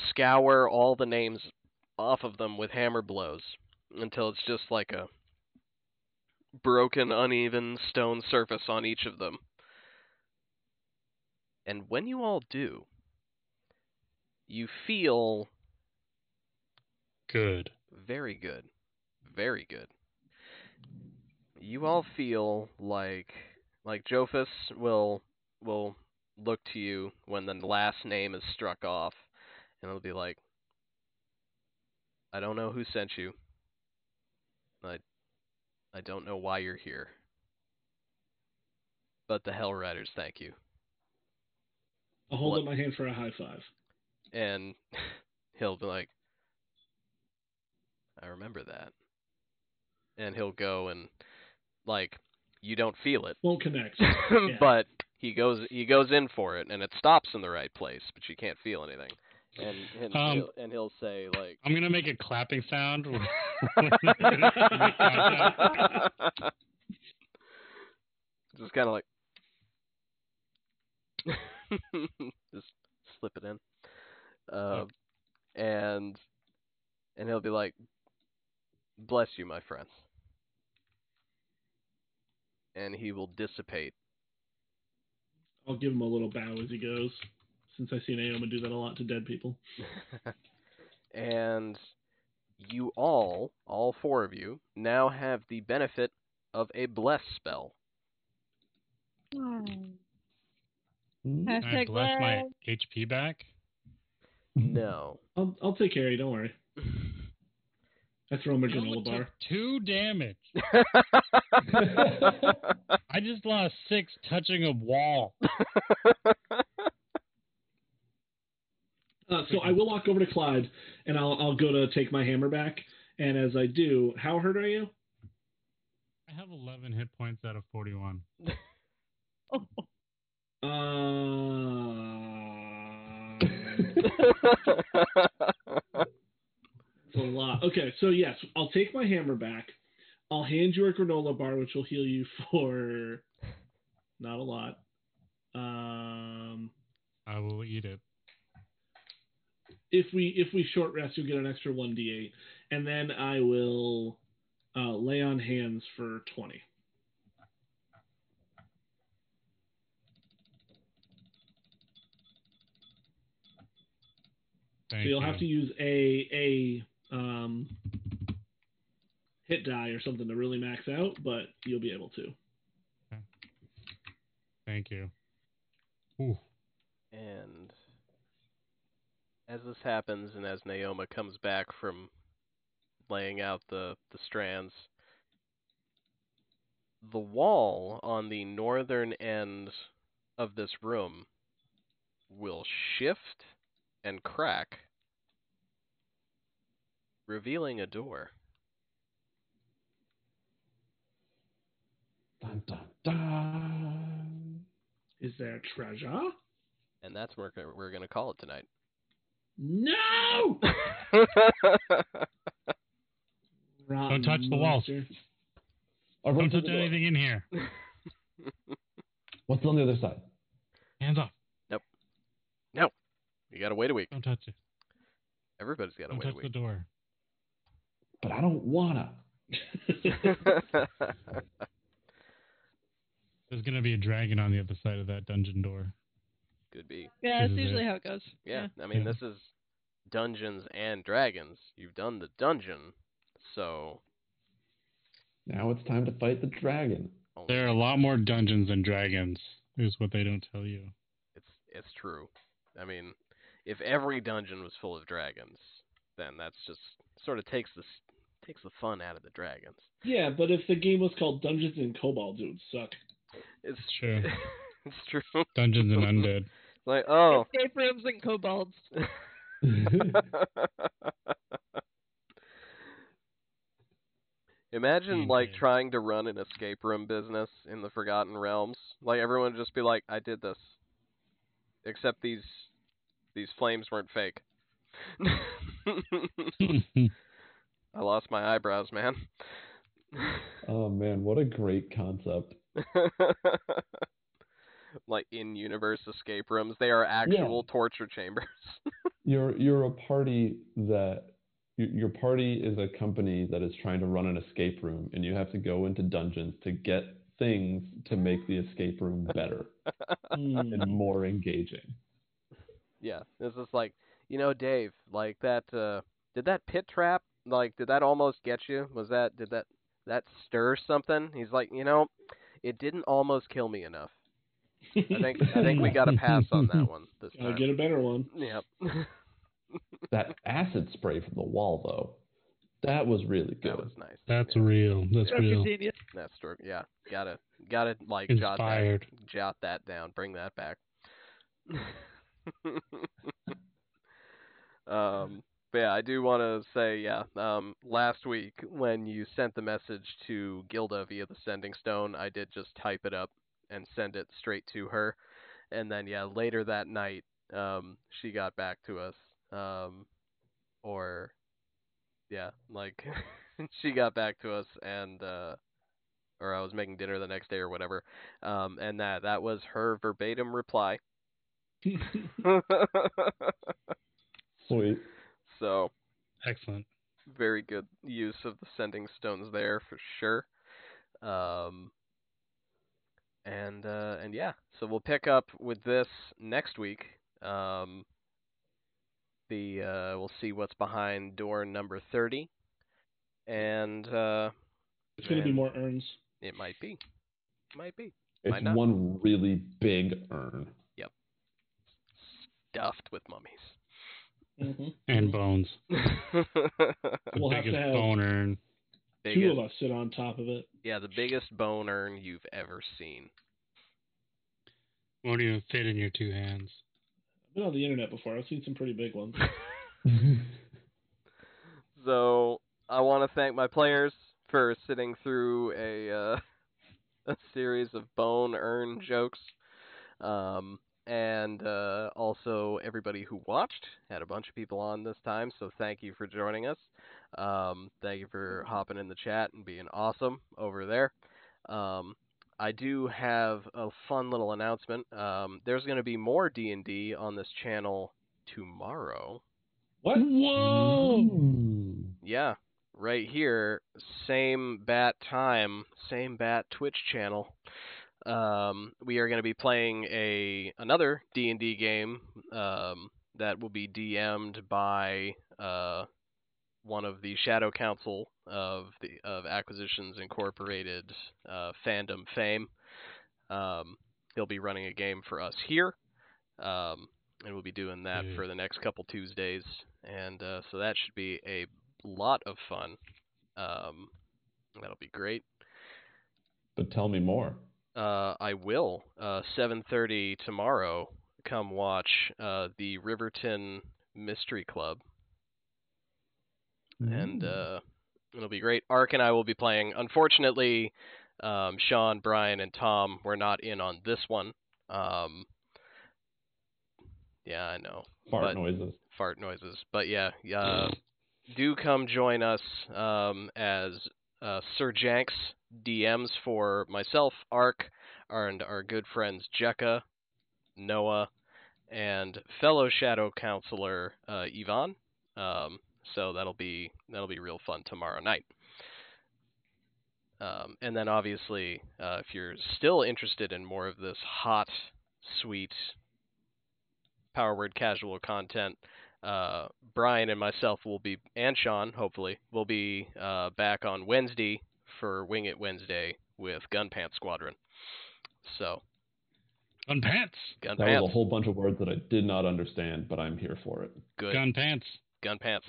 scour all the names off of them with hammer blows until it's just like a broken, uneven stone surface on each of them. And when you all do, you feel good. Very good. Very good. You all feel like Jophus will look to you when the last name is struck off, and it'll be like, I don't know who sent you. I don't know why you're here. But the Hellriders thank you. I'll hold up my hand for a high five. And he'll be like, I remember that. And he'll go and, like, you don't feel it. Won't connect. But he goes in for it, and it stops in the right place, but you can't feel anything. And he'll say, like, I'm gonna make a clapping sound. Just kind of like, just slip it in, and he'll be like, bless you, my friends. And he will dissipate. I'll give him a little bow as he goes, since I see Naoma do that a lot to dead people. And you all four of you, now have the benefit of a bless spell. Can I bless my HP back? No. I'll take care of you, don't worry. I throw him a You granola bar. took 2 damage. I just lost 6 touching a wall. So I will walk over to Clyde, and I'll go to take my hammer back. And as I do, how hurt are you? I have 11 hit points out of 41. It's a lot. Okay, so yes, I'll take my hammer back. I'll hand you a granola bar, which will heal you for not a lot. I will eat it. If we short rest, you'll get an extra 1d8, and then I will lay on hands for 20. So you'll have to use a hit die or something to really max out, but you'll be able to. Okay. Thank you. Ooh. And as this happens, and as Naoma comes back from laying out the strands, the wall on the northern end of this room will shift and crack, revealing a door. Dun, dun, dun. Is there treasure? And that's what we're gonna call it tonight. No! Don't touch the walls. Don't touch anything in here. What's on the other side? Hands off. No. You gotta wait a week. Don't touch it. Everybody's gotta wait a week. Don't touch the door. But I don't wanna. There's gonna be a dragon on the other side of that dungeon door. Could be. Yeah, that's usually how it goes. Yeah, I mean, this is Dungeons and Dragons. You've done the dungeon, so... Now it's time to fight the dragon. There are a lot more dungeons than dragons, is what they don't tell you. It's true. I mean, if every dungeon was full of dragons, then that's just sort of takes the fun out of the dragons. Yeah, but if the game was called Dungeons and Kobolds, it would suck. It's true. It's true. Dungeons and Undead. Like, oh. Escape rooms and kobolds. Imagine like trying to run an escape room business in the Forgotten Realms. Like everyone would just be like, "I did this," except these flames weren't fake. I lost my eyebrows, man. Oh man, what a great concept! Like in-universe escape rooms, they are actual torture chambers. You're a party that your party is a company that is trying to run an escape room, and you have to go into dungeons to get things to make the escape room better and more engaging. Yeah, this is like, Dave, like that. Did that pit trap? Like, did that almost get you? Did that stir something? He's like, it didn't almost kill me enough. I think we got to pass on that one this time. I'll get a better one. Yep. That acid spray from the wall, though, that was really good. That was nice. That's real. That's real. That story, yeah. Gotta like Inspired. jot that down. Bring that back. But yeah, I do want to say, last week when you sent the message to Gilda via the Sending Stone, I did just type it up and send it straight to her. And then, later that night, she got back to us. She got back to us and, or I was making dinner the next day or whatever. And that was her verbatim reply. Sweet. So, excellent. Very good use of the Sending Stones there for sure. And yeah, so we'll pick up with this next week. We'll see what's behind door number 30, and it's going to be more urns. It might be. It's one really big urn. Yep. Stuffed with mummies. Mm-hmm. And bones. We'll have to have bone urn. Two of us sit on top of it. Yeah, the biggest bone urn you've ever seen. Won't even fit in your two hands. I've been on the internet before. I've seen some pretty big ones. So I want to thank my players for sitting through a series of bone urn jokes. And also everybody who watched. Had a bunch of people on this time, so thank you for joining us. Thank you for hopping in the chat and being awesome over there. I do have a fun little announcement. There's going to be more D&D on this channel tomorrow. What? Whoa! Yeah, right here. Same bat time, same bat Twitch channel. We are going to be playing another D&D game that will be DM'd by one of the Shadow Council of Acquisitions Incorporated fandom fame. He'll be running a game for us here, and we'll be doing that for the next couple Tuesdays, and so that should be a lot of fun. That'll be great. But tell me more. I will. 7:30 tomorrow. Come watch the Riverton Mystery Club. And it'll be great. Ark and I will be playing. Unfortunately, Sean, Brian, and Tom were not in on this one. Yeah, I know. Fart noises. But yeah, do come join us as Sir Janks DMs for myself, Ark, and our good friends Jekka, Noah, and fellow Shadow Counselor Yvonne. So that'll be real fun tomorrow night. And then obviously, if you're still interested in more of this hot, sweet, Power Word casual content, Brian and myself and Sean, hopefully, will be back on Wednesday for Wing It Wednesday with Gunpants Squadron. So. Gunpants! That was a whole bunch of words that I did not understand, but I'm here for it. Good. Gunpants. Gunpants.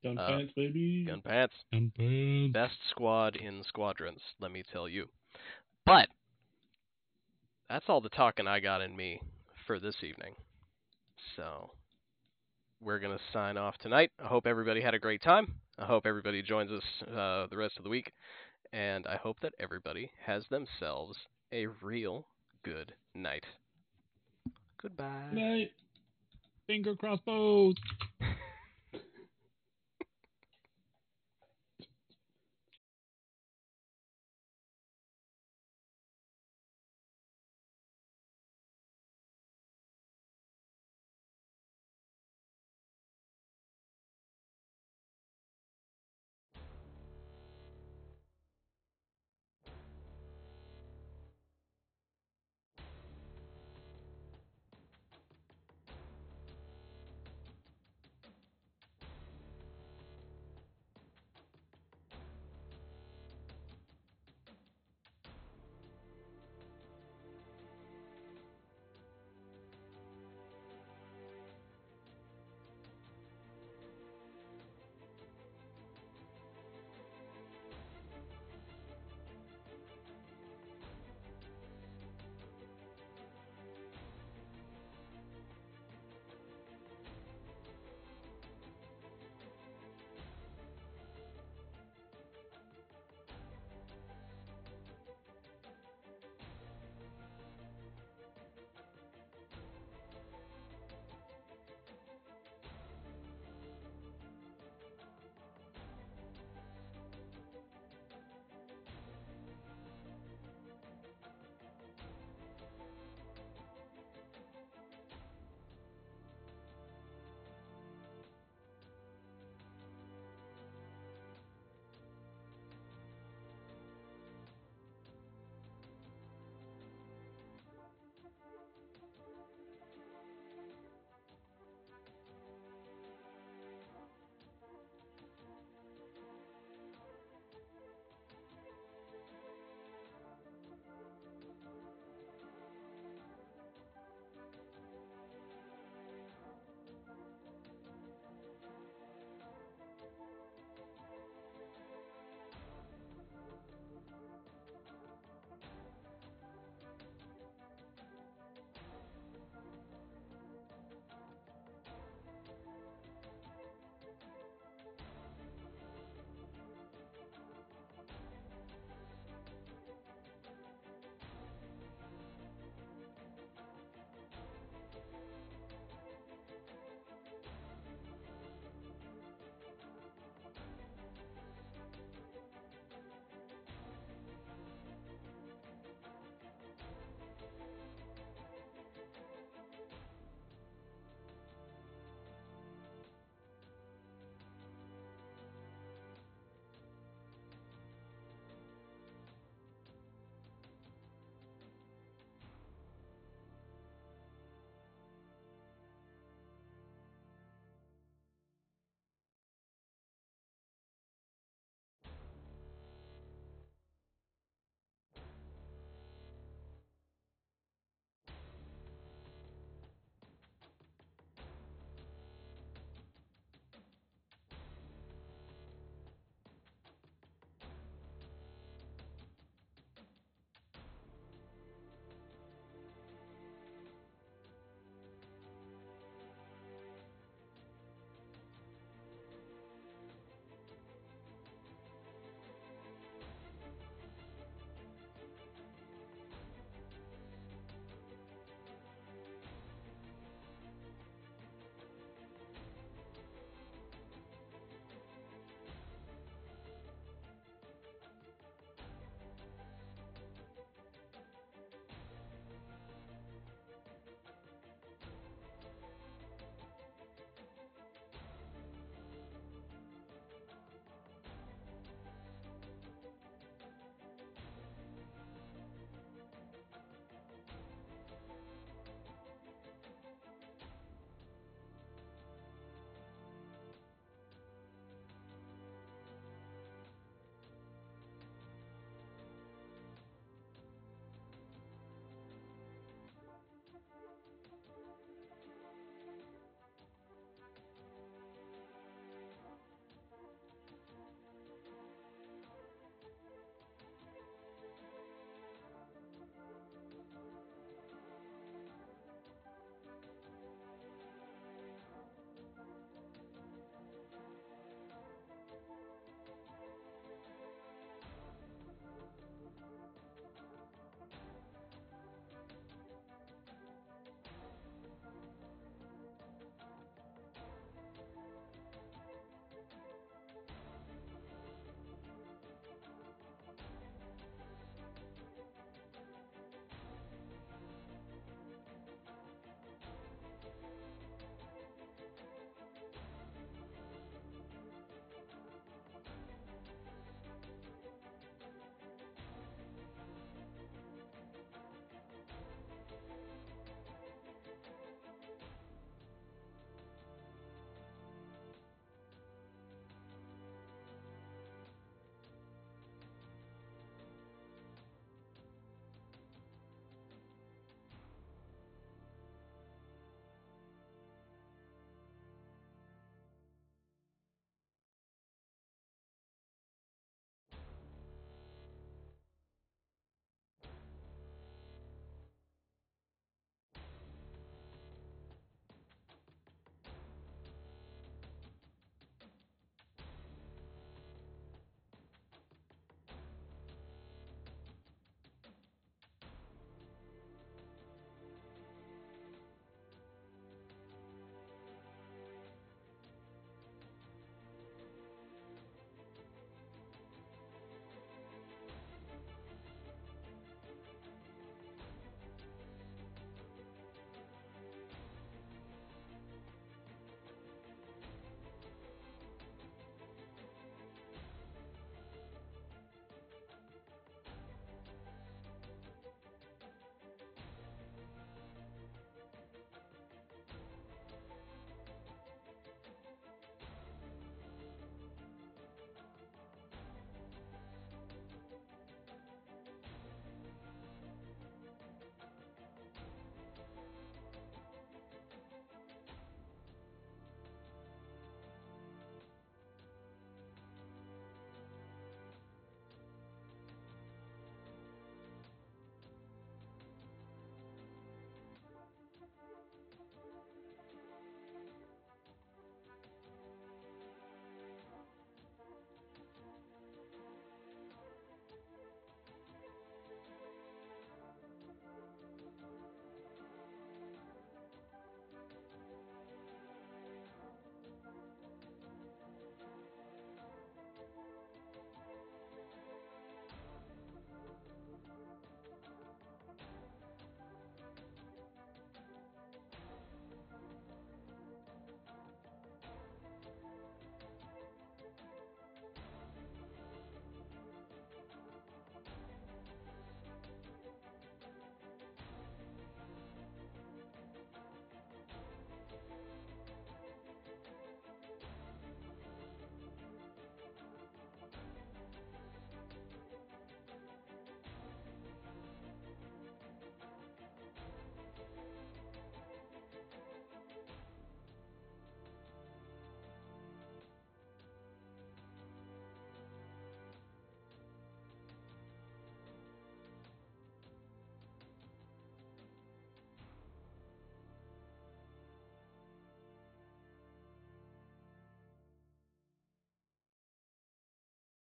Gun pants, baby. Gun pants. Gun pants. Best squad in squadrons, let me tell you. But that's all the talking I got in me for this evening. So we're going to sign off tonight. I hope everybody had a great time. I hope everybody joins us the rest of the week. And I hope that everybody has themselves a real good night. Goodbye. Night. Finger crossbows.